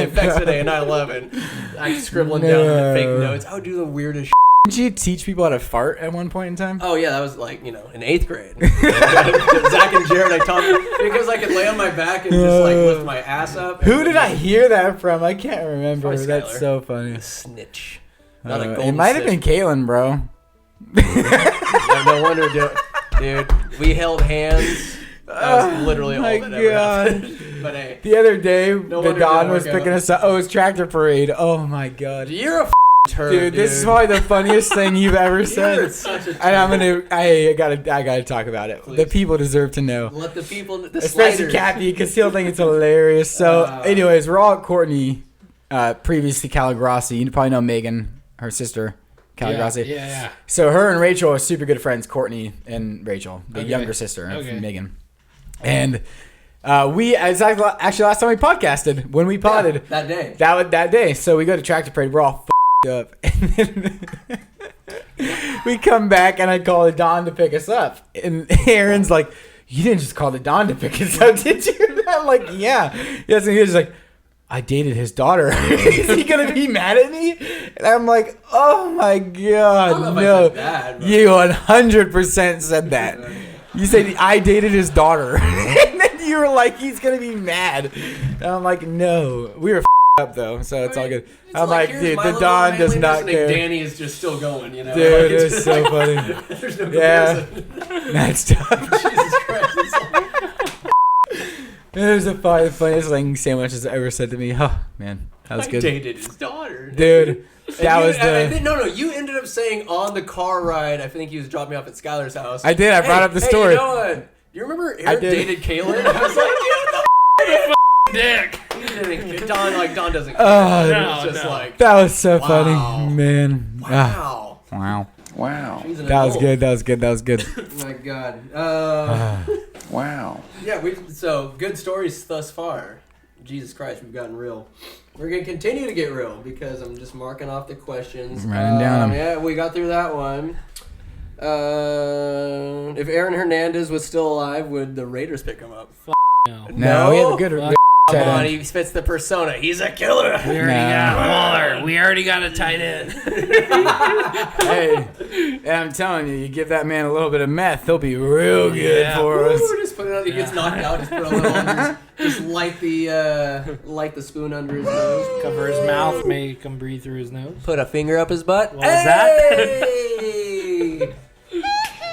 effects today in 9/11? I scribbling down the fake notes. I would do the weirdest shit. Didn't you teach people how to fart at one point in time? Oh, yeah, that was like, in 8th grade. Zach and Jared, I taught them because I could lay on my back and just like lift my ass up. Who did I hear that from? I can't remember. Probably That's Skylar. so funny. A snitch. Not a golden It might have been snitch. Caitlin, bro. No wonder, dude. We held hands. That was literally all my that ever God. happened. But hey, The other day, the wonder Don that was worked picking out. us up. Oh, it was tractor parade. Oh my God. you're a turd, Dude, this is probably the funniest thing you've ever You're said. such a And I'm gonna, I gotta talk about it. Please. The people deserve to know, Let the people, the especially sliders. Cappy, because he'll think it's hilarious. So, anyways, we're all at Courtney, previously Calagrassi. You probably know Megan, her sister, Calagrassi. Yeah. So her and Rachel are super good friends. Courtney and Rachel, the Okay. younger sister of Okay. Megan, and actually last time we podcasted when we potted. that day. That day. So we go to tractor parade. We're all up, and then we come back, and I call the Don to pick us up, and Aaron's like, "You didn't just call the Don to pick us up, did you?" I'm like, "Yeah." Yes, and he was like, "I dated his daughter. Is he gonna be mad at me?" And I'm like, "Oh my God, I don't know if I no!" said that, but- You 100% said that. You said I dated his daughter, and then you were like, "He's gonna be mad." And I'm like, "No, we were up though, so it's all good." It's I'm like, here's "Dude, my the little Don does manliness, not and care." Danny is just still going, Dude, Like, it's so funny. There's no Yeah, comparison. that's tough. Jesus Christ. It's like, It was the funniest thing Sandwich has ever said to me. Oh man, that was I good, dated his daughter. dude. That was No, you ended up saying on the car ride, I think he was dropping me off at Skylar's house. I did. I brought up the story. You know what? Do you remember Eric did. dated Kaylin? I was like, Dick. he didn't. Don doesn't. Oh, It's No, just no. like, that was so Wow. funny, man. Ah, wow. wow. She's an That was adult. good. That was good. That was good. Oh my God. Wow. Yeah, so good stories thus far. Jesus Christ, we've gotten real. We're gonna continue to get real because I'm just marking off the questions. Writing down 'em. Yeah, we got through that one. If Aaron Hernandez was still alive, would the Raiders pick him up? No. No, we have a good. Fuck. Come tight on, end. he fits the persona. He's a killer. We already got Waller. We already got a tight end. Hey, and I'm telling you, you give that man a little bit of meth, he'll be real good Yeah. for us. Ooh, just put it on. He gets knocked out. Just put a little. Just light the spoon under his nose. Cover his mouth, make him breathe through his nose. Put a finger up his butt. What was that? Hey!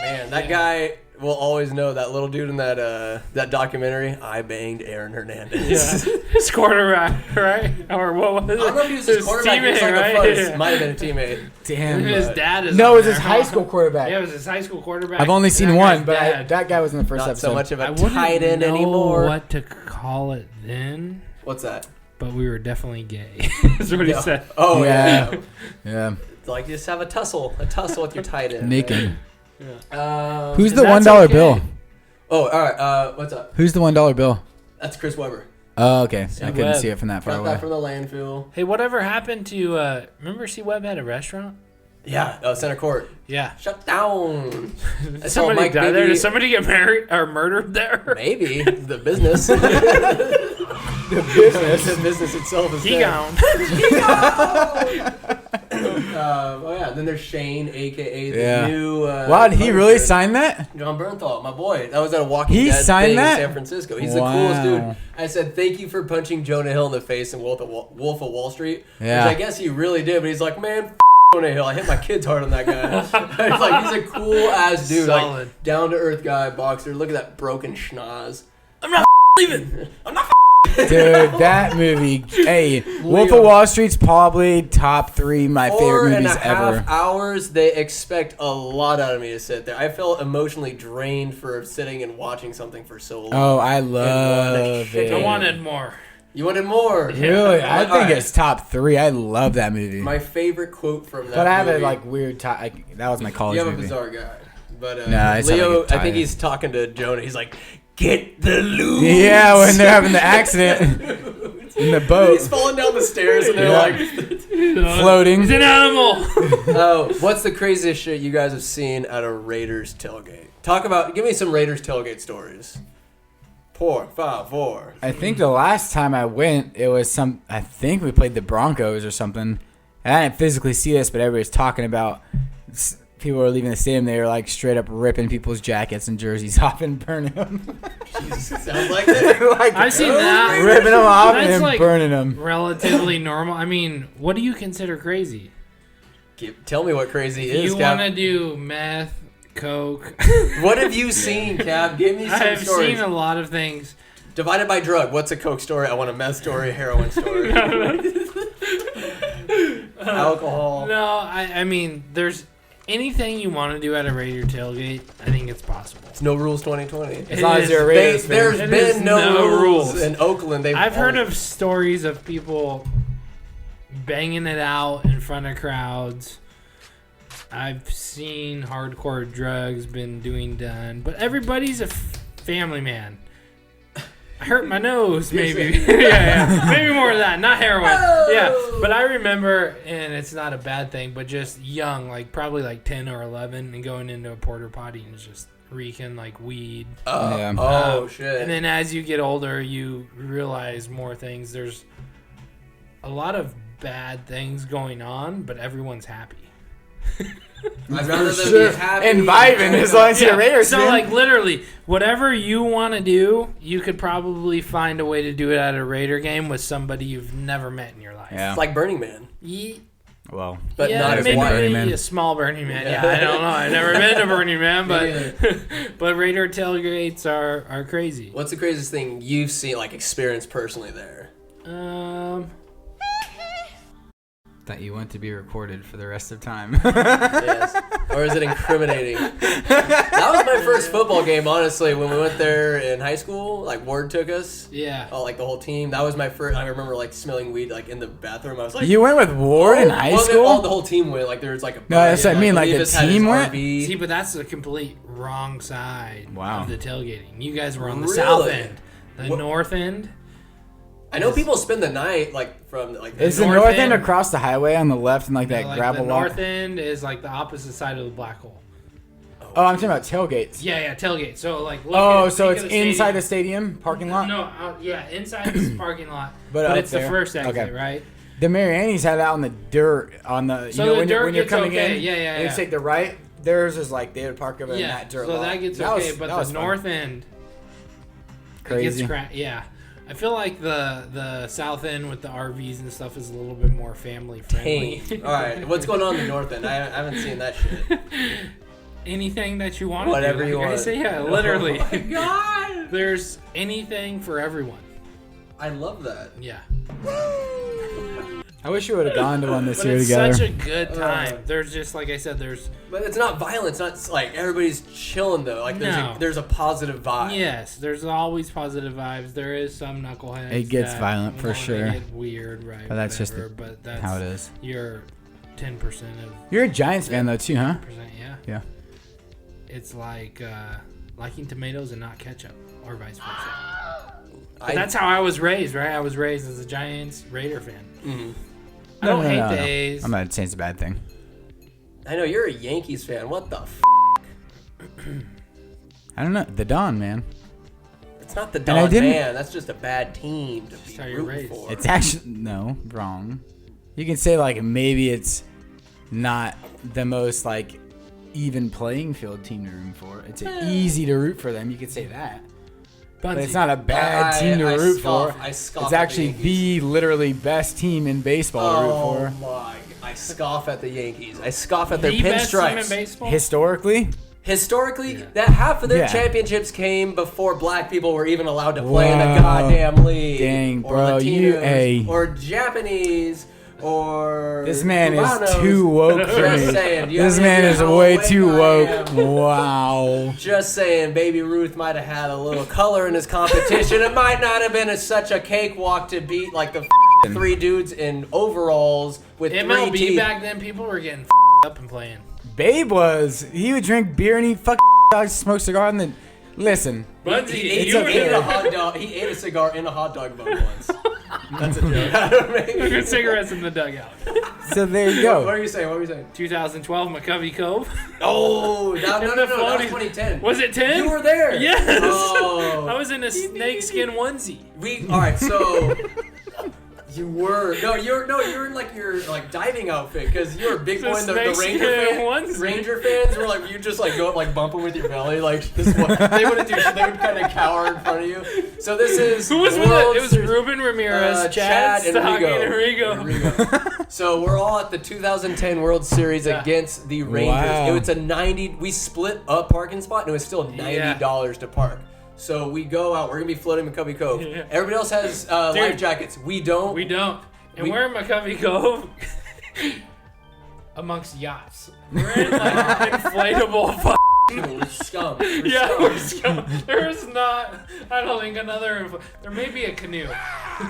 Man, that guy will always know that little dude in that documentary. I banged Aaron Hernandez. Yeah. His quarterback, right? Or what was it? I don't know if he was his quarterback. He was like teammate, a right? fun, might have been a teammate. Damn. His dad is No, on it was his there. high school quarterback. Yeah, it was his high school quarterback. I've only seen That one, guy's but dad. that guy was in the first Not episode. so much of I a wouldn't tight end know anymore. what to call it then, What's that? but we were definitely gay. That's what he said. Oh yeah. Yeah. It's like just have a tussle with your tight end. Naked. Who's Who's the that's $1 okay. bill? Oh, all right. What's up? Who's the $1 bill? That's Chris Webber. Oh, okay. I couldn't Webb. see it from that far Got away. that from the landfill. Hey, whatever happened to? Remember, C Webb had a restaurant. Yeah, center court. Yeah. Shut down. I saw Somebody Mike died there. Bibby- Did somebody get married or murdered there? Maybe the business. the business itself is He dead. gone. Oh yeah, then there's Shane, aka the Yeah. new. Wow, did he really Punisher. sign that? John Bernthal, my boy. That was at a Walking He Dead signed thing that? in San Francisco. He's Wow. the coolest dude. I said, thank you for punching Jonah Hill in the face in Wolf of Wall Street. Yeah. Which I guess he really did, but he's like, man, Jonah Hill. I hit my kids hard on that guy. It's like, he's a cool ass dude. Solid. Like, down to earth guy, boxer. Look at that broken schnoz. I'm not leaving. Dude, that movie. Hey, Wolf of Wall Street's probably top 3 my favorite movies 4.5 ever. hours. They expect a lot out of me to sit there. I felt emotionally drained for sitting and watching something for so long. Oh, I love shit. it. I wanted more. You wanted more. Really? I think Alright. it's top 3. I love that movie. My favorite quote from that But I have movie. a like weird time. That was my college You have a movie. bizarre guy. But Nah, it's not Leo, like a I think tie. he's talking to Jonah. He's like, get the loot. Yeah, when they're having the accident in the boat, He's falling down the stairs and they're Yeah. floating. He's an animal. oh, what's the craziest shit you guys have seen at a Raiders tailgate? Give me some Raiders tailgate stories. 4, 5, 4. I think the last time I went, it was I think we played the Broncos or something. And I didn't physically see this, but everybody was talking about. People were leaving the stadium. They were like straight up ripping people's jackets and jerseys off and burning them. Jesus, sounds like it. like, I've seen that. ripping them off That's and then like burning them. relatively normal. I mean, what do you consider crazy? Tell me what crazy is, You Cap. want to do meth, coke? What have you seen, Cap? Give me some I've stories. seen a lot of things. Divided by drug. What's a coke story? I want a meth story, a heroin story. Alcohol. No, I mean, there's anything you want to do at a Raider tailgate, I think it's possible. It's no rules 2020. As long as you're a Raiders fan. There's It been is no no rules rules. in Oakland. I've heard of stories of people banging it out in front of crowds. I've seen hardcore drugs been done, but everybody's a family man. I hurt my nose, maybe. yeah, maybe more of that, not heroin. Yeah, but I remember, and it's not a bad thing, but just young, like probably like 10 or 11, and going into a porta potty and just reeking like weed. Yeah. Oh, shit. And then as you get older, you realize more things. There's a lot of bad things going on, but everyone's happy. I'd rather them Sure. be happy. And vibing as long as you're a Raiders So fan. like literally, whatever you want to do, you could probably find a way to do it at a Raider game with somebody you've never met in your life. Yeah. It's like Burning Man, Well, but yeah, not as maybe white. Burning Man. a small Burning Man. Yeah, I don't know. I've never been to Burning Man, Me but Raider tailgates are crazy. What's the craziest thing you've seen, like experienced personally there? that you want to be recorded for the rest of time. Yes. Or is it incriminating? That was my first football game, honestly, when we went there in high school. Like, Ward took us. Yeah. Oh, like the whole team. That was my first. I remember like smelling weed like in the bathroom. I was like, You went with Ward in high well, school? the whole team went. Like there was like a. No, that's what I mean, like, the Levis had his team went? RV. See, but that's the complete wrong side Wow. of the tailgating. You guys were on the Really? south end. The What- north end. I know people spend the night like from like. Is the North north end end. across the highway on the left and like that Like gravel the walk? north end is like the opposite side of the black hole. Oh, I'm talking about tailgates. Yeah, tailgate. So like. Look Oh, at- so think it's of the inside the stadium. stadium parking lot? No, yeah, inside this parking lot. But But up it's the there. first exit, Okay. right? The Marianis had that on the dirt on the. So you know, the when you're, dirt when you're gets coming okay. in, Yeah, and you yeah. take the right. Theirs is like they would park over in Yeah, that dirt so lot. that gets That okay, was- but that the was fun. north end Crazy. it gets yeah. I feel like the south end with the RVs and stuff is a little bit more family friendly. All right, what's going on in the north end? I haven't seen that shit. anything that you want. Whatever to do. you Like I want. say, yeah, literally. Oh my God. There's anything for everyone. I love that. Yeah. I wish we would have gone to one this But year it's together. such a good time. There's just, like I said, there's... But it's not violent. It's not like everybody's chilling though. Like No. there's a positive vibe. Yes, there's always positive vibes. There is some knuckleheads. It gets that violent for wanna sure. Get weird, right? But that's whatever, just but that's how it is. Your 10% of You're a Giants fan though too, huh? percent. Yeah. Yeah. It's like liking tomatoes and not ketchup, or vice versa. But that's how I was raised, right? I was raised as a Giants Raider fan. Mm-hmm. I don't hate the A's. I'm not saying it's a bad thing. I know you're a Yankees fan. What the? I don't know. The Don, man. It's not the I Don didn't- man. That's just a bad team to how be you're rooting raised. for. It's actually no wrong. You can say like maybe it's not the most like even playing field team to root for. It's easy to root for them. You could say that. But it's not a bad team to root for. I scoff It's at actually the the Yankees. literally best team in baseball to Oh root for. my! I scoff at the Yankees. I scoff at their the best team in pinstripes. baseball. Historically, Historically, that half of their Yeah. championships came before black people were even allowed to play in the Wow. goddamn league. Dang, or bro, you Latinos, a- or Japanese, or this man Cubanos. is too woke for Just me. saying. Do you This have any man idea is how way awake too I woke. am? Wow. Just saying, Baby Ruth might have had a little color in his competition. It might not have been such a cakewalk to beat like the three dudes in overalls with three MLB teeth. back then, people were getting up and playing. Babe he would drink beer and he smoke cigar and then listen. But He you were ate there. a hot dog. He ate a cigar in a hot dog bun once. That's a joke. I don't make Good cigarettes in the dugout. So there you What go. are you saying? What were you saying? 2012 McCovey Cove. Oh, no, In no, the no, that was 40s. 2010. Was it 10? You were there. Yes. Oh. I was in a snakeskin onesie. All right, so you were you're in like your like diving outfit because you're a big So one. The snakeskin Ranger fan, onesie. Ranger fans were like you just like go up like bumping with your belly like this. They wouldn't do shit. They would kind of cower in front of you. So this is Who was with World it? It was Series- Ruben Ramirez, Chad and Stocky, Rigo. and Rigo. So we're all at the 2010 World Series Yeah. against the Rangers. Wow. It was a 90. We split a parking spot and it was still $90 to park. So we go out. We're gonna be floating McCovey Cove. Yeah. Everybody else has life jackets. We don't. We don't. And We- we're in McCovey Cove amongst yachts. We're in like inflatable We're scum. Yeah, we're scum. There's not, I don't think another, there may be a canoe.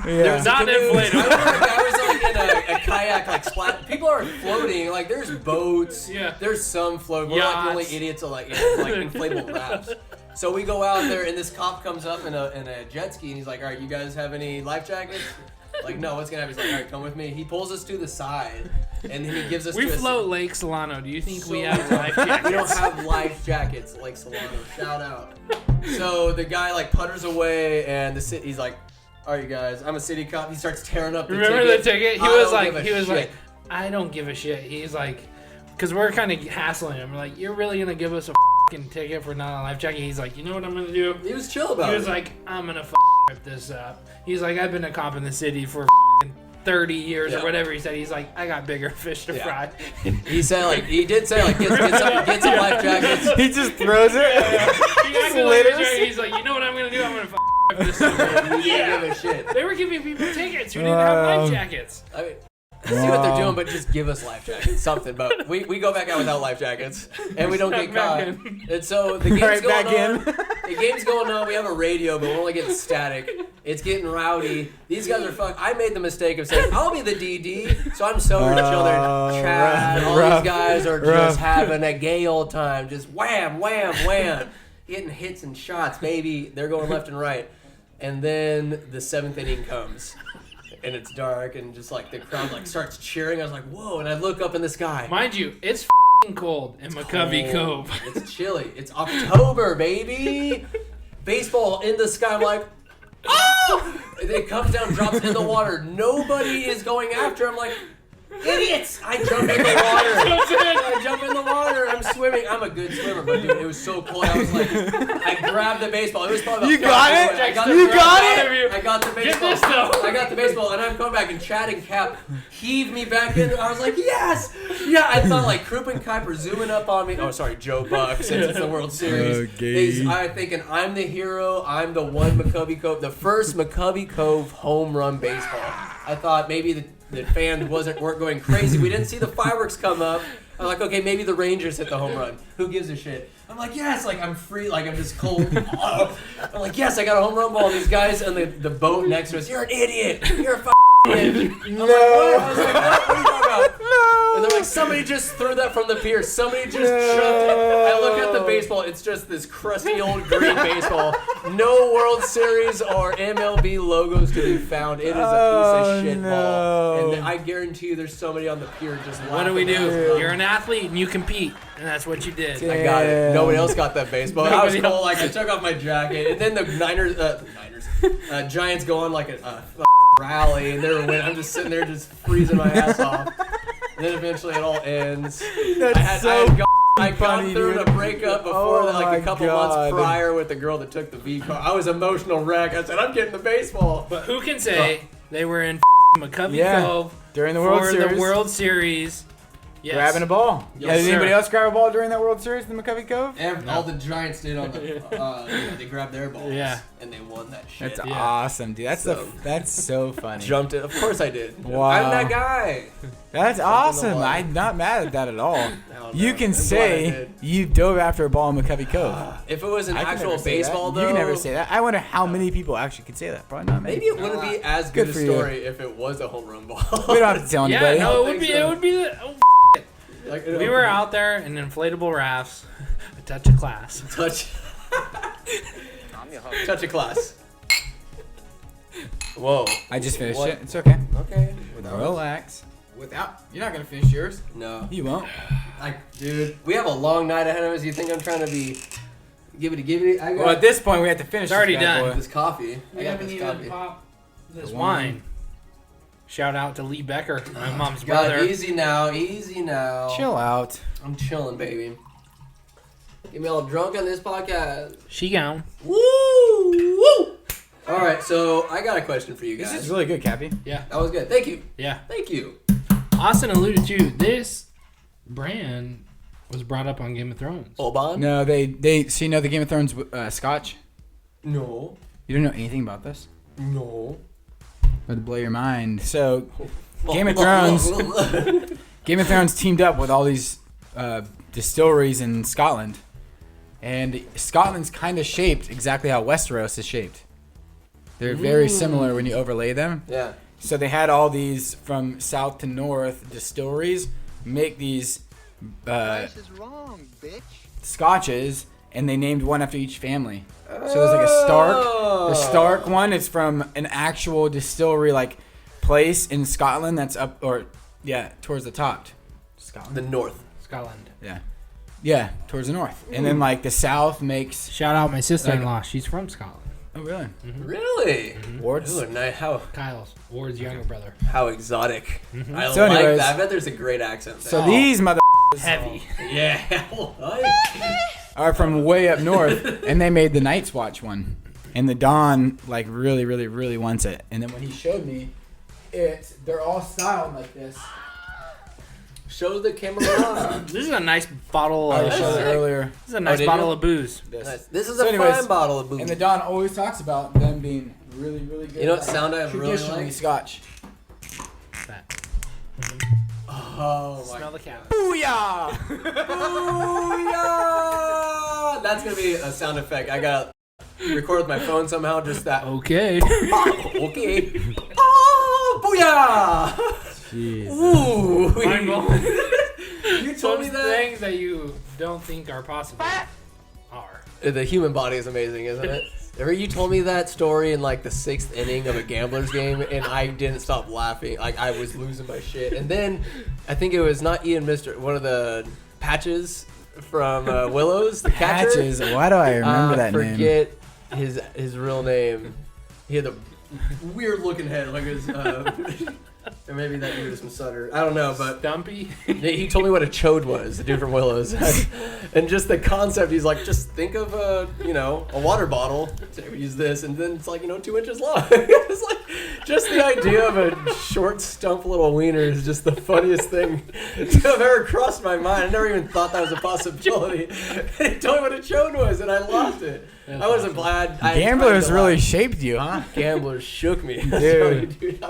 Yeah. Not Canoes. I inflatable. remember a guy was like in a kayak, like splat. People are floating. Like there's boats. Yeah. There's some float. We're like the only Yachts. idiots of like inflatable rafts. So we go out there and this cop comes up in a jet ski and he's like, "All right, you guys have any life jackets?" Like, no, what's gonna happen? He's like, "All right, come with me." He pulls us to the side and then he gives us. We to float Lake Solano. Do you think we So- have life jackets? We don't have life jackets like Solano. Shout out. So the guy like putters away, and he's like, "All right, you guys, I'm a city cop." He starts tearing up the Remember ticket. the ticket? He I was don't like, give a shit. I don't give a shit. He's like, because we're kind of hassling him. We're like, you're really gonna give us a fucking ticket for not a life jacket? He's like, you know what I'm gonna do? He was chill about He it. was like, I'm gonna rip this up. He's like, I've been a cop in the city for 30 years Yeah. or whatever he said. He's like, I got bigger fish to Yeah. fry. He said like he did say like get some life jackets. He just throws it. He acted like a jerk. He's like, you know what I'm gonna do? I'm gonna rip this up. He didn't give a shit. They were giving people tickets who didn't have life jackets. I mean, see what they're doing, but just give us life jackets, something. But we go back out without life jackets, and we don't get Back caught. in. And so the game's Right going back in. on. The game's going on. We have a radio, but we're only getting static. It's getting rowdy. These guys are fucked. I made the mistake of saying I'll be the DD, so I'm so children. Chad, all rough, these guys are rough. just having a gay old time, just wham, wham, wham, hitting hits and shots, baby. They're going left and right, and then the seventh inning comes. And it's dark, and just like the crowd like starts cheering. I was like, "Whoa!" And I look up in the sky. Mind you, it's cold in McCovey Cold. Cove. It's chilly. It's October, baby. Baseball in the sky. I'm like, "Oh!" And it comes down, drops in the water. Nobody is going after. I'm like, idiots! I jump in the water. I jump in the water. I'm swimming. I'm a good swimmer, but dude, it was so cold. I was like, I grabbed the baseball. It was probably You got it? I got You the got it? I got the baseball. this, though. I got the baseball, and I'm coming back, and Chad and Cap heaved me back in. I was like, yes! Yeah, I thought like Krupp and Kuiper zooming up on me. Oh, sorry, Joe Buck, since it's the World Series. Okay. I'm thinking I'm the hero. I'm the one McCovey Cove, the first McCovey Cove home run baseball. I thought maybe the fans weren't going crazy. We didn't see the fireworks come up. I'm like, okay, maybe the Rangers hit the home run. Who gives a shit? I'm like, yes, like I'm free, like I'm just cold. I'm like, yes, I got a home run ball. These guys on the boat next to us, you're an idiot. You're a idiot. I'm like, what? I was like, what are you talking about? And they're like, somebody just threw that from the pier. Somebody just chucked it. I look at the baseball. It's just this crusty old green baseball. No World Series or MLB logos to be found. It is a piece of shit ball. And I guarantee you there's somebody on the pier just laughing. What do we do? at You're an athlete and you compete, and that's what you did. I got it. Nobody else got that baseball. I was Nobody cold. else. Like I took off my jacket, and then the Giants go on like a rally, and they're winning. I'm just sitting there, just freezing my ass off. And then eventually it all ends. I got through a breakup before that, like a couple months prior with the girl that took the V car. I was emotional wreck. I said, I'm getting the baseball. But who can say they were in McCovey Cove during the World Series. the World Series? Yes. Grabbing a ball. Yes, Did anybody sir. else grab a ball during that World Series in the McCovey Cove? All the Giants did on the, they grabbed their balls. Yeah. And they won that shit. That's awesome, dude. That's so funny. Jumped it. Of course I did. Wow. I'm that guy. That's awesome. I'm not mad at that at all. You can I'm glad I say did. you dove after a ball in McCovey Cove. If it was an I can actual never say that. baseball, though, You can never say that. I wonder how many people actually could say that. Probably not many. maybe it wouldn't be as good Good a for you. story if it was a home run ball. We don't have to tell Yeah, anybody. no, I it would think be. so. It would be. The, Like, we were out there in inflatable rafts, a touch of class. touch a class. Whoa. I just finished What? it. It's okay. Okay. Relax. You're not gonna finish yours. No. You won't. Dude, we have a long night ahead of us. You think I'm trying to be gibbity? I got Well, at this point, we have to finish. It's already this bad done. boy. this coffee. I We got haven't this even coffee. popped this The wine. wine. Shout out to Lee Becker, my mom's God, brother. easy now. Easy now. Chill out. I'm chilling, baby. Get me all drunk on this podcast. She gone. Woo! Woo! All right, so I got a question for you guys. This is really good, Cappy. Yeah, That was good. Thank you. yeah. Thank you. Austin alluded to this brand was brought up on Game of Thrones. Oban? No, they. So you know the Game of Thrones scotch? No. You don't know anything about this? No. About to blow your mind. So, Game of Thrones. Game of Thrones teamed up with all these distilleries in Scotland, and Scotland's kind of shaped exactly how Westeros is shaped. They're very similar when you overlay them. Yeah. So they had all these from south to north distilleries make these Price is wrong, bitch. scotches, and they named one after each family. So there's like a Stark. The Stark one is from an actual distillery like place in Scotland that's up towards the top. Scotland. The North. Scotland. Yeah, towards the north. And then like the south makes. Shout out my sister-in-law. She's from Scotland. Oh really? Really? Wards. Ooh, nice. Kyle's Ward's younger brother. How exotic. I So like anyways- that. I bet there's a great accent there. So these mother Heavy. Yeah. What? are from way up north, and they made the Night's Watch one. And the Don like really, really, really wants it. And then when he showed me it, they're all styled like this. Show the camera. This is a nice bottle. I Of, showed it earlier. this is a nice did bottle you? of booze. Nice. This is So a anyways, fine bottle of booze. And the Don always talks about them being really, really good. You know what sound I really traditionally like? Scotch. That. Oh my Smell the cow. Booyah! Booyah! That's gonna be a sound effect. I gotta record with my phone somehow. Just that. Okay. Okay. Oh, booyah! Jeez. Ooh. Mind blowing. You told me Some that. things that you don't think are possible are. The human body is amazing, isn't it? Remember you told me that story in like the 6th inning of a gambler's game, and I didn't stop laughing. Like I was losing my shit. And then I think it was not Ian Mister, one of the Patches from Willows, the catcher. Patches. Why do I remember that name? Forget his real name. He had a weird looking head, like his Or maybe that dude was from Sutter. I don't know, but Dumpy. he told me what a chode was, the dude from Willows. And just the concept, he's like, just think of a water bottle. So we use this, and then it's like, 2 inches long. It's like, just the idea of a short, stump little wiener is just the funniest thing to have ever crossed my mind. I never even thought that was a possibility. And he told me what a chode was, and I lost it. I wasn't glad. Gamblers really shaped you, huh? Gamblers shook me. Dude.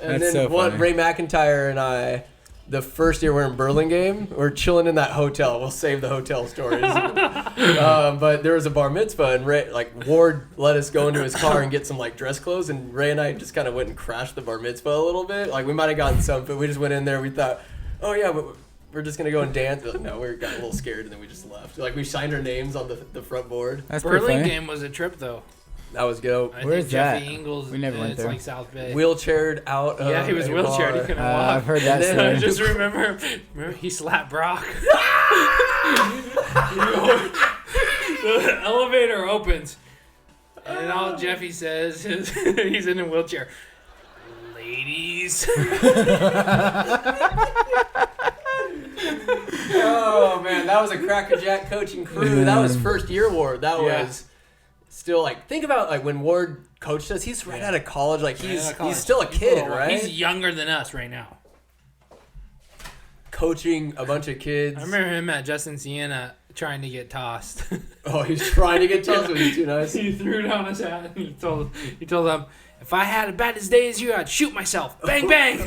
And That's then so funny. Ray McIntyre and I, the first year we're in Burlingame, we're chilling in that hotel. We'll save the hotel stories. But there was a bar mitzvah, and Ray, Ward let us go into his car and get some dress clothes, and Ray and I just kind of went and crashed the bar mitzvah a little bit. We might have gotten some, but we just went in there. We thought, oh yeah, but we're just gonna go and dance. But no, we got a little scared, and then we just left. We signed our names on the front board. That's pretty funny. Burlingame was a trip though. That was dope. I Where's think Jeffy that? Ingles, We never went it's there. like South Bay. Wheelchaired out. Yeah, he was a wheelchaired. He bar. couldn't walk. I've heard that And then I story. just remember he slapped Brock. The elevator opens, and all Jeffy says is he's in a wheelchair. Ladies. Oh man, that was a crackerjack coaching crew. That was first year Ward. That was still think about when Ward coached us. He's right out of college. He's still a kid, right? He's younger than us right now. Coaching a bunch of kids. I remember him at Justin Siena trying to get tossed. Oh, he's trying to get tossed. Was he too nice? He threw down his hat and he told them, if I had as bad as day as you, I'd shoot myself. Bang bang.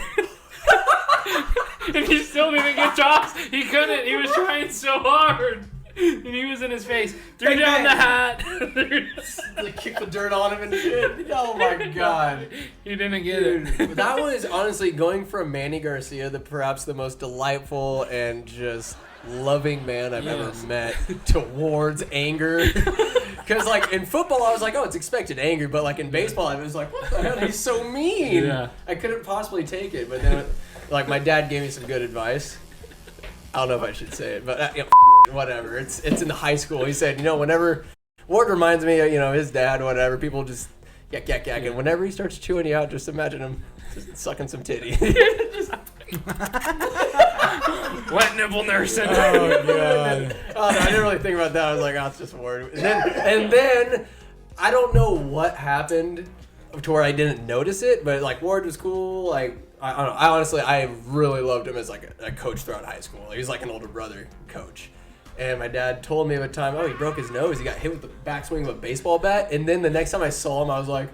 And he still didn't get tossed. He couldn't. He was trying so hard. And he was in his face. Threw Bang, down bang. the hat. Kick the dirt on him and shit. Oh my god. He didn't get it. That was honestly going from Manny Garcia, perhaps the most delightful and just loving man I've ever met, towards anger. Because in football I was like, oh, it's expected anger, but in baseball I was like, what the hell? He's so mean. Yeah. I couldn't possibly take it. But then my dad gave me some good advice. I don't know if I should say it, but whatever. It's in high school. He said, whenever Ward reminds me of his dad, whatever, people just yak yak yak, and whenever he starts chewing you out, just imagine him just sucking some titty. Wet nipple nursing. Oh, God. Oh, no, I didn't really think about that. I was like, oh, it's just a word. And then I don't know what happened to where I didn't notice it, but Ward was cool. I don't know. I really loved him as a coach throughout high school. He was like an older brother coach. And my dad told me of a time, he broke his nose. He got hit with the backswing of a baseball bat. And then the next time I saw him, I was like,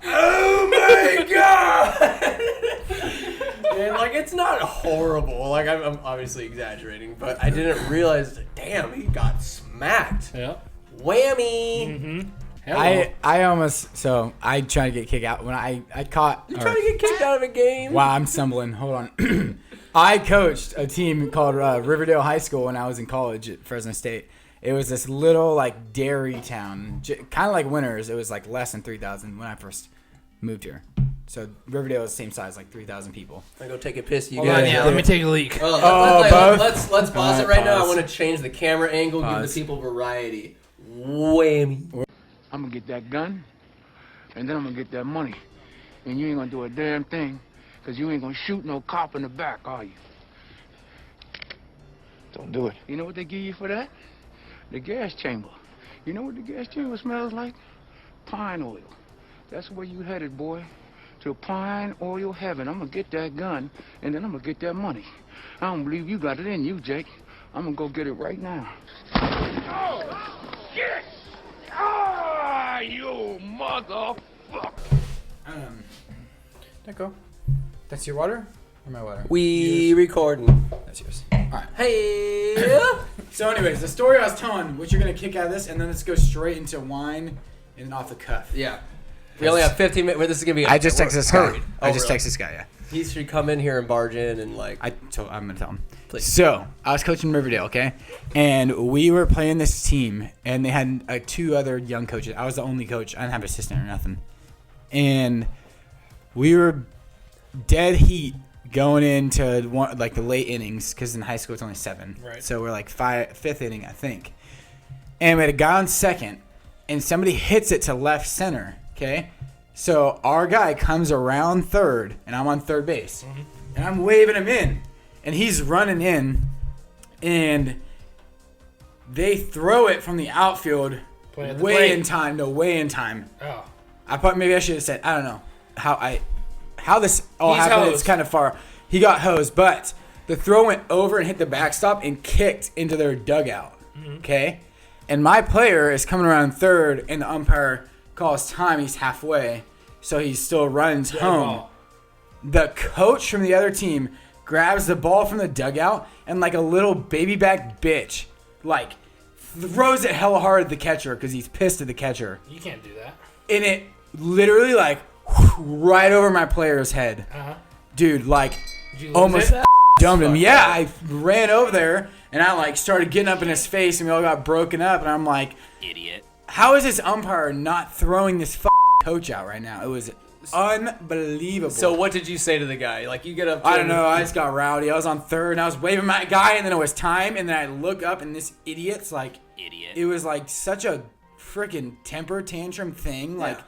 oh my God! And it's not horrible. I'm obviously exaggerating, but I didn't realize, damn, he got smacked. Yeah. Whammy! Mm-hmm. I tried to get kicked out when I caught. You trying to get kicked out of a game? Wow, I'm stumbling. Hold on. I coached a team called Riverdale High School when I was in college at Fresno State. It was this little dairy town, kind of like Winters. It was less than 3,000 when I first moved here. So Riverdale is the same size, 3,000 people. I go take a piss. You Hold guys. on, yeah, let me take a leak. Let's pause it right now. I pause. want to change the camera angle, give Pause. the people variety. Whammy. I'm gonna get that gun, and then I'm gonna get that money. And you ain't gonna do a damn thing, because you ain't gonna shoot no cop in the back, are you? Don't do it. You know what they give you for that? The gas chamber. You know what the gas chamber smells like? Pine oil. That's where you headed, boy. To pine oil heaven. I'm gonna get that gun, and then I'm gonna get that money. I don't believe you got it in you, Jake. I'm gonna go get it right now. Oh, shit! Ah, you motherfucker! Nico, that's your water or my water? We recording. That's yours. All right. Hey. So, anyways, the story I was telling, what you're gonna kick out of this, and then let's go straight into wine and then off the cuff. Yeah. We only have 15 minutes. This is gonna be. I just texted this guy. Hurried. I just really? texted this guy. Yeah. He should come in here and barge in and I'm gonna tell him. Please. So I was coaching Riverdale, okay, and we were playing this team, and they had 2 other young coaches. I was the only coach. I didn't have an assistant or nothing, and we were dead heat going into the late innings because in high school it's only 7. Right. So we're 5th inning, I think, and we had a guy on second, and somebody hits it to left center, okay, So our guy comes around third, and I'm on third base. And I'm waving him in. And he's running in. And they throw it from the outfield way in time. No, way in time. Oh. Maybe I should have said, I don't know how this all He's happened. hosed. It's kind of far. He got hosed, but the throw went over and hit the backstop and kicked into their dugout. Okay? And my player is coming around third, and the umpire calls time. He's halfway, so he still runs home. Ball. The coach from the other team grabs the ball from the dugout and like a little baby back bitch, like throws it hella hard at the catcher because he's pissed at the catcher. You can't do that. And it literally like right over my player's head. Dude, like Did you lose almost it? dumped him. Yeah, I ran over there and I like started getting up in his face and we all got broken up and I'm like, Idiot. how is this umpire not throwing this coach out right now? It was unbelievable. So what did you say to the guy? Like you get up to I don't know. I just got rowdy. I was on third and I was waving my guy and then it was time and then I look up and this idiot's like, it was like such a freaking temper tantrum thing. Like,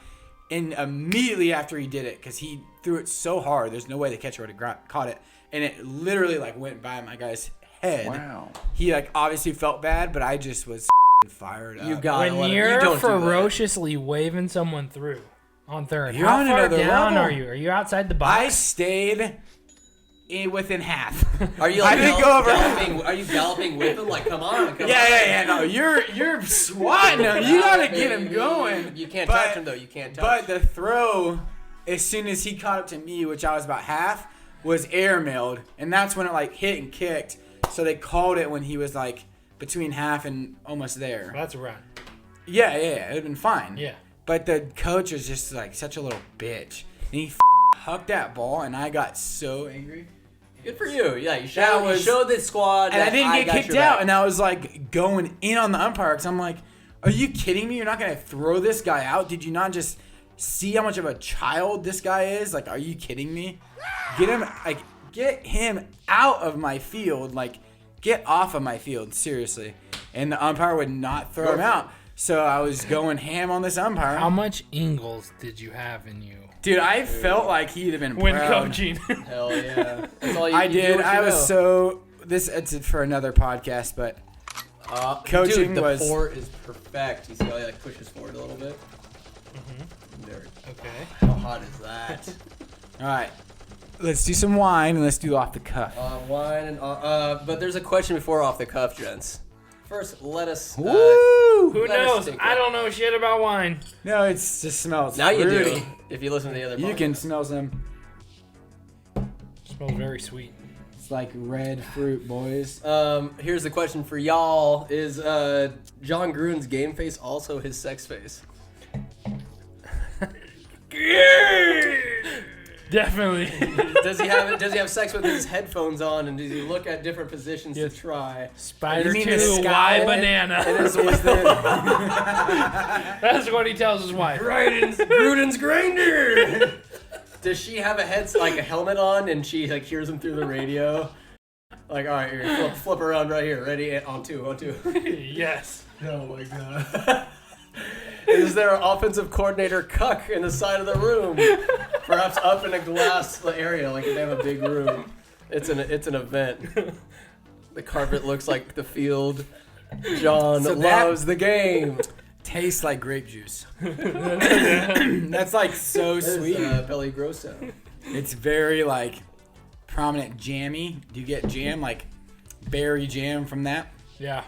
and immediately after he did it, because he threw it so hard, there's no way the catcher would have caught it. And it literally like went by my guy's head. Wow. He like obviously felt bad, but I just was fired up. You got When you're ferociously waving someone through on third, You're how on far another down level. are you? Are you outside the I box? stayed within half. Are you I like didn't go over. galloping? Are you galloping with him? Like, come on. Yeah. No, you're swatting him. You gotta get him going. You can't touch him though. You can't touch. But the throw, as soon as he caught up to me, which I was about half, was airmailed, and that's when it like hit and kicked. So they called it when he was like between half and almost there. That's a run. Yeah, it'd have been fine. Yeah. But the coach was just like such a little bitch, and he hucked that ball, and I got so angry. Good for you. Yeah, you That showed the squad. And I that didn't get got kicked your out, back. and I was like going in on the umpire because I'm like, are you kidding me? You're not gonna throw this guy out? Did you not just see how much of a child this guy is? Like, are you kidding me? Get him out of my field. Like, get off of my field, seriously. And the umpire would not throw him out. So I was going ham on this umpire. How much Ingles did you have in you Dude, I felt like he'd have been when proud. coaching? Hell yeah. That's all you, I you do did. what you I was know. so. It's for another podcast, but coaching dude, the was. port is perfect. You see how he like pushes forward a little bit? There. Okay. How hot is that? All right, let's do some wine and let's do off the cuff. Wine and but there's a question before off the cuff, gents. First, let us. Woo! Who Let us knows? think I of- don't know shit about wine. No, it just smells. Now you fruity. do. If you listen to the other. You podcast. can smell some. Smells very sweet. It's like red fruit, boys. Here's the question for y'all: is John Gruden's game face also his sex face? Definitely. Does he have sex with his headphones on, and does he look at different positions to try? Spider You mean 2, the sky? why banana? And is the That's what he tells his wife. Gruden's grinder? Does she have a helmet on, and she like hears him through the radio? Like, all right, here, flip around right here, ready? On two. Yes. Oh my god. Is there an offensive coordinator cuck in the side of the room? Perhaps up in a glass area, like if they have a big room. It's an event. The carpet looks like the field. John So that- loves the game. Tastes like grape juice. That's like so sweet. Belly Grosso. It's very like prominent jammy. Do you get jam like berry jam from that? Yeah.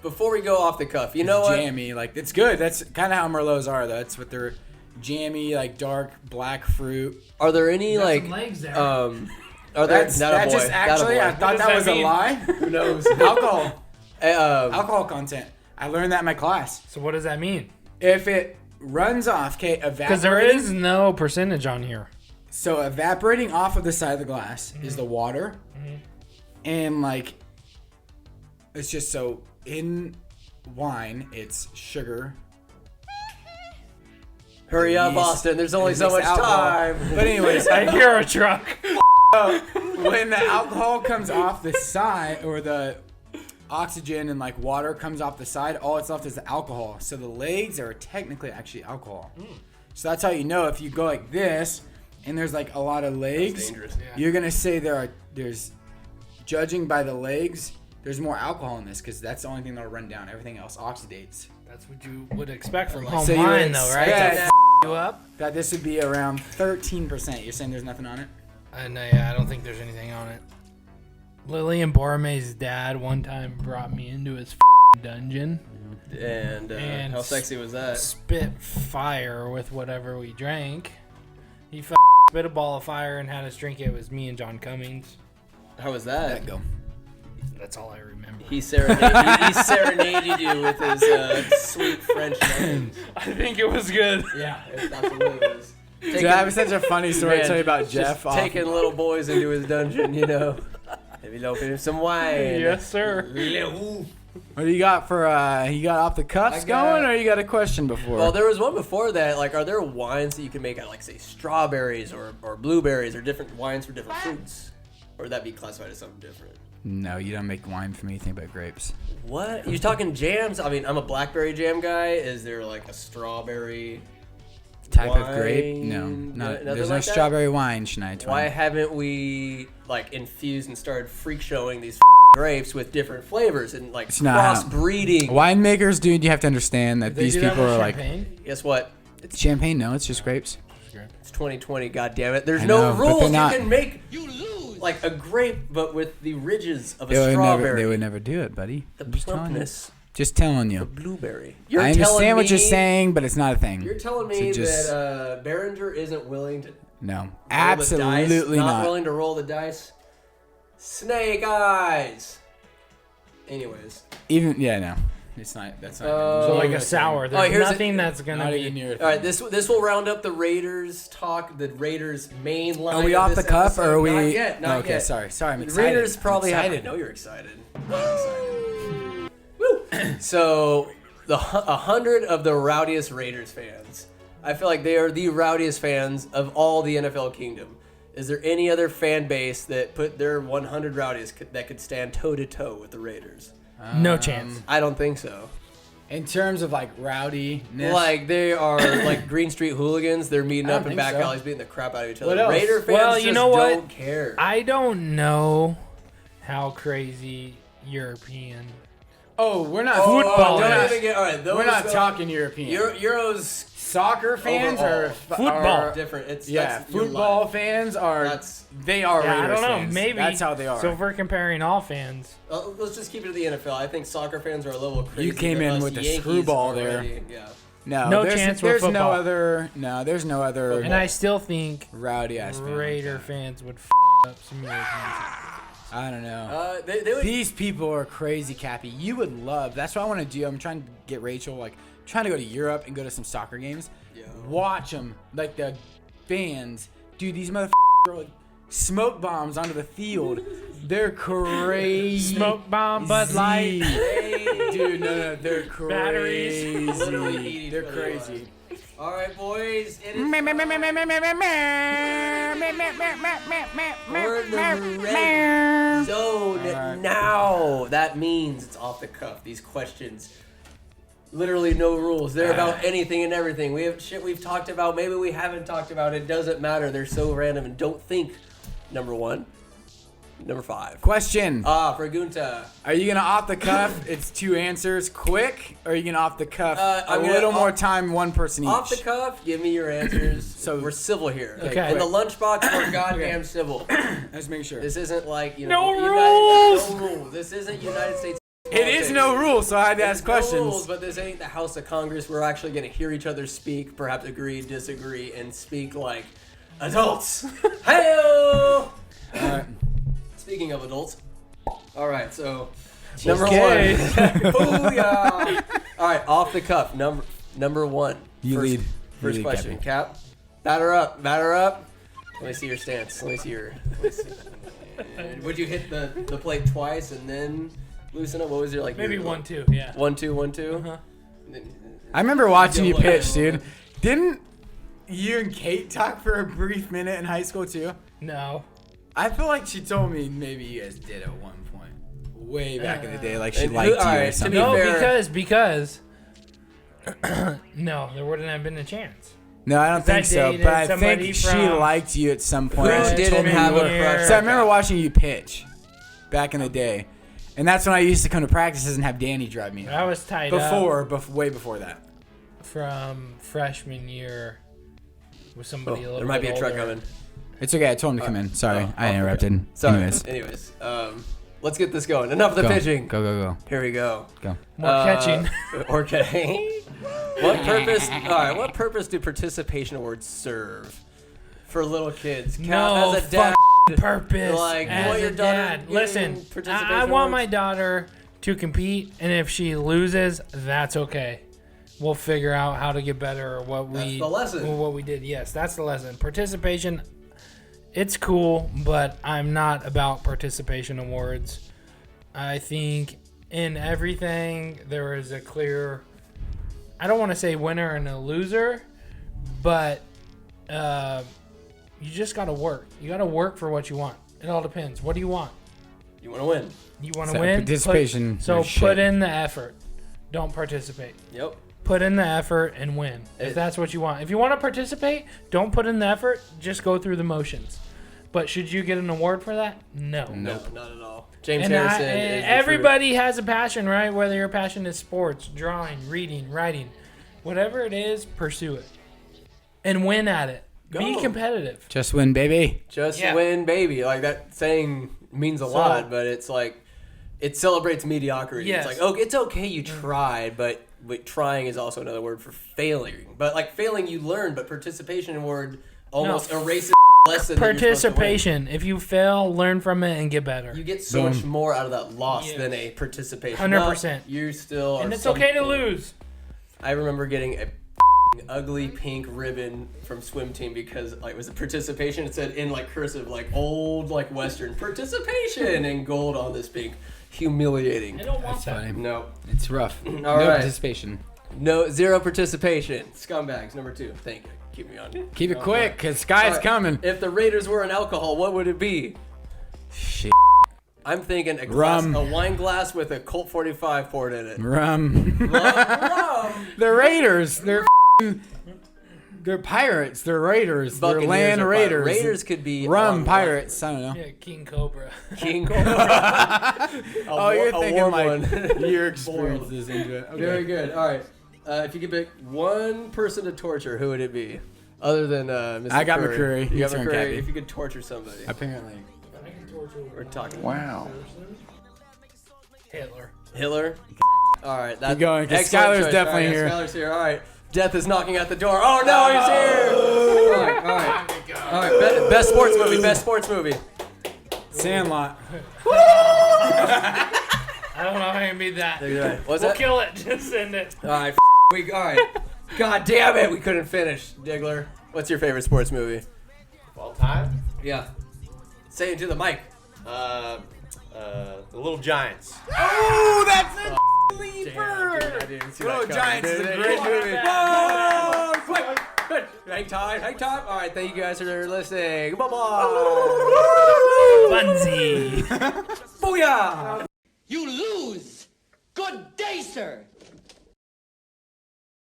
Before we go off the cuff, you know what? Jammy, like it's good. That's kind of how Merlots are. That's what they're jammy, like dark black fruit. Are there any Got like some legs there. are there? That's Not a that boy. just actually. I Not a boy. thought What that does was that a mean? lie. Who knows? Alcohol, Alcohol. alcohol content. I learned that in my class. So what does that mean? If it runs off, okay, Because there evaporating. is no percentage on here. So evaporating off of the side of the glass is the water, and like it's just so in wine it's sugar. Hurry up, Yeast. Austin. There's only And so much mixed alcohol. time. But anyways, I hear a truck. when the alcohol comes off the side, or the oxygen and like water comes off the side, all it's left is the alcohol. So the legs are technically actually alcohol. So that's how you know if you go like this and there's like a lot of legs, dangerous. you're going to say there's, judging by the legs, there's more alcohol in this because that's the only thing that'll run down. Everything else oxidates. That's what you would expect from home So you wine, would though, right? expect To you up. that this would be around 13%. You're saying there's nothing on it? And I don't think there's anything on it. Lillian Boromey's dad one time brought me into his dungeon. And how sexy was that? Spit fire with whatever we drank. He spit a ball of fire and had us drink it. It was me and John Cummings. How was that? Let go. That's all I remember. He serenaded you with his sweet French name. I think it was good. Yeah, that's what it was. Dude, I have such a funny story to tell you about Jeff. Just taking little boys into his dungeon, you know. Maybe open him some wine. Yes, sir. What do you got for, you got off the cuffs going, or you got a question before? Well, there was one before that. Like, are there wines that you can make out of, like, say, strawberries or blueberries or different wines for different fruits? Or would that be classified as something different? No, you don't make wine for me. Think about grapes. What? You're talking jams? I mean, I'm a blackberry jam guy. Is there, like, a strawberry Type wine? of grape? No, Nothing there's no like that? strawberry wine, Shania Twain. Why haven't we, like, infused and started freak showing these grapes with different flavors and, like, It's not- crossbreeding? Winemakers, dude, you have to understand that They these do that people with are like, champagne? Guess what? it's champagne. No, it's just grapes. It's 2020, goddammit. There's I no know, but rules. they're not- You can make like a grape, but with the ridges of a They would strawberry. never do it, buddy. The I'm just telling you. plumpness, Just telling the you. blueberry. I understand what you're saying, but it's not a thing. You're telling me So just- that Behringer isn't willing to No, roll the absolutely dice, not. willing to roll the dice. Snake eyes. Anyways, No, it's not. That's not. So like a sour. There's here's nothing that's gonna not be. even near. all right. This will round up the Raiders talk. The Raiders main line. Are we of off this the cuff, episode. or are we? Not yet. Not okay, yet. sorry. I'm The excited. Raiders probably I'm have. I excited. know you're excited. I'm excited. Woo! So, 100 of the rowdiest Raiders fans. I feel like they are the rowdiest fans of all the NFL kingdom. Is there any other fan base that put their 100 rowdiest that could stand toe to toe with the Raiders? No chance. I don't think so. In terms of like rowdiness, Like they are like Green Street hooligans. They're meeting I up don't in think back so. alleys, beating the crap out of each What other. else? Raider fans Well, you just know what? don't care. I don't know how crazy European. oh, we're not Football we're Don't not, even get, all right, those we're not go- talking European. Euros Soccer fans Overall. or Football. are- different. It's yeah, that's your football life. fans are. That's- They are. Yeah, I Raiders don't know. fans. Maybe that's how they are. So if we're comparing all fans, Let's just keep it to the NFL. I think soccer fans are a little crazy. You came in with the screwball there. Yeah. No there's, chance with There's no football. other. No, there's no other. and I still think rowdy ass fan. Raider fans would up some European fans. I don't know. They would. These people are crazy, Cappy. You would love. That's what I want to do. I'm trying to get Rachel, like, trying to go to Europe and go to some soccer games. Yeah. Watch them, like the fans. Dude, these motherfuckers are like smoke bombs onto the field. They're crazy. Smoke bomb, Bud Light. Dude, no, they're crazy. Batteries. Literally eat each They're other crazy. All right, boys. It is for the red zone Alright. now. That means it's off the cuff. These questions, literally no rules. They're about anything and everything. We have shit we've talked about. Maybe we haven't talked about. It doesn't matter. They're so random. And don't think. Number 1. Number 5. Question. For Gunta. Are you gonna off the cuff? It's 2 answers, quick, or are you gonna off the cuff? I'm a gonna little more off- time, one person each. Off the cuff, give me your answers. So- we're civil here. Okay. In the lunchbox, we're goddamn civil. Let's make sure. This isn't like, you No know. rules! No rules. This isn't United States. It is no rule, so I had to ask No questions. rules, but this ain't the House of Congress. We're actually going to hear each other speak, perhaps agree, disagree, and speak like adults. Hey-o! Alright. Speaking of adults. All right, so number Okay. 1. Booyah! All right, off the cuff. Number 1. You First- lead. You First lead, question, Cappy. Cap. Batter up. Batter up. Let me see your stance. Let me see your. Would you hit the plate twice and then loosen up? What was your like? Maybe your, 1-2. Yeah. 1-2, 1-2. Uh-huh. I remember watching you Don't look pitch, at it. dude. Didn't you and Kate talk for a brief minute in high school too? No. I feel like she told me maybe you guys did at one point, way back in the day, like she And liked who- you or alright, to something. be No, fair- because no, there wouldn't have been a chance. No, I don't think so. dated But I somebody think she from- liked you at some point. Who She didn't told me have you a were. crush? So I remember watching you pitch back in the day, and that's when I used to come to practices and have Danny drive me. I was tied up Way before that. from freshman year with somebody a little There might be bit a truck older. coming. It's okay. I told him to come in. Sorry, I okay. interrupted. Sorry. Anyways, Let's get this going. Enough of the go. pitching. Go. Here we go. More catching. Or catching. What purpose? All right. What purpose do participation awards serve for little kids? No as a dad, purpose. like, you as want your a daughter dad. getting Listen, participation I want my awards? daughter to compete, and if she loses, that's okay. We'll figure out how to get better or what That's the lesson. or what we did. Yes, that's the lesson. Participation, it's cool, but I'm not about participation awards. I think in everything there is a clear, I don't want to say winner and a loser, but you just got to work. You got to work for what you want. It all depends. What do you want? You want to win. You want to So win? participation So is put shit. in the effort. Don't participate. Yep. Put in the effort and win. It- If that's what you want. If you want to participate, don't put in the effort. Just go through the motions. But should you get an award for that? No. No, not at all. James And Harrison. is the everybody has a passion, right? Whether your passion is sports, drawing, reading, writing, whatever it is, pursue it and win at it. Be Go. competitive. Just win, baby. Just Yeah. win, baby. Like that saying means a lot, but it's like it celebrates mediocrity. Yes. It's like, oh, it's okay you tried, but trying is also another word for failing. But like failing, you learn. But participation award almost erases lesson. that you're supposed to win. Participation. If you fail, learn from it and get better. You get so much more out of that loss Yes. than a participation. 100%. You still are And it's okay to something. lose. I remember getting a ugly pink ribbon from swim team because like it was a participation. It said in like cursive, like old like Western participation in gold on this pink. Humiliating. I don't want That's that. funny. No, It's rough. No right. participation. no, zero participation. Scumbags number 2. Thank you. Keep me on. Keep it quick, cause Sky's All right. coming. If the Raiders were an alcohol, what would it be? Shit. I'm thinking a glass, Rum. a wine glass with a Colt 45 poured in it. Rum. Rum. The Raiders. They're pirates. They're raiders. They're Buccaneers land are raiders. Raiders could be Rum on pirates. I don't know. Yeah, King Cobra. King Cobra. Oh, you're thinking like one. your experiences into it. Okay. Very good. All right. If you could pick one person to torture, who would it be? Other than Mr. I got Curry. McCurry. You You got turn McCurry. Cappy. If you could torture somebody. Apparently. We're talking Wow. Hitler. Hitler. All right. That's Keep going, 'cause excellent Skylar's choice. definitely All right, here. Skylar's here. All right. Death is knocking at the door. Oh, no, he's here. All right. All right. All right. Best sports movie. Best sports movie. Sandlot. I don't know how I can beat that. What's We'll that? kill it. Just end it. All right. All right. God damn it. We couldn't finish. Diggler. What's your favorite sports movie? All time? Yeah. Say it to the mic. The Little Giants. Oh, that's a Damn, leaper. dude, I didn't see Little that coming, Giants is dude. a great movie. Whoa! Quick! Good. Hang time. Hang time. All right. Thank you guys for listening. Bye-bye. Bunzy. Booyah! You lose. Good day, sir.